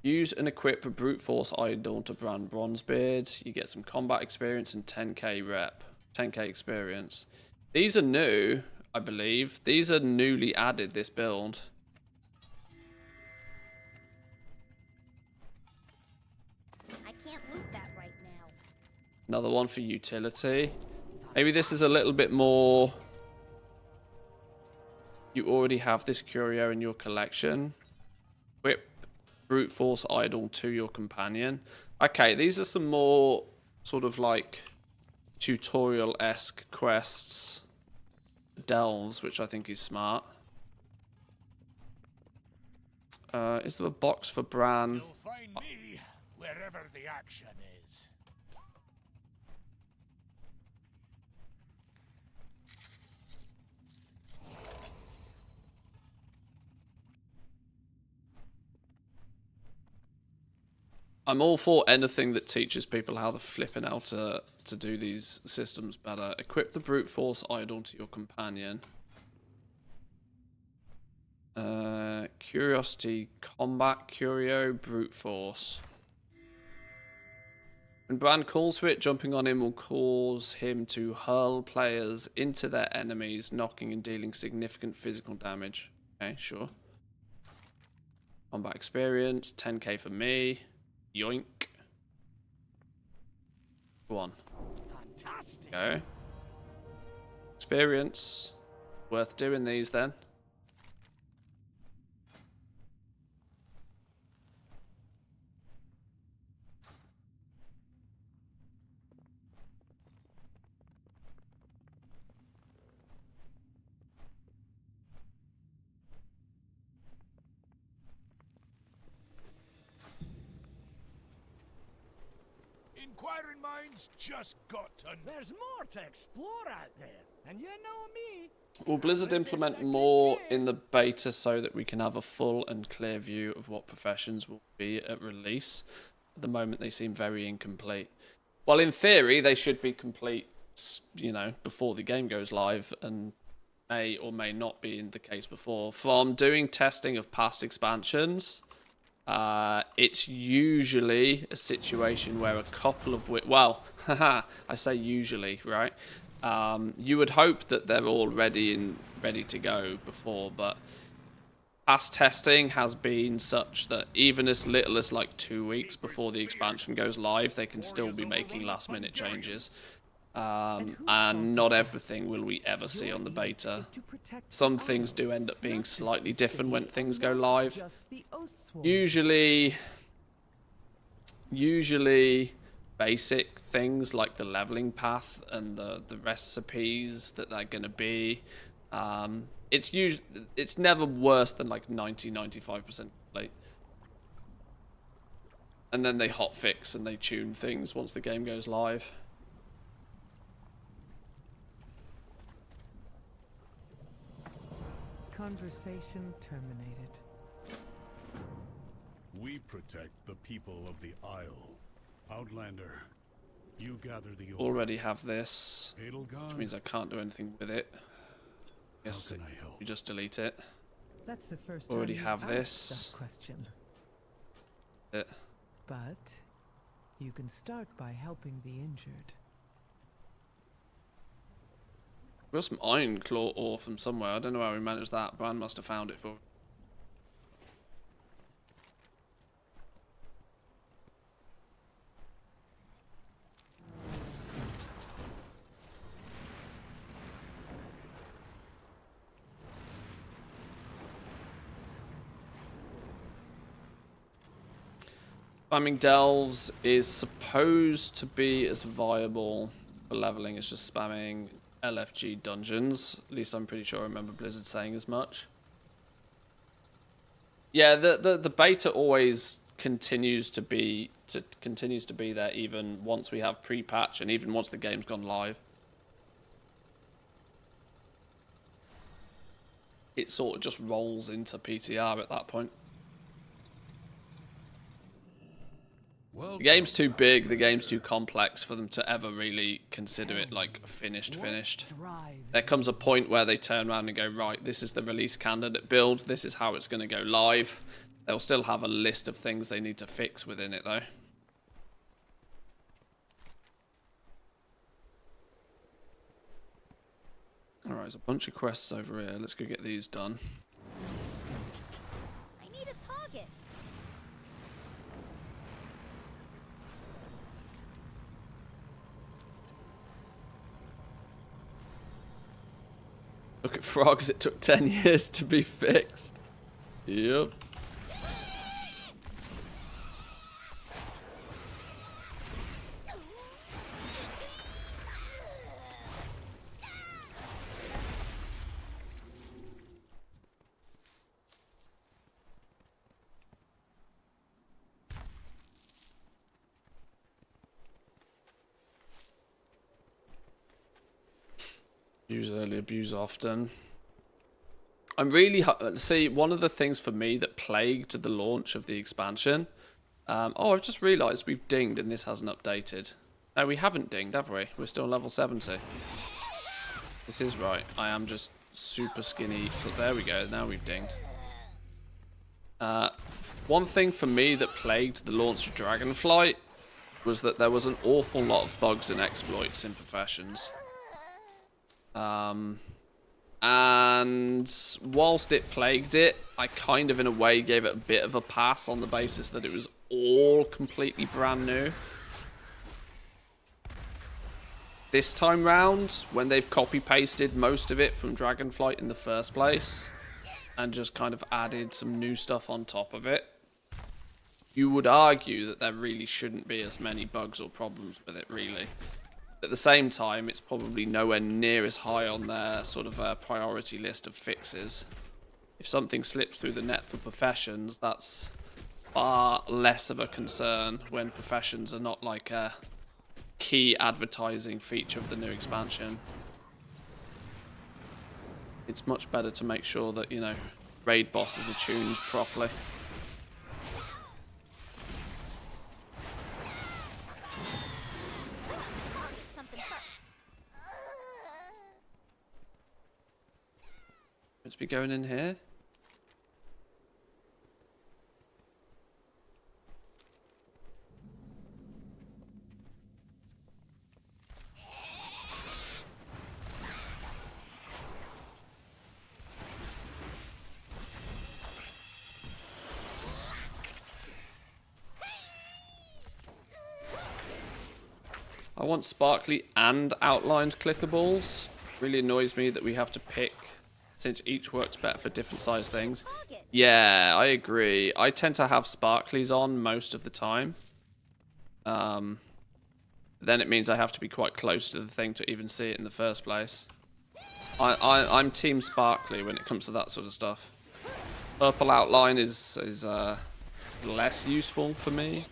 Use and equip a brute force idol to brand Bronzebeard. You get some combat experience and 10k rep, 10k experience. These are new, I believe. These are newly added, this build. I can't loot that right now. Another one for utility. Maybe this is a little bit more... You already have this curio in your collection. Equip brute force idol to your companion. Okay, these are some more sort of like tutorial-esque quests. Delves, which I think is smart. Is there a box for Bran? You'll find me wherever the action is. I'm all for anything that teaches people how to flipping out to do these systems better. Equip the brute force idol to your companion. Curiosity, combat, curio, brute force. When Bran calls for it, jumping on him will cause him to hurl players into their enemies, knocking and dealing significant physical damage. Okay, sure. Combat experience, 10k for me. Yoink. Go on. Fantastic. Go. Experience. Worth doing these then. Inquiring minds just got to... There's more to explore out there. And you know me. Will Blizzard implement more in the beta so that we can have a full and clear view of what professions will be at release? At the moment, they seem very incomplete. Well, in theory, they should be complete, you know, before the game goes live, and may or may not be in the case before. From doing testing of past expansions, it's usually a situation where a couple of... Well, haha, I say usually, right? You would hope that they're all ready to go before, but past testing has been such that even as little as like 2 weeks before the expansion goes live, they can still be making last minute changes. And not everything will we ever see on the beta. Some things do end up being slightly different when things go live. Usually basic things like the leveling path and the recipes that they're going to be. It's never worse than like 90-95% complete. And then they hotfix and they tune things once the game goes live. Conversation terminated. We protect the people of the Isle. Outlander, you gather the already have this, which means I can't do anything with it. Guess you just delete it. That's the first already time have you this. asked that question. It. But you can start by helping the injured. We got some iron claw ore from somewhere. I don't know how we managed that. Bran must have found it for. Spamming delves is supposed to be as viable for leveling as just spamming LFG dungeons. At least I'm pretty sure I remember Blizzard saying as much. Yeah, the beta always continues to be there even once we have pre-patch and even once the game's gone live. It sort of just rolls into PTR at that point. Well, The game's too big, the game's too complex for them to ever really consider it like finished. There comes a point where they turn around and go, right, this is the release candidate build, this is how it's going to go live. They'll still have a list of things they need to fix within it though. Alright, there's a bunch of quests over here. Let's go get these done. I need a target. Look at frogs, it took 10 years to be fixed. Yep. Use early, abuse often. I'm really... See, one of the things for me that plagued the launch of the expansion... oh, I've just realised we've dinged and this hasn't updated. No, we haven't dinged, have we? We're still level 70. This is right. I am just super skinny. There we go. Now we've dinged. One thing for me that plagued the launch of Dragonflight was that there was an awful lot of bugs and exploits in Professions. And whilst it plagued it, I kind of in a way gave it a bit of a pass on the basis that it was all completely brand new. This time round, when they've copy-pasted most of it from Dragonflight in the first place, and just kind of added some new stuff on top of it, you would argue that there really shouldn't be as many bugs or problems with it, really. At the same time, it's probably nowhere near as high on their sort of priority list of fixes. If something slips through the net for Professions, that's far less of a concern when Professions are not like a key advertising feature of the new expansion. It's much better to make sure that, you know, raid bosses are tuned properly. Let's be going in here. I want sparkly and outlined clickables. Really annoys me that we have to pick, since each works better for different size things. Yeah, I agree. I tend to have sparklies on most of the time. Then it means I have to be quite close to the thing to even see it in the first place. I'm team sparkly when it comes to that sort of stuff. Purple outline is less useful for me.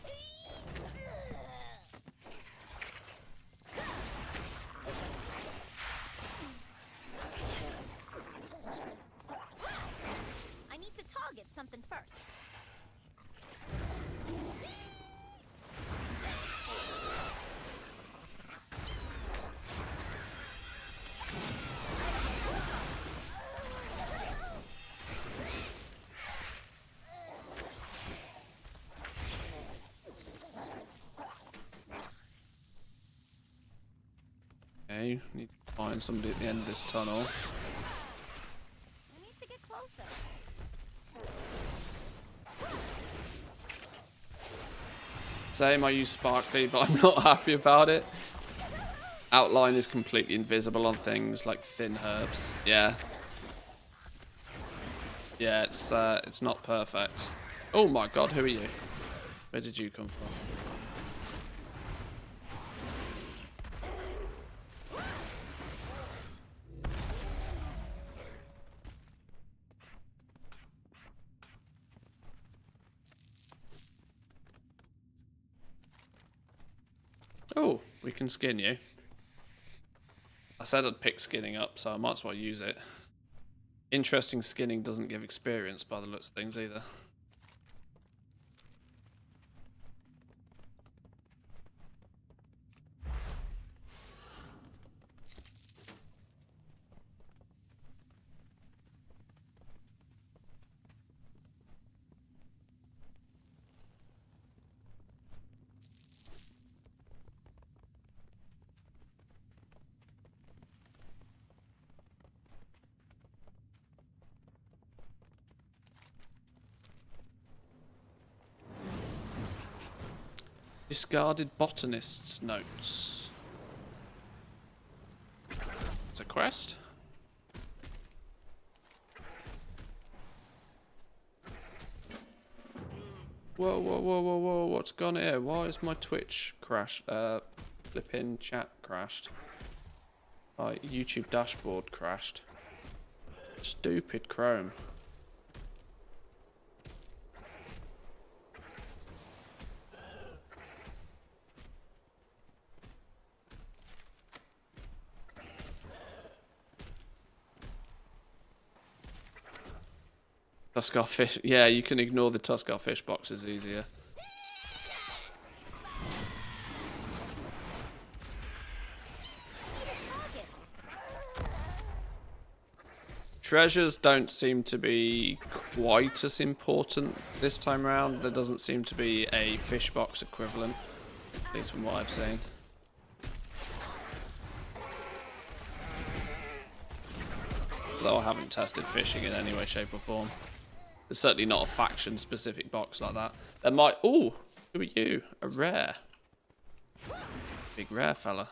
Something first. Okay, need to find somebody at the end of this tunnel. I need to get closer. Same, I use sparkly, but I'm not happy about it. Outline is completely invisible on things like thin herbs. Yeah. Yeah, it's not perfect. Oh my god, who are you? Where did you come from? Oh, we can skin you. I said I'd pick skinning up, so I might as well use it. Interesting skinning doesn't give experience by the looks of things either. Discarded botanist's notes. It's a quest. Whoa, whoa, whoa, whoa, whoa, what's gone here? Why is my Twitch crashed? Flipping chat crashed. My YouTube dashboard crashed. Stupid Chrome. Tuskar fish. Yeah, you can ignore the Tuskar fish boxes easier. Treasures don't seem to be quite as important this time around. There doesn't seem to be a fish box equivalent, at least from what I've seen. Though I haven't tested fishing in any way, shape or form. There's certainly not a faction specific box like that. There might... Ooh! Who are you? A rare. Big rare fella.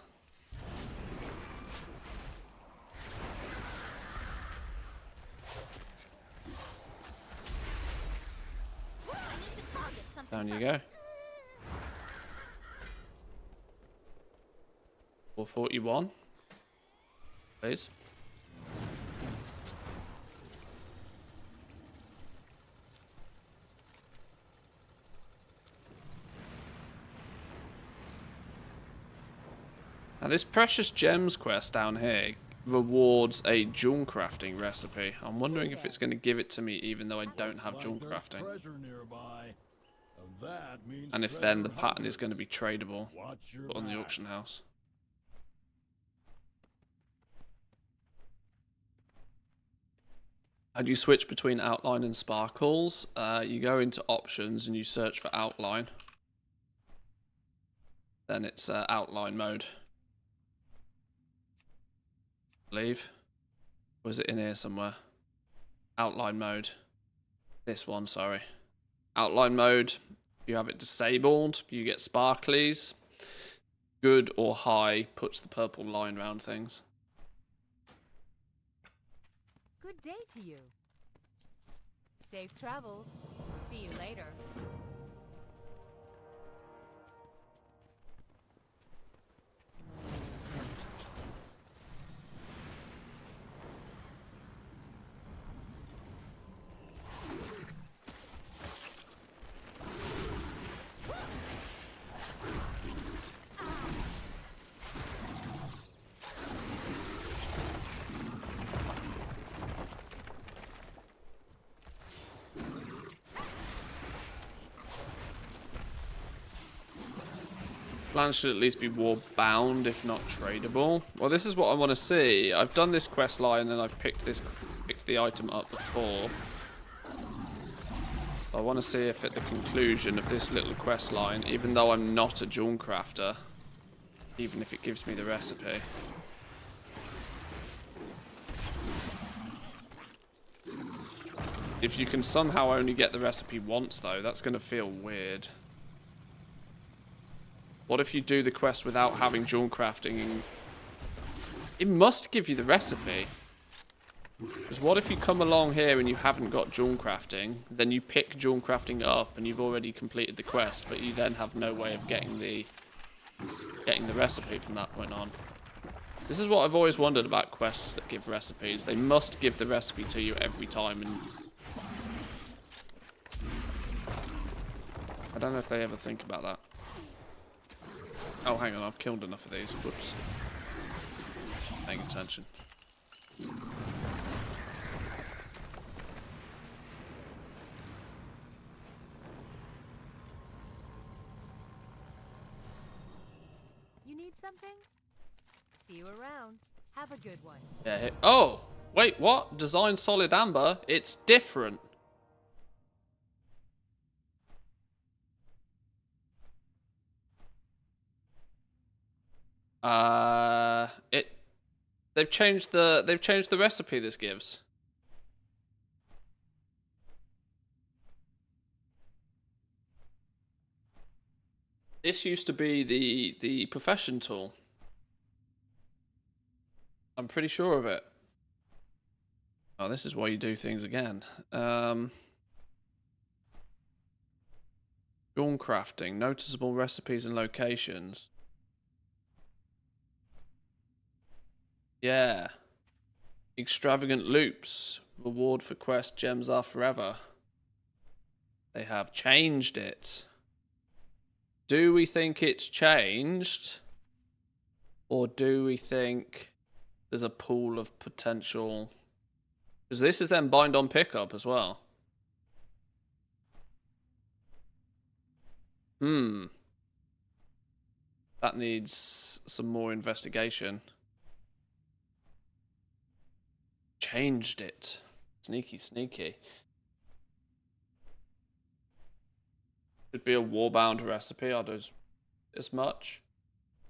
Down you go. 441. Please. Now this Precious Gems quest down here rewards a jewel crafting recipe. I'm wondering if it's going to give it to me even though I don't have jewel crafting. And if then the pattern is going to be tradable on the auction house. How do you switch between outline and sparkles? You go into options and you search for outline. Then it's outline mode. Leave. Or is it in here somewhere? Outline mode. This one, sorry. Outline mode. You have it disabled. You get sparklies. Good or high puts the purple line around things. Good day to you. Safe travels. See you later. Plans should at least be war bound, if not tradable. Well, this is what I want to see. I've done this quest line and I've picked the item up before. I want to see if at the conclusion of this little quest line, even though I'm not a jewel crafter, even if it gives me the recipe. If you can somehow only get the recipe once though, that's going to feel weird. What if you do the quest without having jewel crafting? It must give you the recipe. Because what if you come along here and you haven't got jewel crafting, then you pick jewel crafting up and you've already completed the quest, but you then have no way of getting the recipe from that point on. This is what I've always wondered about quests that give recipes. They must give the recipe to you every time, and I don't know if they ever think about that. Oh, hang on, I've killed enough of these. Whoops. Paying attention. You need something? See you around. Have a good one. Yeah. Oh! Wait, what? Design solid amber? It's different. They've changed the recipe this gives. This used to be the profession tool. I'm pretty sure of it. Oh, this is why you do things again. Dawn crafting, noticeable recipes and locations. Yeah. Extravagant loops. Reward for quest gems are forever. They have changed it. Do we think it's changed? Or do we think there's a pool of potential? Because this is then bind on pickup as well. That needs some more investigation. Changed it. Sneaky, sneaky. Should be a warbound recipe. I'll do as much.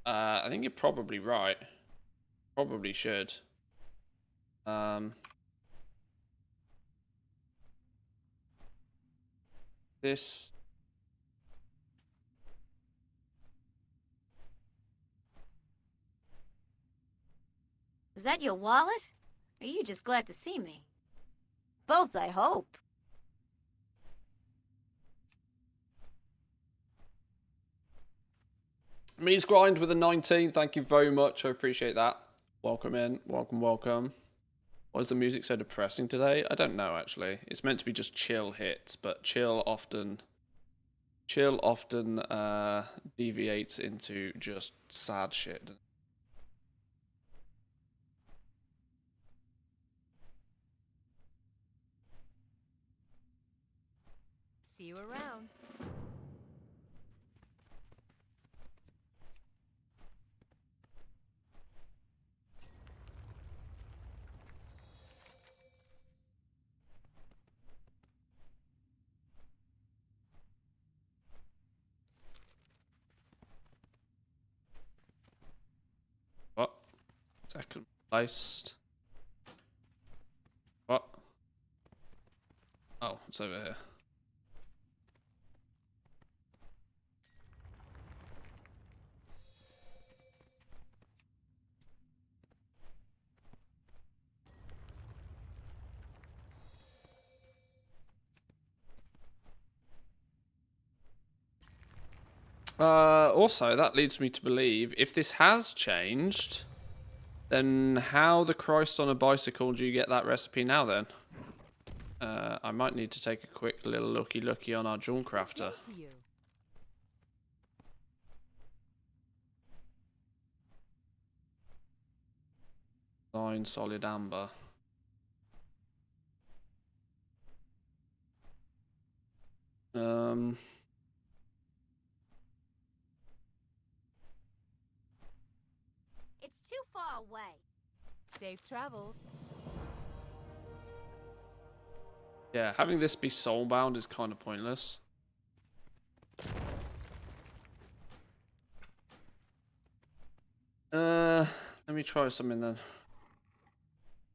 I think you're probably right. Probably should. This. Is that your wallet? Or are you just glad to see me? Both, I hope. Me's Grind with a 19. Thank you very much. I appreciate that. Welcome in. Welcome, welcome. Why is the music so depressing today? I don't know, actually. It's meant to be just chill hits, but chill often deviates into just sad shit. See you around. What? Second placed. What? Oh, it's over here. Also, that leads me to believe if this has changed, then how the Christ on a bicycle do you get that recipe now then? I might need to take a quick little looky on our Dawn crafter. Line solid amber. It's too far away. Safe travels. Yeah, having this be soulbound is kind of pointless. Let me try something then.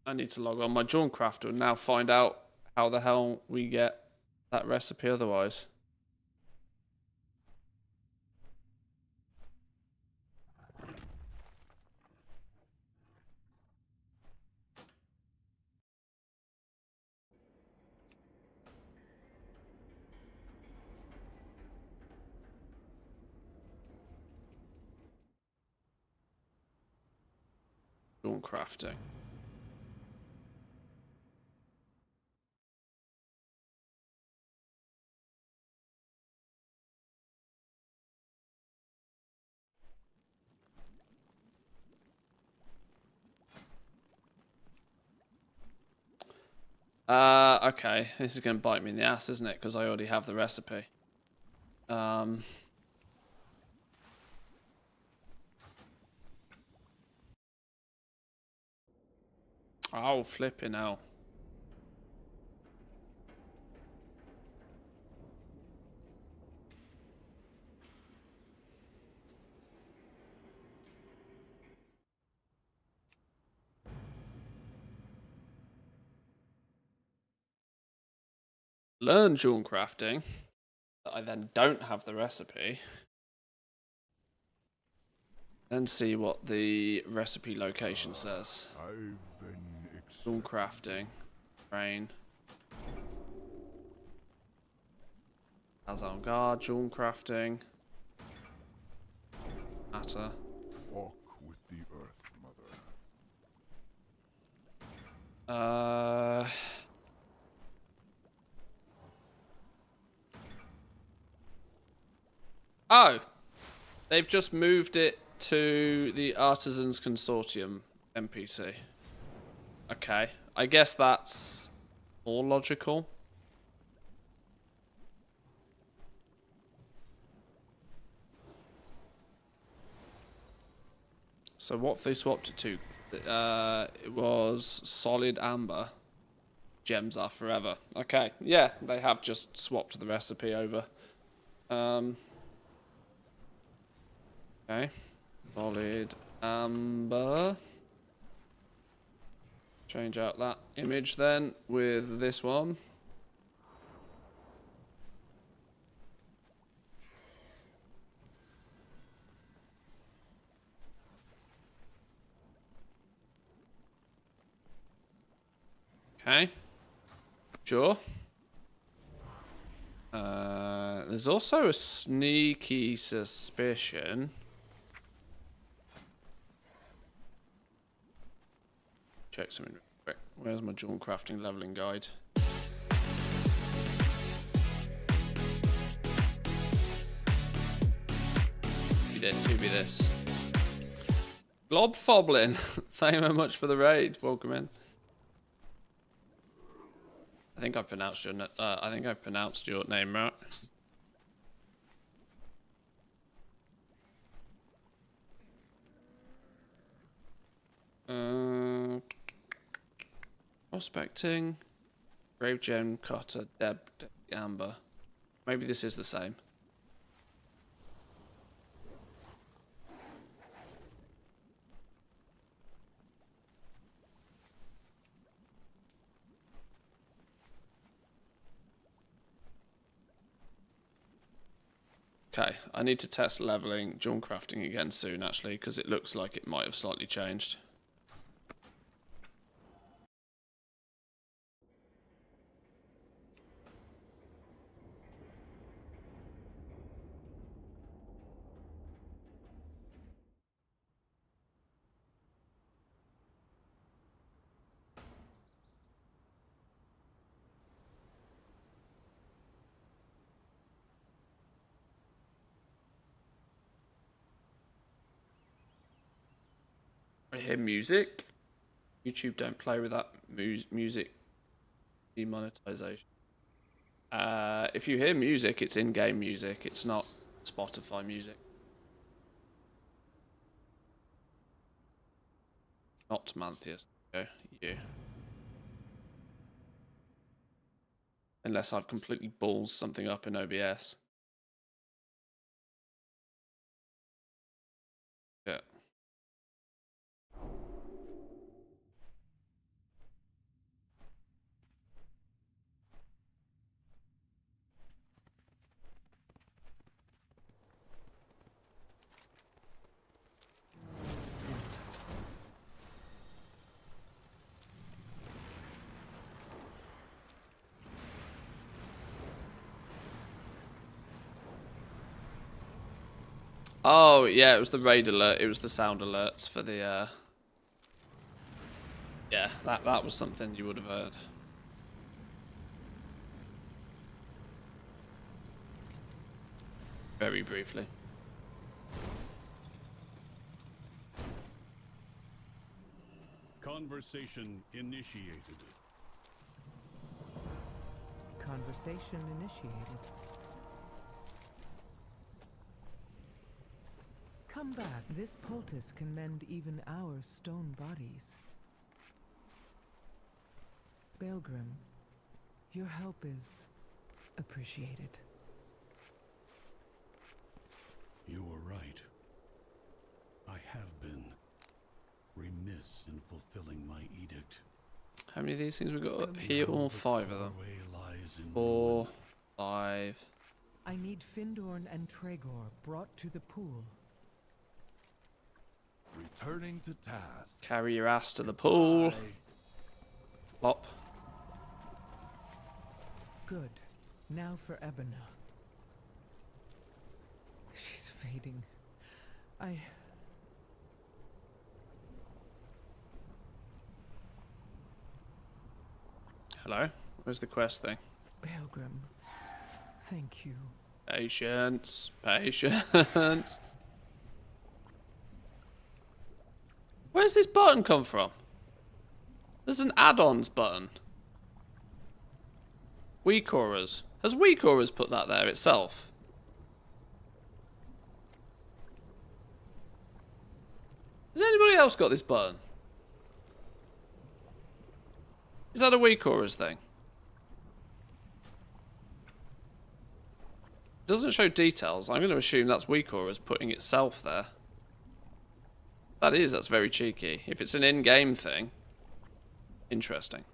I need to log on my Dawn crafter and now find out how the hell we get that recipe otherwise. Dawn crafting. Okay. This is going to bite me in the ass, isn't it? Because I already have the recipe. Oh, flipping hell. Learn Dawn crafting. I then don't have the recipe. Then see what the recipe location says. I've been Tool crafting. Rain. As on guard, jewel crafting. Matter. Walk with the earth, mother. Oh! They've just moved it to the Artisans Consortium NPC. Okay. I guess that's more logical. So what have they swapped it to? It was solid amber. Gems are forever. Okay, yeah, they have just swapped the recipe over. Okay, solid amber. Change out that image then with this one. Okay. Sure. There's also a sneaky suspicion. Check something real quick. Where's my jewel crafting leveling guide? Be this, who be this? Globfoblin. Thank you very much for the raid. Welcome in. I think I pronounced your name right. Prospecting, Grave Gem Cutter, Deb Amber. Maybe this is the same. Okay, I need to test leveling jewel crafting again soon, actually, because it looks like it might have slightly changed. I hear music. YouTube don't play with that music demonetization. If you hear music, it's in-game music. It's not Spotify music. Not Manthius. Okay, you. Unless I've completely balls something up in OBS. Yeah. Oh, yeah, it was the raid alert. It was the sound alerts for the, yeah, that was something you would have heard. Very briefly. Conversation initiated. Conversation initiated. Come back. This poultice can mend even our stone bodies. Belgrim, your help is appreciated. You were right. I have been remiss in fulfilling my edict. How many of these things we got here? All 5 of them. 4, 5. I need Findorn and Tregor brought to the pool. Returning to task. Carry your ass to the pool. Bye. Plop. Good. Now for Ebona. She's fading. Hello? Where's the quest thing? Pilgrim, thank you. Patience. Patience. Where's this button come from? There's an add-ons button. Weak auras. Has Weak auras put that there itself? Has anybody else got this button? Is that a Weak auras thing? Doesn't show details. I'm going to assume that's Weak auras putting itself there. That's very cheeky. If it's an in-game thing, interesting.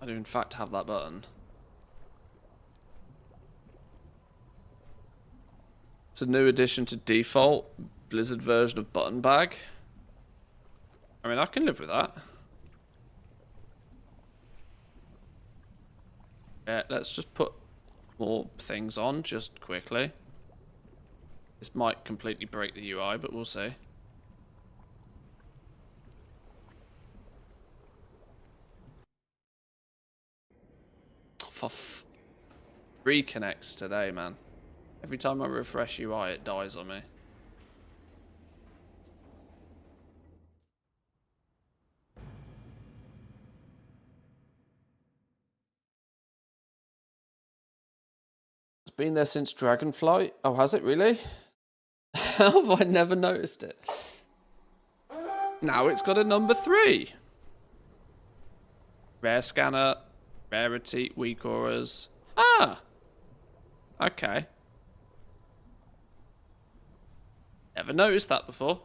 I do in fact have that button. It's a new addition to default Blizzard version of button bag. I mean, I can live with that. Yeah, let's just put more things on just quickly. This might completely break the UI, but we'll see. For reconnects today, man. Every time I refresh UI, it dies on me. It's been there since Dragonflight. Oh, has it really? How have I never noticed it? Now it's got a number 3. Rare scanner, rarity, weak auras. Ah! Okay. Never noticed that before.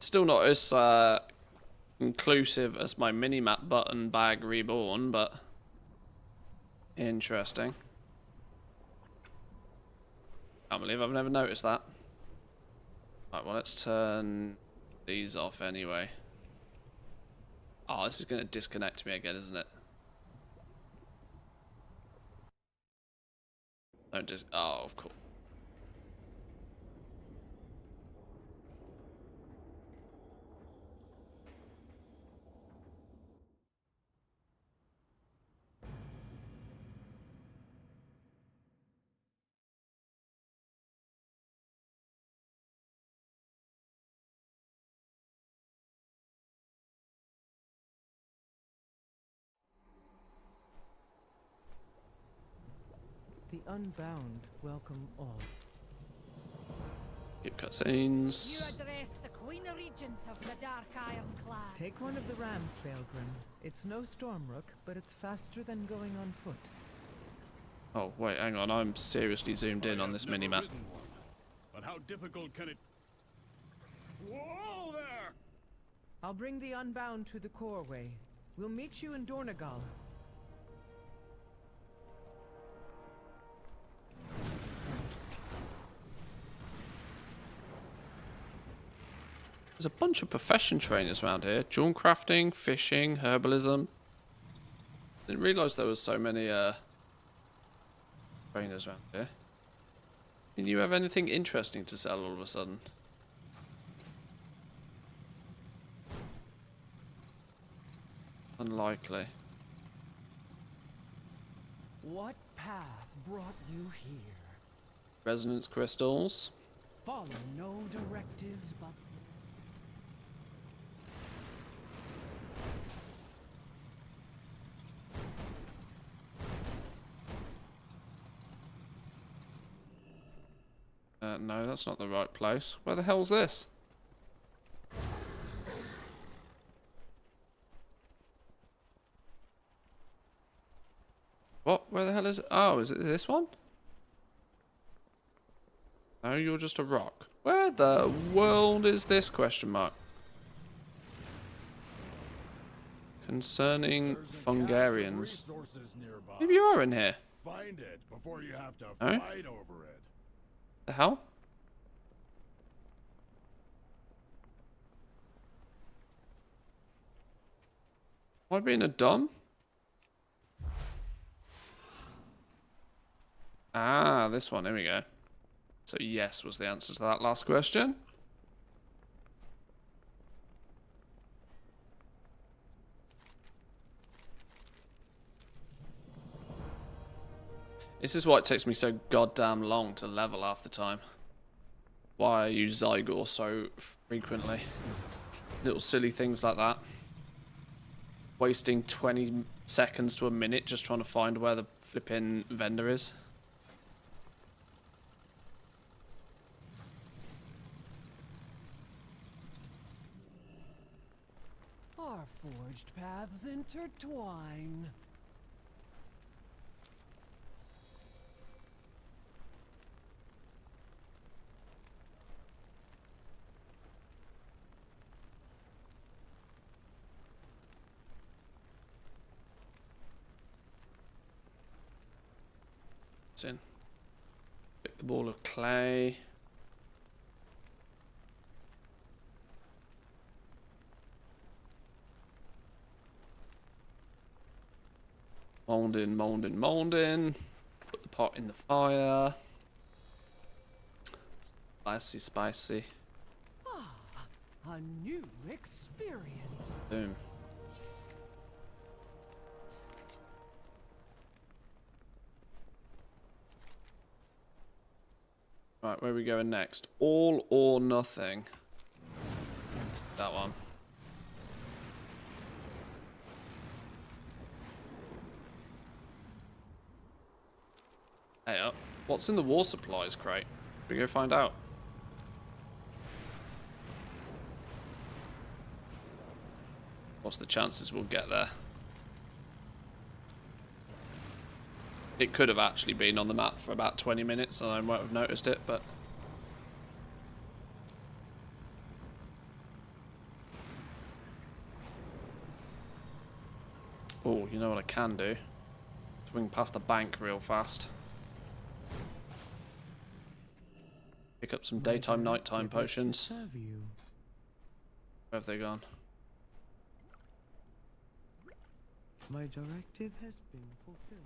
Still not as inclusive as my minimap button bag reborn, but interesting. Can't believe I've never noticed that. Right, well, let's turn these off anyway. Oh, this is going to disconnect me again, isn't it? Don't just... Oh, of course. The Unbound welcome all. Keep cutscenes. You address the Queen Regent of the Dark Iron Clan. Take one of the rams, Pilgrim. It's no Stormrook, but it's faster than going on foot. Oh, wait, hang on. I'm seriously zoomed in on this minimap. But how difficult can it... Whoa there! I'll bring the Unbound to the Coreway. We'll meet you in Dornegal. There's a bunch of profession trainers around here. Jewel crafting, fishing, herbalism. Didn't realise there was so many trainers around here. Did you have anything interesting to sell all of a sudden? Unlikely. What path brought you here? Resonance crystals. Follow no directives but... No, that's not the right place. Where the hell's this? What? Where the hell is it? Oh, is it this one? No, you're just a rock. Where the world is this, question mark? Concerning Fungarians. Maybe you are in here. Find it before you have to Oh? fight over it. The hell? Am I being a dumb? Ah, this one. Here we go. So yes was the answer to that last question. This is why it takes me so goddamn long to level half the time. Why I use Zygor so frequently. Little silly things like that. Wasting 20 seconds to a minute just trying to find where the flipping vendor is. Our forged paths intertwine. It's in. Pick the ball of clay. Molding, molding, molding. Put the pot in the fire. Spicy, spicy. Ah, a new experience. Boom. Right, where are we going next? All or nothing. That one. Hey up. What's in the war supplies crate? We go find out. What's the chances we'll get there? It could have actually been on the map for about 20 minutes and I might have noticed it, but... Oh, you know what I can do? Swing past the bank real fast. Pick up some daytime, nighttime potions. Where have they gone? My directive has been fulfilled.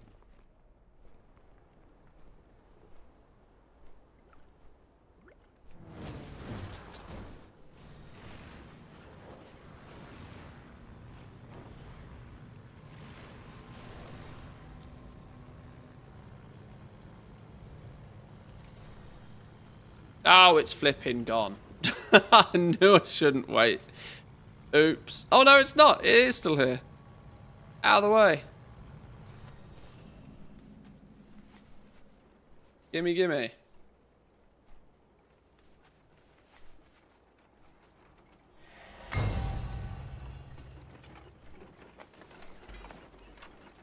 Oh, it's flipping gone. I knew I shouldn't wait. Oops. Oh, no, it's not. It is still here. Out of the way. Gimme, gimme.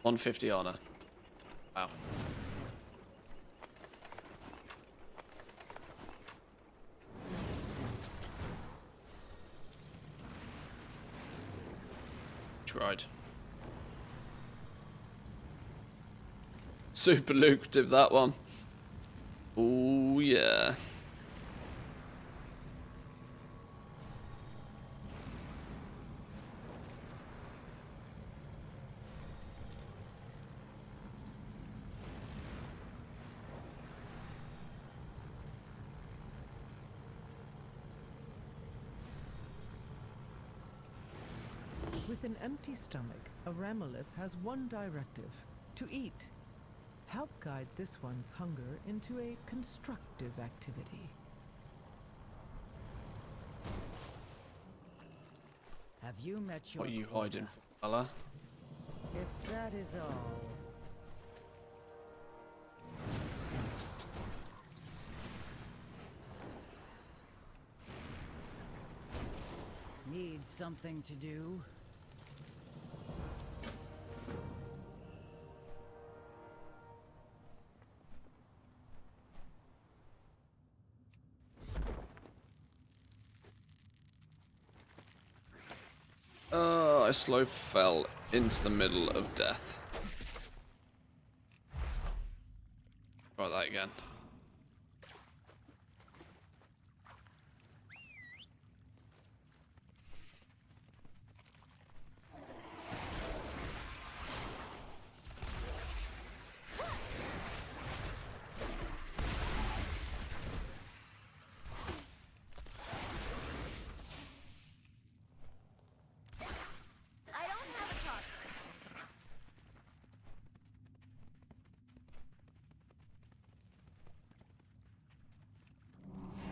$150 honor. Wow. Tried. Super lucrative, that one. Oh yeah. With an empty stomach, a Ramolith has one directive: to eat. Help guide this one's hunger into a constructive activity. Have you met your What are you hiding for, fella? If that is all. Need something to do? I slow fell into the middle of death. Try that again.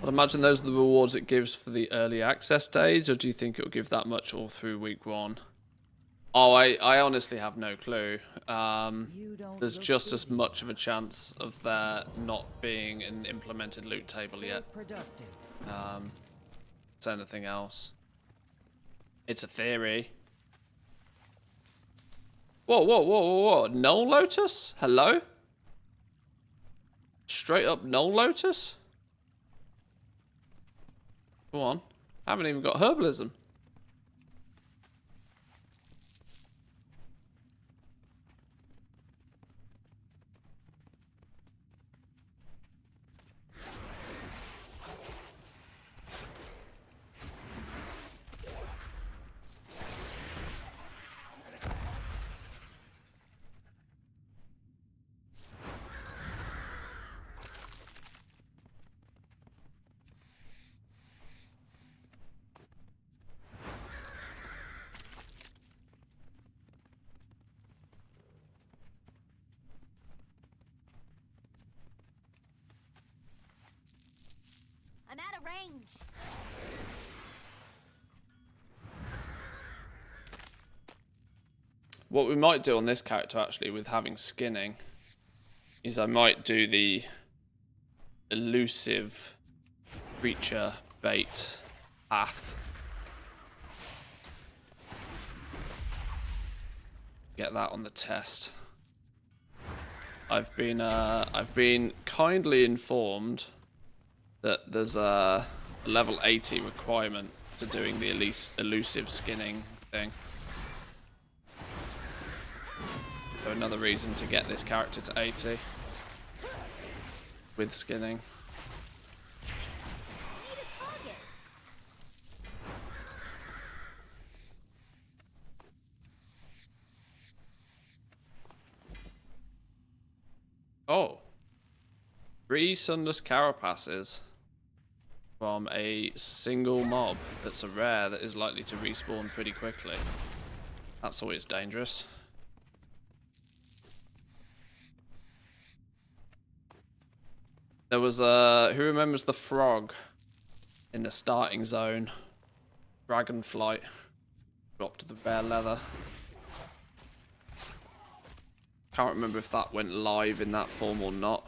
I'd imagine those are the rewards it gives for the early access days, or do you think it'll give that much all through week 1? Oh, I honestly have no clue. There's just as much of a chance of there not being an implemented loot table yet. As anything else. It's a theory. Whoa, whoa, whoa, whoa, whoa. Null Lotus? Hello? Straight up Null Lotus? Go on. I haven't even got herbalism. I'm out of range. What we might do on this character, actually, with having skinning, is I might do the elusive creature bait path. Get that on the test. I've been kindly informed that there's a level 80 requirement to doing the elusive skinning thing. So another reason to get this character to 80 with skinning. Oh. 3 sunless carapaces from a single mob that's a rare that is likely to respawn pretty quickly. That's always dangerous. There was who remembers the frog in the starting zone? Dragonflight dropped the rare leather. Can't remember if that went live in that form or not.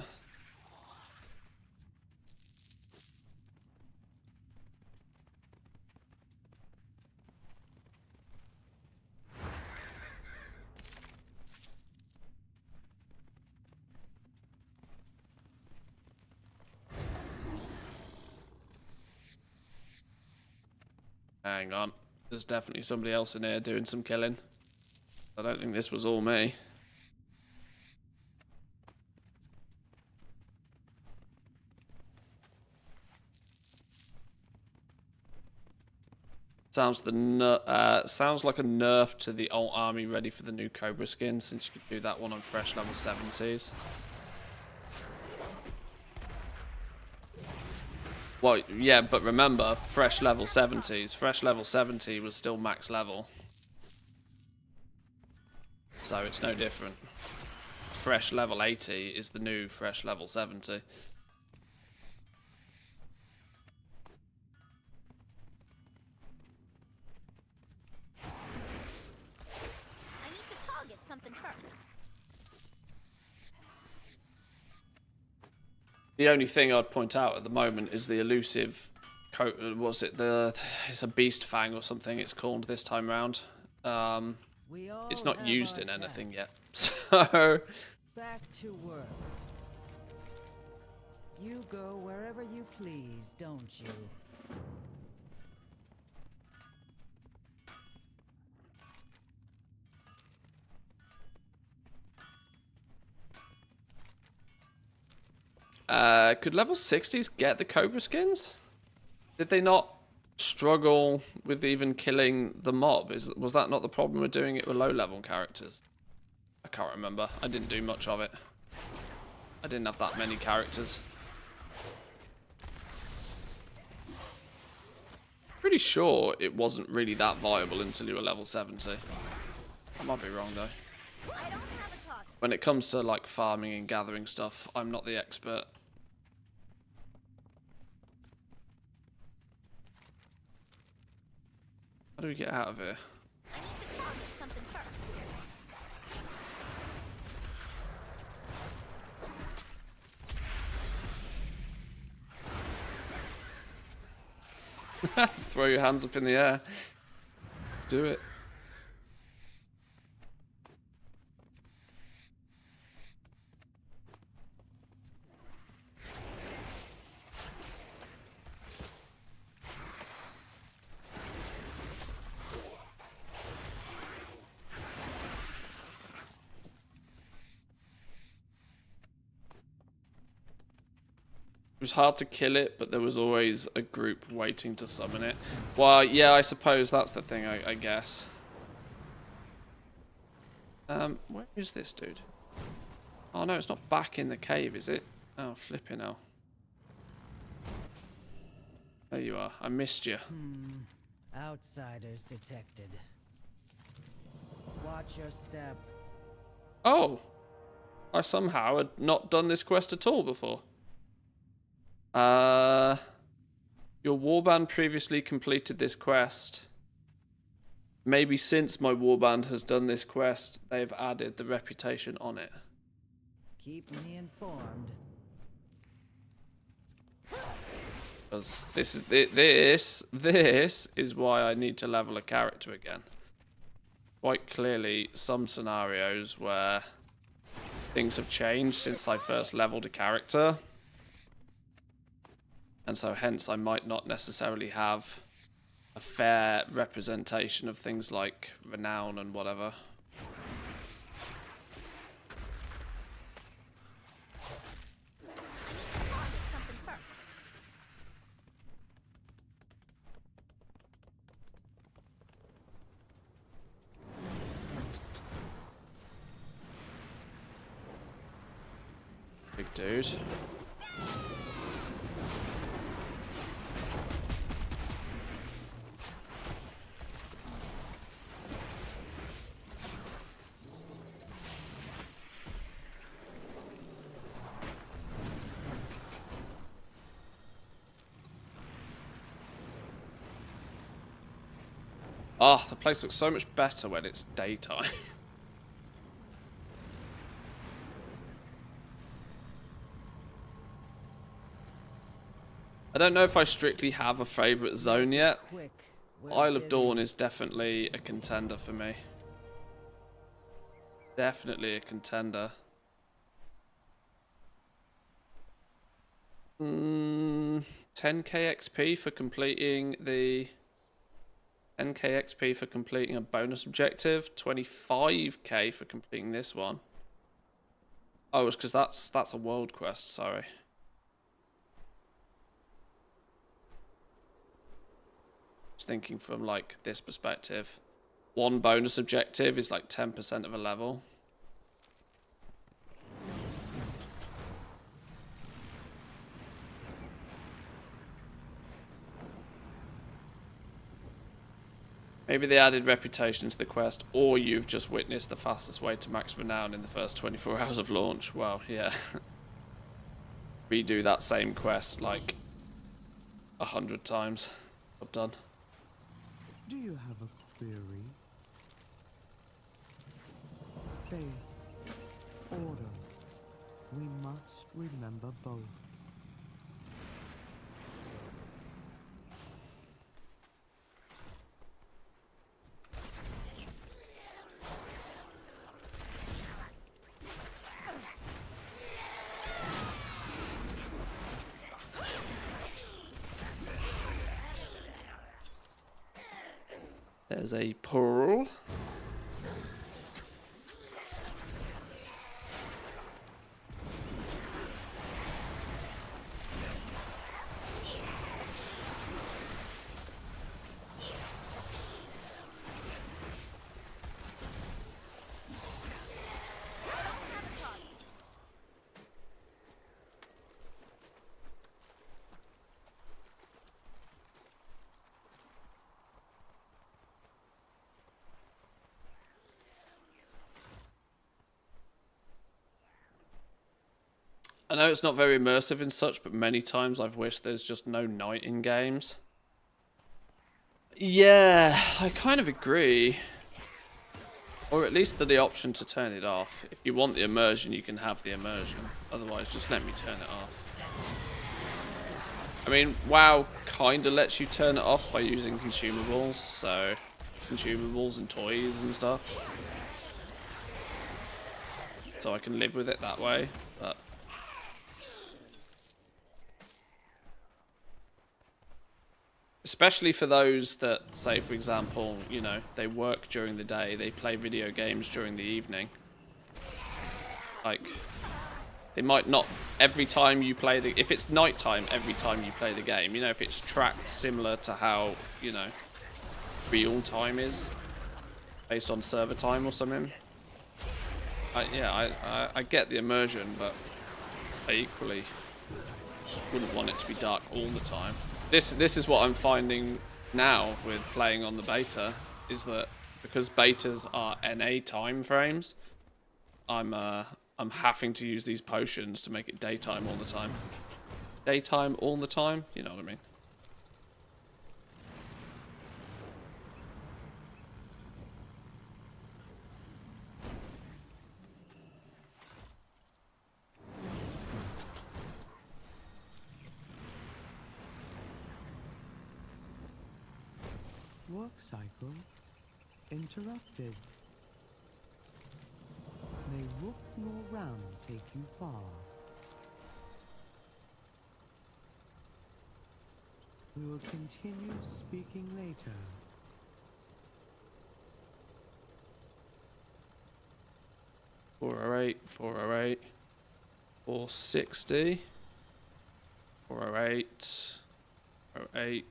Hang on. There's definitely somebody else in here doing some killing. I don't think this was all me. Sounds like a nerf to the old army ready for the new Cobra skin, since you could do that one on fresh level 70s. Well, yeah, but remember, fresh level 70s. Fresh level 70 was still max level. So it's no different. Fresh level 80 is the new fresh level 70. Something first. The only thing I'd point out at the moment is the elusive coat. Was it it's a beast fang or something it's called this time round. It's not used in anything yet. So back to work. You go wherever you please, don't you? Could level 60s get the Cobra skins? Did they not struggle with even killing the mob? Was that not the problem with doing it with low level characters? I can't remember. I didn't do much of it. I didn't have that many characters. Pretty sure it wasn't really that viable until you were level 70. I might be wrong though. When it comes to like farming and gathering stuff, I'm not the expert. How do we get out of here? Throw your hands up in the air. Do it. It was hard to kill it, but there was always a group waiting to summon it. Well, yeah, I suppose that's the thing, I guess. Where is this dude? Oh no, it's not back in the cave, is it? Oh, flipping hell. There you are. I missed you. Outsiders detected. Watch your step. Oh! I somehow had not done this quest at all before. Your warband previously completed this quest. Maybe since my warband has done this quest, they've added the reputation on it. Keep me informed. Because this is why I need to level a character again. Quite clearly, some scenarios where things have changed since I first leveled a character. And so hence I might not necessarily have a fair representation of things like renown and whatever. Big dude. Oh, the place looks so much better when it's daytime. I don't know if I strictly have a favourite zone yet. Isle of Dawn is definitely a contender for me. Definitely a contender. 10k XP for completing the... 10k XP for completing a bonus objective. 25k for completing this one. Oh, it's because that's a world quest, sorry. Just thinking from like this perspective. One bonus objective is like 10% of a level. Maybe they added reputation to the quest, or you've just witnessed the fastest way to max renown in the first 24 hours of launch. Well, yeah. Redo that same quest like 100 times. Job done. Do you have a query? Faith, order. We must remember both. There's a pearl. I know it's not very immersive and such, but many times I've wished there's just no night in games. Yeah, I kind of agree. Or at least the option to turn it off. If you want the immersion, you can have the immersion. Otherwise, just let me turn it off. I mean, WoW kind of lets you turn it off by using consumables. So, consumables and toys and stuff. So I can live with it that way. But especially for those that, say, for example, you know, they work during the day, they play video games during the evening. Like, they might not, every time you play the, if it's nighttime, every time you play the game, you know, if it's tracked similar to how, you know, real time is, based on server time or something. I get the immersion, but I equally wouldn't want it to be dark all the time. This is what I'm finding now with playing on the beta, is that because betas are NA time frames, I'm having to use these potions to make it daytime all the time. Daytime all the time, you know what I mean? Work cycle interrupted. May rook nor round take you far. We will continue speaking later. $408, $408, $460, $408, $408,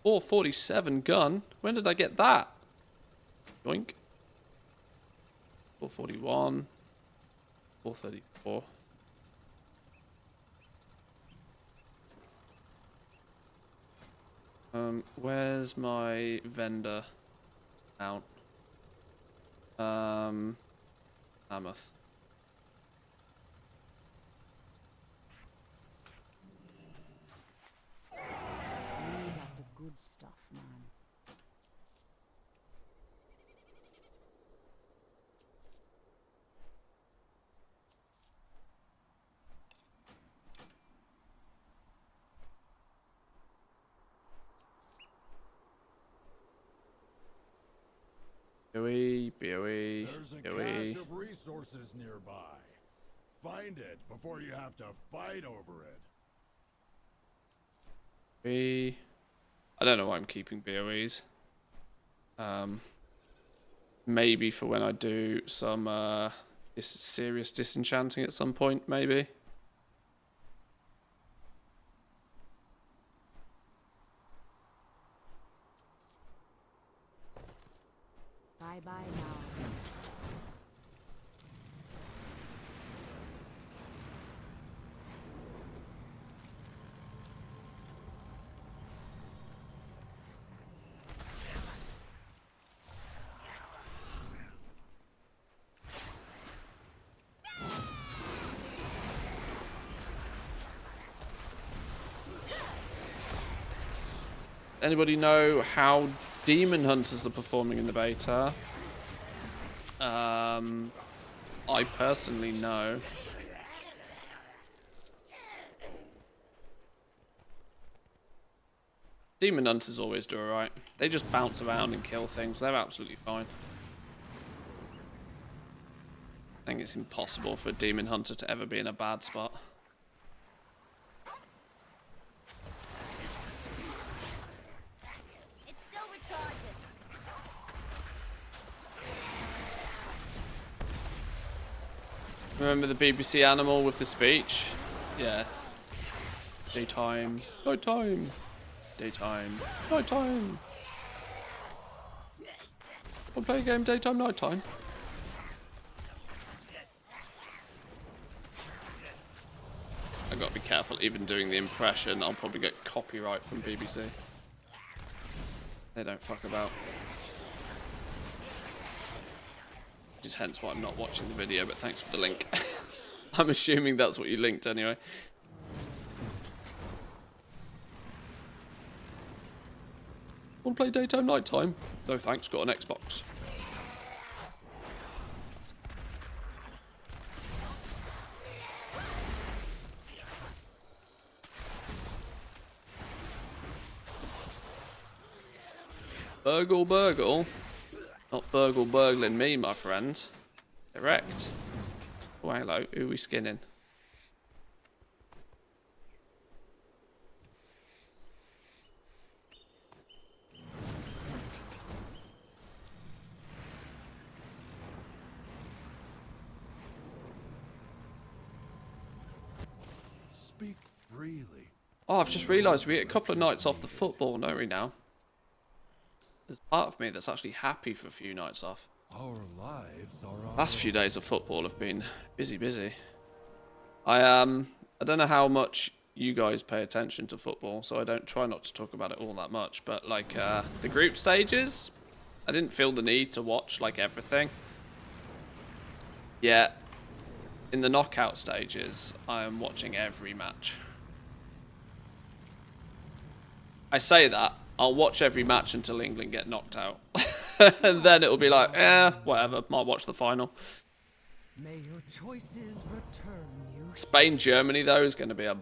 $447 gun. When did I get that? Yoink. $441, $434. Where's my vendor mount? Mammoth. You got the good stuff, man. BOE, There's a BOE. cache of resources nearby. Find it before you have to fight over it. I don't know why I'm keeping BOEs. Maybe for when I do some serious disenchanting at some point, maybe. Bye-bye now. Anybody know how demon hunters are performing in the beta? I personally know. Demon hunters always do alright. They just bounce around and kill things. They're absolutely fine. I think it's impossible for a demon hunter to ever be in a bad spot. Remember the BBC animal with the speech? Yeah. Daytime, nighttime. Daytime, nighttime. I'll play a game daytime, nighttime. I've got to be careful even doing the impression. I'll probably get copyright from BBC. They don't fuck about. Which is hence why I'm not watching the video, but thanks for the link. I'm assuming that's what you linked anyway. Want to play daytime, nighttime? No thanks, got an Xbox. Burgle. Not burgling me, my friend. Correct. Oh, hello. Who are we skinning? Speak freely. Oh, I've just realised we get a couple of nights off the football, don't we now? There's part of me that's actually happy for a few nights off. Our lives are our Last few days of football have been busy. I don't know how much you guys pay attention to football, so I don't try not to talk about it all that much. But like the group stages, I didn't feel the need to watch like everything. Yeah, in the knockout stages, I am watching every match. I say that. I'll watch every match until England get knocked out. And then it'll be like, whatever, might watch the final. May your choices return you. Spain, Germany, though, is going to be a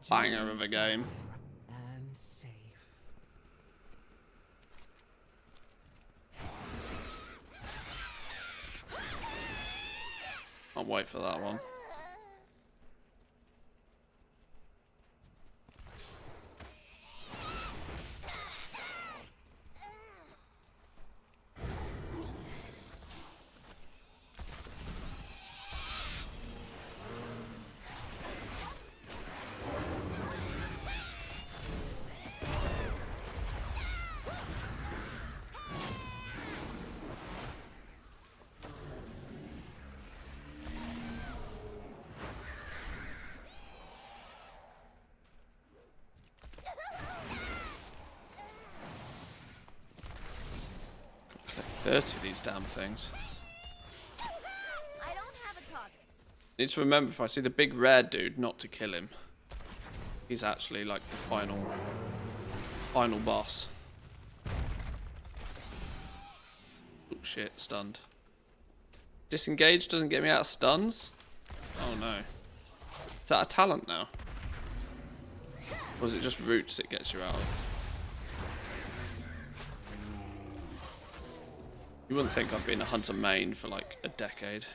banger of a game. And safe. I'll wait for that one. Collect 30 of these damn things. I don't have a target. Need to remember, if I see the big red dude, not to kill him. He's actually like the final boss. Oh shit, stunned. Disengage doesn't get me out of stuns? Oh no. Is that a talent now? Or is it just roots it gets you out of? You wouldn't think I've been a hunter main for like a decade.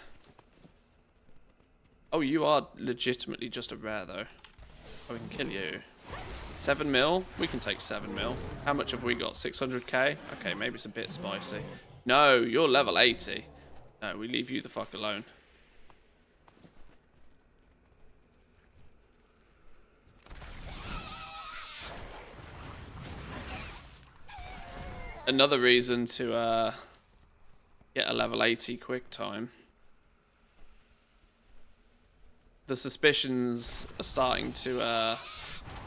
Oh, you are legitimately just a rare though. Oh, we can kill you. 7 mil? We can take 7 mil. How much have we got? 600k? Okay, maybe it's a bit spicy. No, you're level 80. No, we leave you the fuck alone. Another reason to get a level 80 quick time. The suspicions are starting to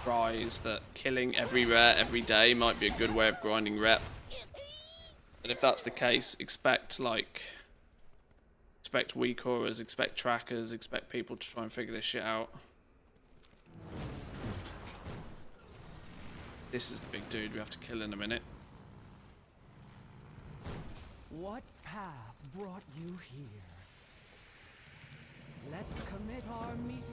rise that killing every rare every day might be a good way of grinding rep. And if that's the case, expect weak auras, expect trackers, expect people to try and figure this shit out. This is the big dude we have to kill in a minute. What path brought you here? Let's commit our meeting.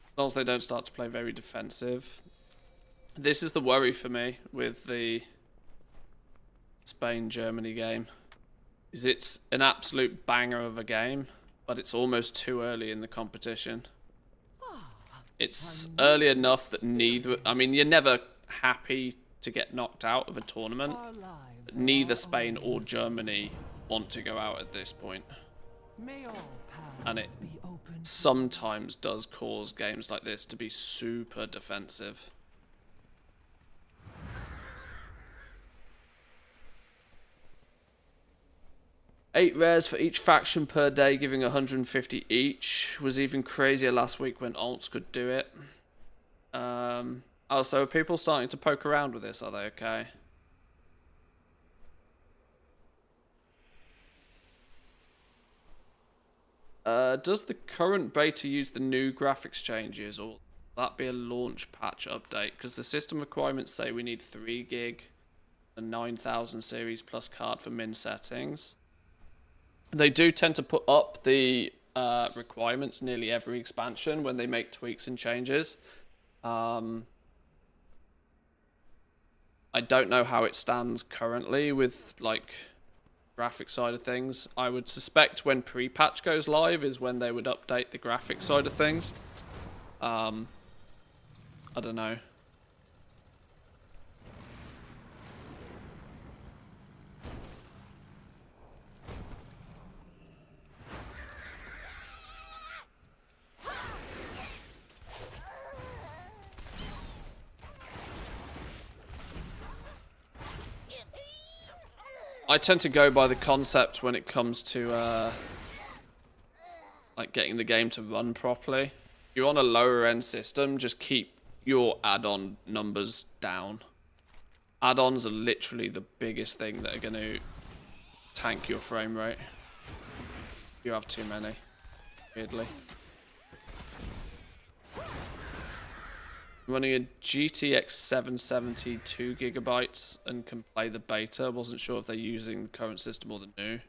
As long as they don't start to play very defensive. This is the worry for me with the Spain-Germany game. Is it's an absolute banger of a game, but it's almost too early in the competition. It's early enough that neither... I mean, you're never happy to get knocked out of a tournament. But neither Spain or Germany want to go out at this point. May all And paths it be open. sometimes does cause games like this to be super defensive. Eight rares for each faction per day, giving 150 each. Was even crazier last week when alts could do it. Oh, so are people starting to poke around with this? Are they okay? Does the current beta use the new graphics changes, or will that be a launch patch update? Because the system requirements say we need 3 gig and 9000 series plus card for min settings. They do tend to put up the requirements nearly every expansion when they make tweaks and changes. I don't know how it stands currently with like graphic side of things. I would suspect when pre-patch goes live is when they would update the graphic side of things. I don't know. I tend to go by the concept when it comes to like getting the game to run properly. If you're on a lower end system, just keep your add-on numbers down. Add-ons are literally the biggest thing that are going to tank your frame rate. You have too many, weirdly. Running a GTX 770 2 gigabytes and can play the beta. Wasn't sure if they're using the current system or the new.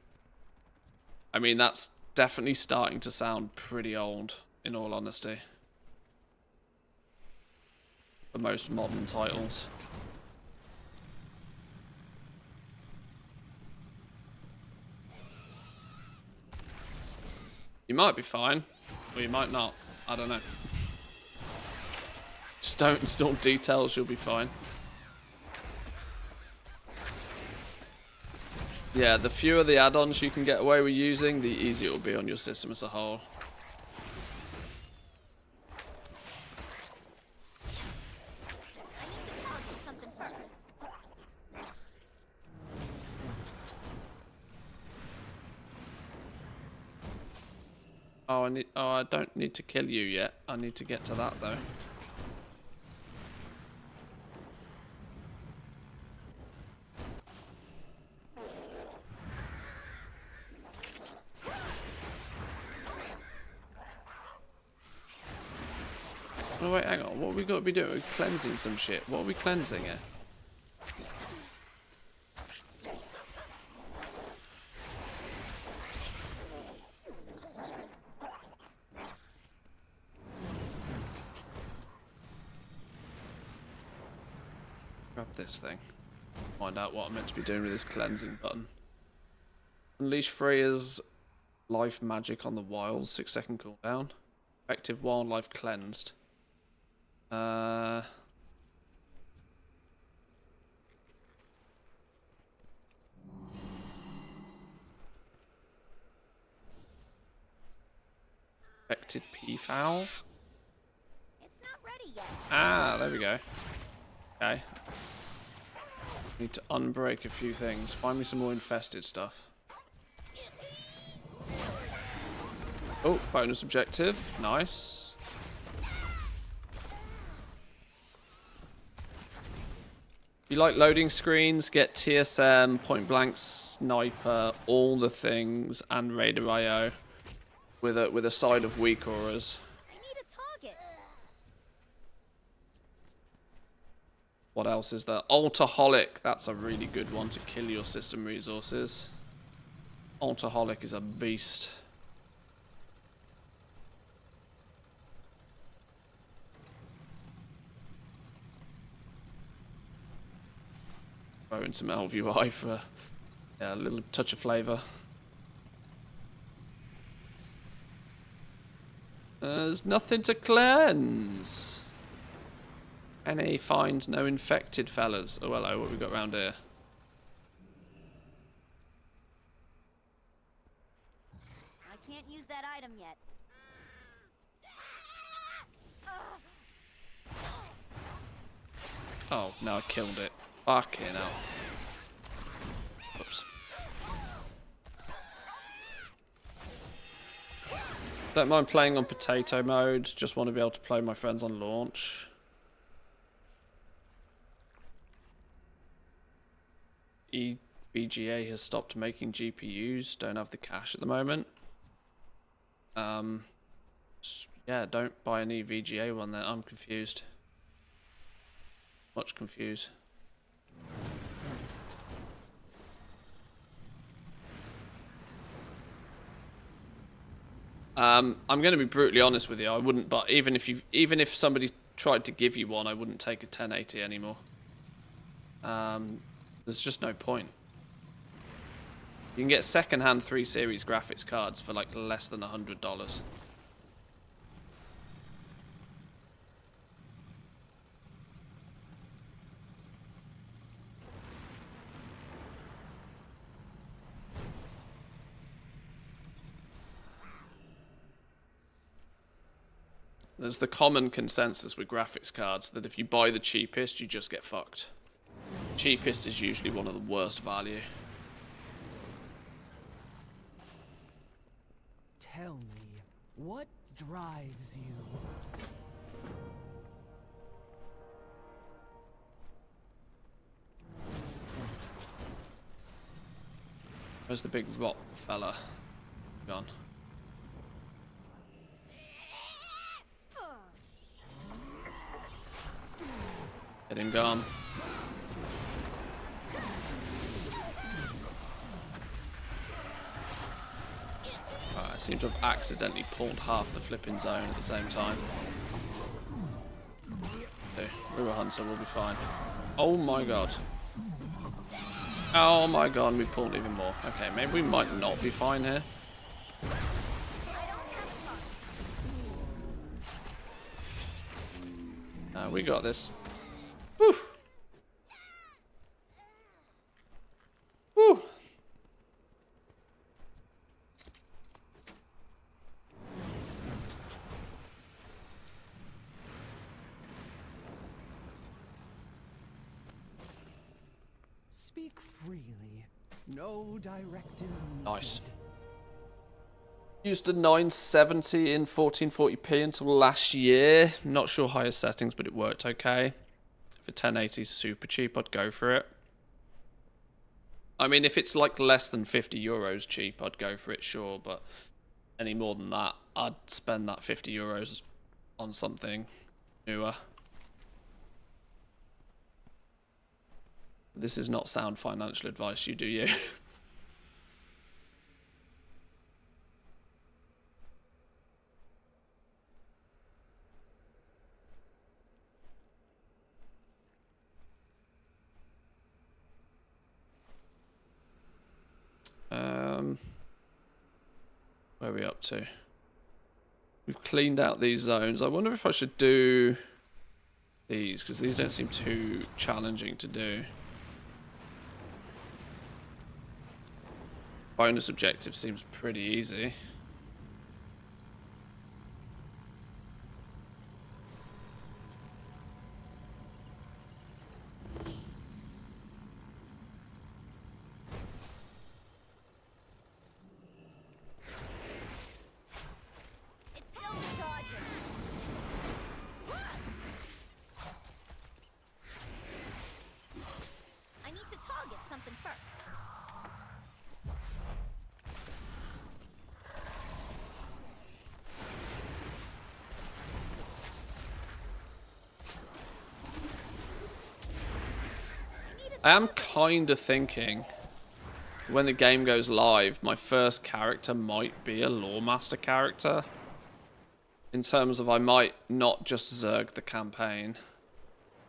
I mean, that's definitely starting to sound pretty old, in all honesty. For most modern titles. You might be fine, or you might not. I don't know. Just don't install details, you'll be fine. Yeah, the fewer the add-ons you can get away with using, the easier it will be on your system as a whole. Oh, I don't need to kill you yet. I need to get to that though. Oh wait, hang on. What have we got to be doing? We're cleansing some shit. What are we cleansing here? Grab this thing. Find out what I'm meant to be doing with this cleansing button. Unleash Freya's life magic on the wild. 6-second cooldown. Effective wildlife cleansed. Affected peafowl. It's not ready yet. Ah, there we go. Okay. Need to unbreak a few things. Find me some more infested stuff. Oh, bonus objective. Nice. If you like loading screens, get TSM, point blank sniper, all the things, and Raider IO with a side of weak auras. I need a target. What else is there? Altaholic. That's a really good one to kill your system resources. Altaholic is a beast. Throw in some LVI for a little touch of flavour. There's nothing to cleanse. NA find no infected fellas. Oh hello, what we got around here? I can't use that item yet. Oh, no, I killed it. Fucking hell. Oops. Don't mind playing on potato mode. Just want to be able to play with my friends on launch. VGA has stopped making GPUs. Don't have the cash at the moment. Yeah, don't buy any VGA one then. I'm confused. Much confused. I'm going to be brutally honest with you. I wouldn't, but even if somebody tried to give you one, I wouldn't take a 1080 anymore. There's just no point. You can get second-hand 3 Series graphics cards for like less than $100. There's the common consensus with graphics cards that if you buy the cheapest, you just get fucked. Cheapest is usually one of the worst value. Tell me, what drives you? Where's the big rock fella? Gone. Get him gone. I seem to have accidentally pulled half the flipping zone at the same time. Okay, River Hunter will be fine. Oh my god. Oh my god, we pulled even more. Okay, maybe we might not be fine here. We got this. Whew. Whew. Speak freely. No directive needed. Nice. Used a 970 in 1440p until last year. Not sure higher settings, but it worked okay. For 1080 super cheap, I'd go for it. I mean, if it's like less than 50 euros cheap, I'd go for it, sure. But any more than that, I'd spend that 50 euros on something newer. This is not sound financial advice, you do you? Where are we up to? We've cleaned out these zones. I wonder if I should do these, because these don't seem too challenging to do. Bonus objective seems pretty easy. I am kind of thinking when the game goes live, my first character might be a Lawmaster character. In terms of I might not just Zerg the campaign.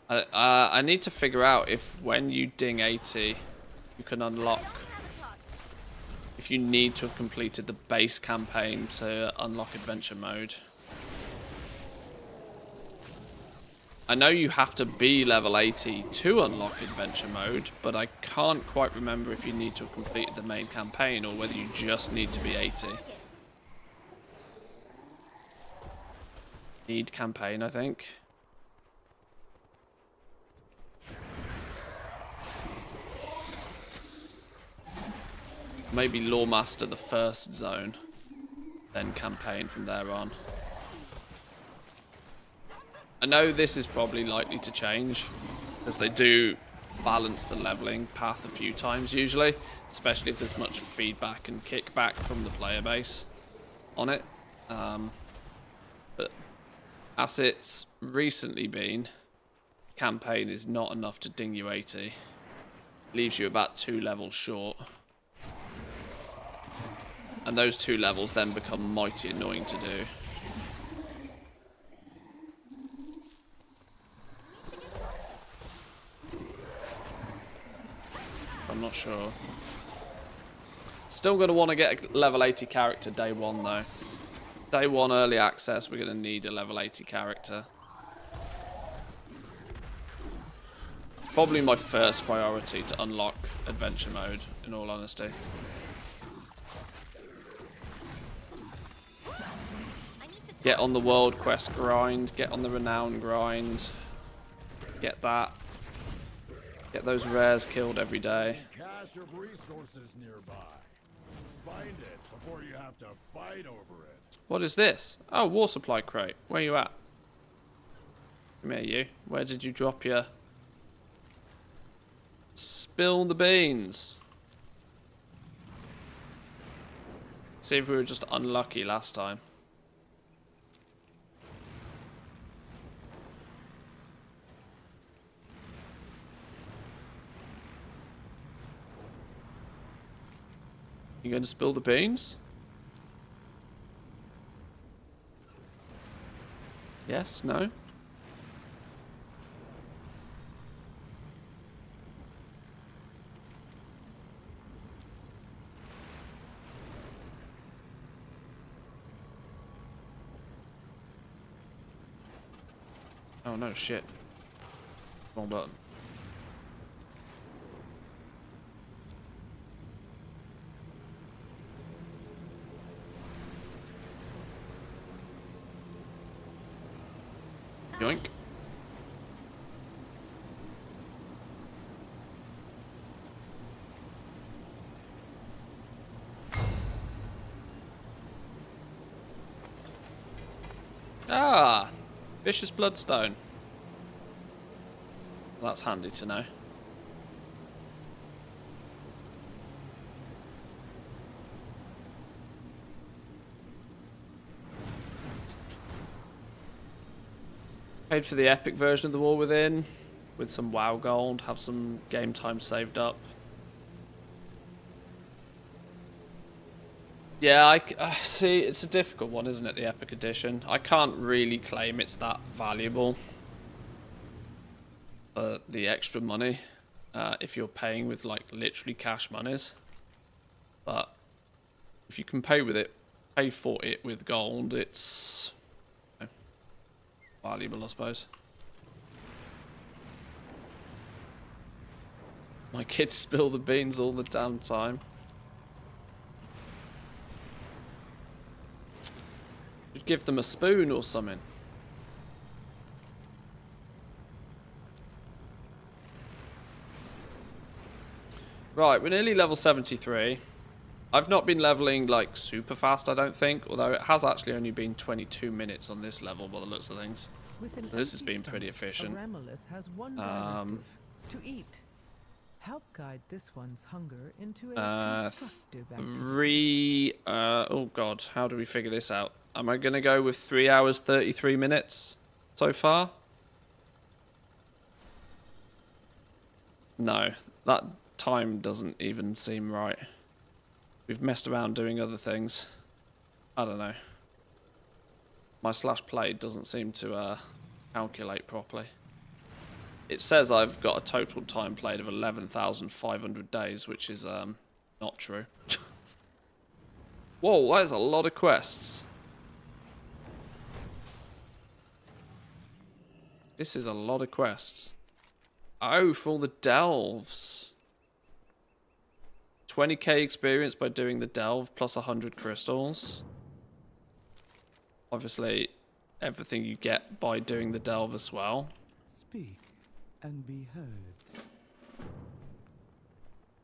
I need to figure out if when you ding 80, you can unlock... If you need to have completed the base campaign to unlock adventure mode. I know you have to be level 80 to unlock adventure mode, but I can't quite remember if you need to have completed the main campaign or whether you just need to be 80. need campaign, I think. Maybe Lawmaster the first zone, then campaign from there on. I know this is probably likely to change, as they do balance the leveling path a few times usually, especially if there's much feedback and kickback from the player base on it. But as it's recently been, campaign is not enough to ding you 80. Leaves you about 2 levels short. And those 2 levels then become mighty annoying to do. I'm not sure. Still going to want to get a level 80 character day 1 though. Day 1 early access, we're going to need a level 80 character. Probably my first priority to unlock adventure mode, in all honesty. Get on the world quest grind, get on the renown grind. Get that. Get those rares killed every day. Cache of resources nearby. Find it before you have to fight over it. What is this? Oh, war supply crate. Where you at? Come here, you. Where did you drop your... Spill the beans. See if we were just unlucky last time. You going to spill the beans? Yes? No? Oh no, shit. Wrong button. Yoink. Ah! Vicious Bloodstone. That's handy to know. Paid for the epic version of the War Within with some WoW gold, have some game time saved up. Yeah, see, it's a difficult one, isn't it, the epic edition? I can't really claim it's that valuable for the extra money if you're paying with like literally cash monies. But if you can pay for it with gold, it's valuable, I suppose. My kids spill the beans all the damn time. Should give them a spoon or something. Right, we're nearly level 73. I've not been leveling like super fast, I don't think, although it has actually only been 22 minutes on this level by the looks of things. This has been pretty efficient. Ramolith has one directive: to eat. Help guide this one's hunger into a constructive activity. Oh god, how do we figure this out? Am I gonna go with 3 hours 33 minutes so far? No, that time doesn't even seem right. We've messed around doing other things. I don't know. My /play doesn't seem to calculate properly. It says I've got a total time played of 11,500 days, which is not true. Whoa, that is a lot of quests. This is a lot of quests. Oh, for all the delves. 20k experience by doing the delve plus 100 crystals. Obviously, everything you get by doing the delve as well. Speak and be heard.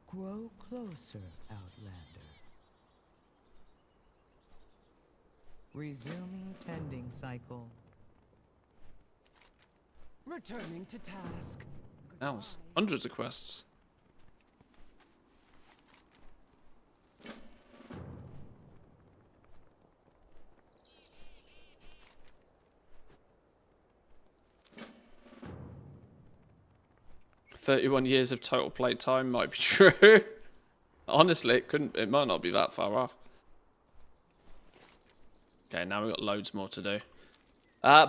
Grow closer, Outlander. Resuming tending cycle. Returning to task. That was hundreds of quests. "31 years of total play time" might be true. Honestly, it might not be that far off. Okay, now we've got loads more to do.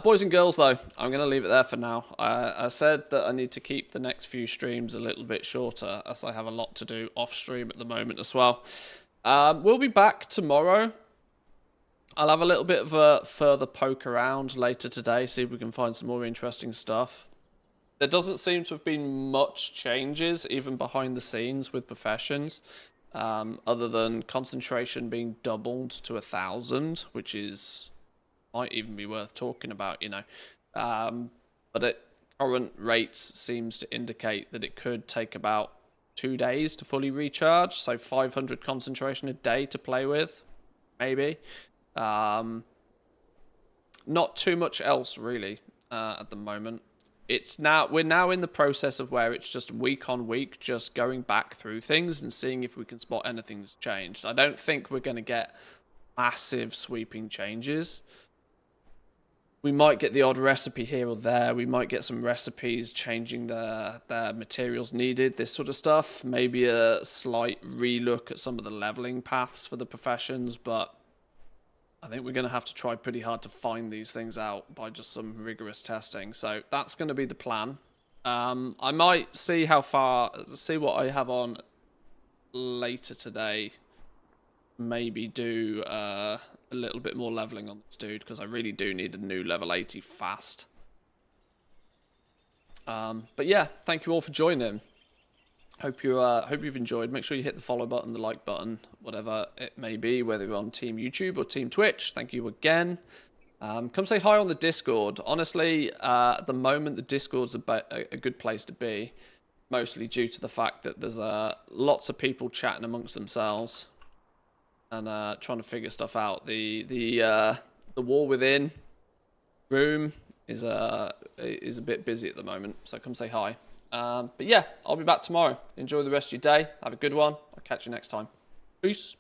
Boys and girls, though, I'm going to leave it there for now. I said that I need to keep the next few streams a little bit shorter, as I have a lot to do off-stream at the moment as well. We'll be back tomorrow. I'll have a little bit of a further poke around later today, see if we can find some more interesting stuff. There doesn't seem to have been much changes, even behind the scenes with professions, other than concentration being doubled to 1,000, which is... might even be worth talking about, you know. But at current rates seems to indicate that it could take about 2 days to fully recharge, so 500 concentration a day to play with, maybe. Not too much else really at the moment. We're now in the process of where it's just week on week, just going back through things and seeing if we can spot anything that's changed. I don't think we're going to get massive sweeping changes. We might get the odd recipe here or there. We might get some recipes changing their materials needed, this sort of stuff. Maybe a slight relook at some of the leveling paths for the professions, but I think we're going to have to try pretty hard to find these things out by just some rigorous testing. So that's going to be the plan. I might see what I have on later today. Maybe do a little bit more leveling on this dude, because I really do need a new level 80 fast. But yeah, thank you all for joining. Hope you've enjoyed. Make sure you hit the follow button, the like button, whatever it may be, whether you're on Team YouTube or Team Twitch. Thank you again. Come say hi on the Discord. Honestly, at the moment, the Discord's a good place to be, mostly due to the fact that there's lots of people chatting amongst themselves and trying to figure stuff out. The War Within room is a bit busy at the moment, so come say hi. But yeah, I'll be back tomorrow. Enjoy the rest of your day. Have a good one. I'll catch you next time. Peace.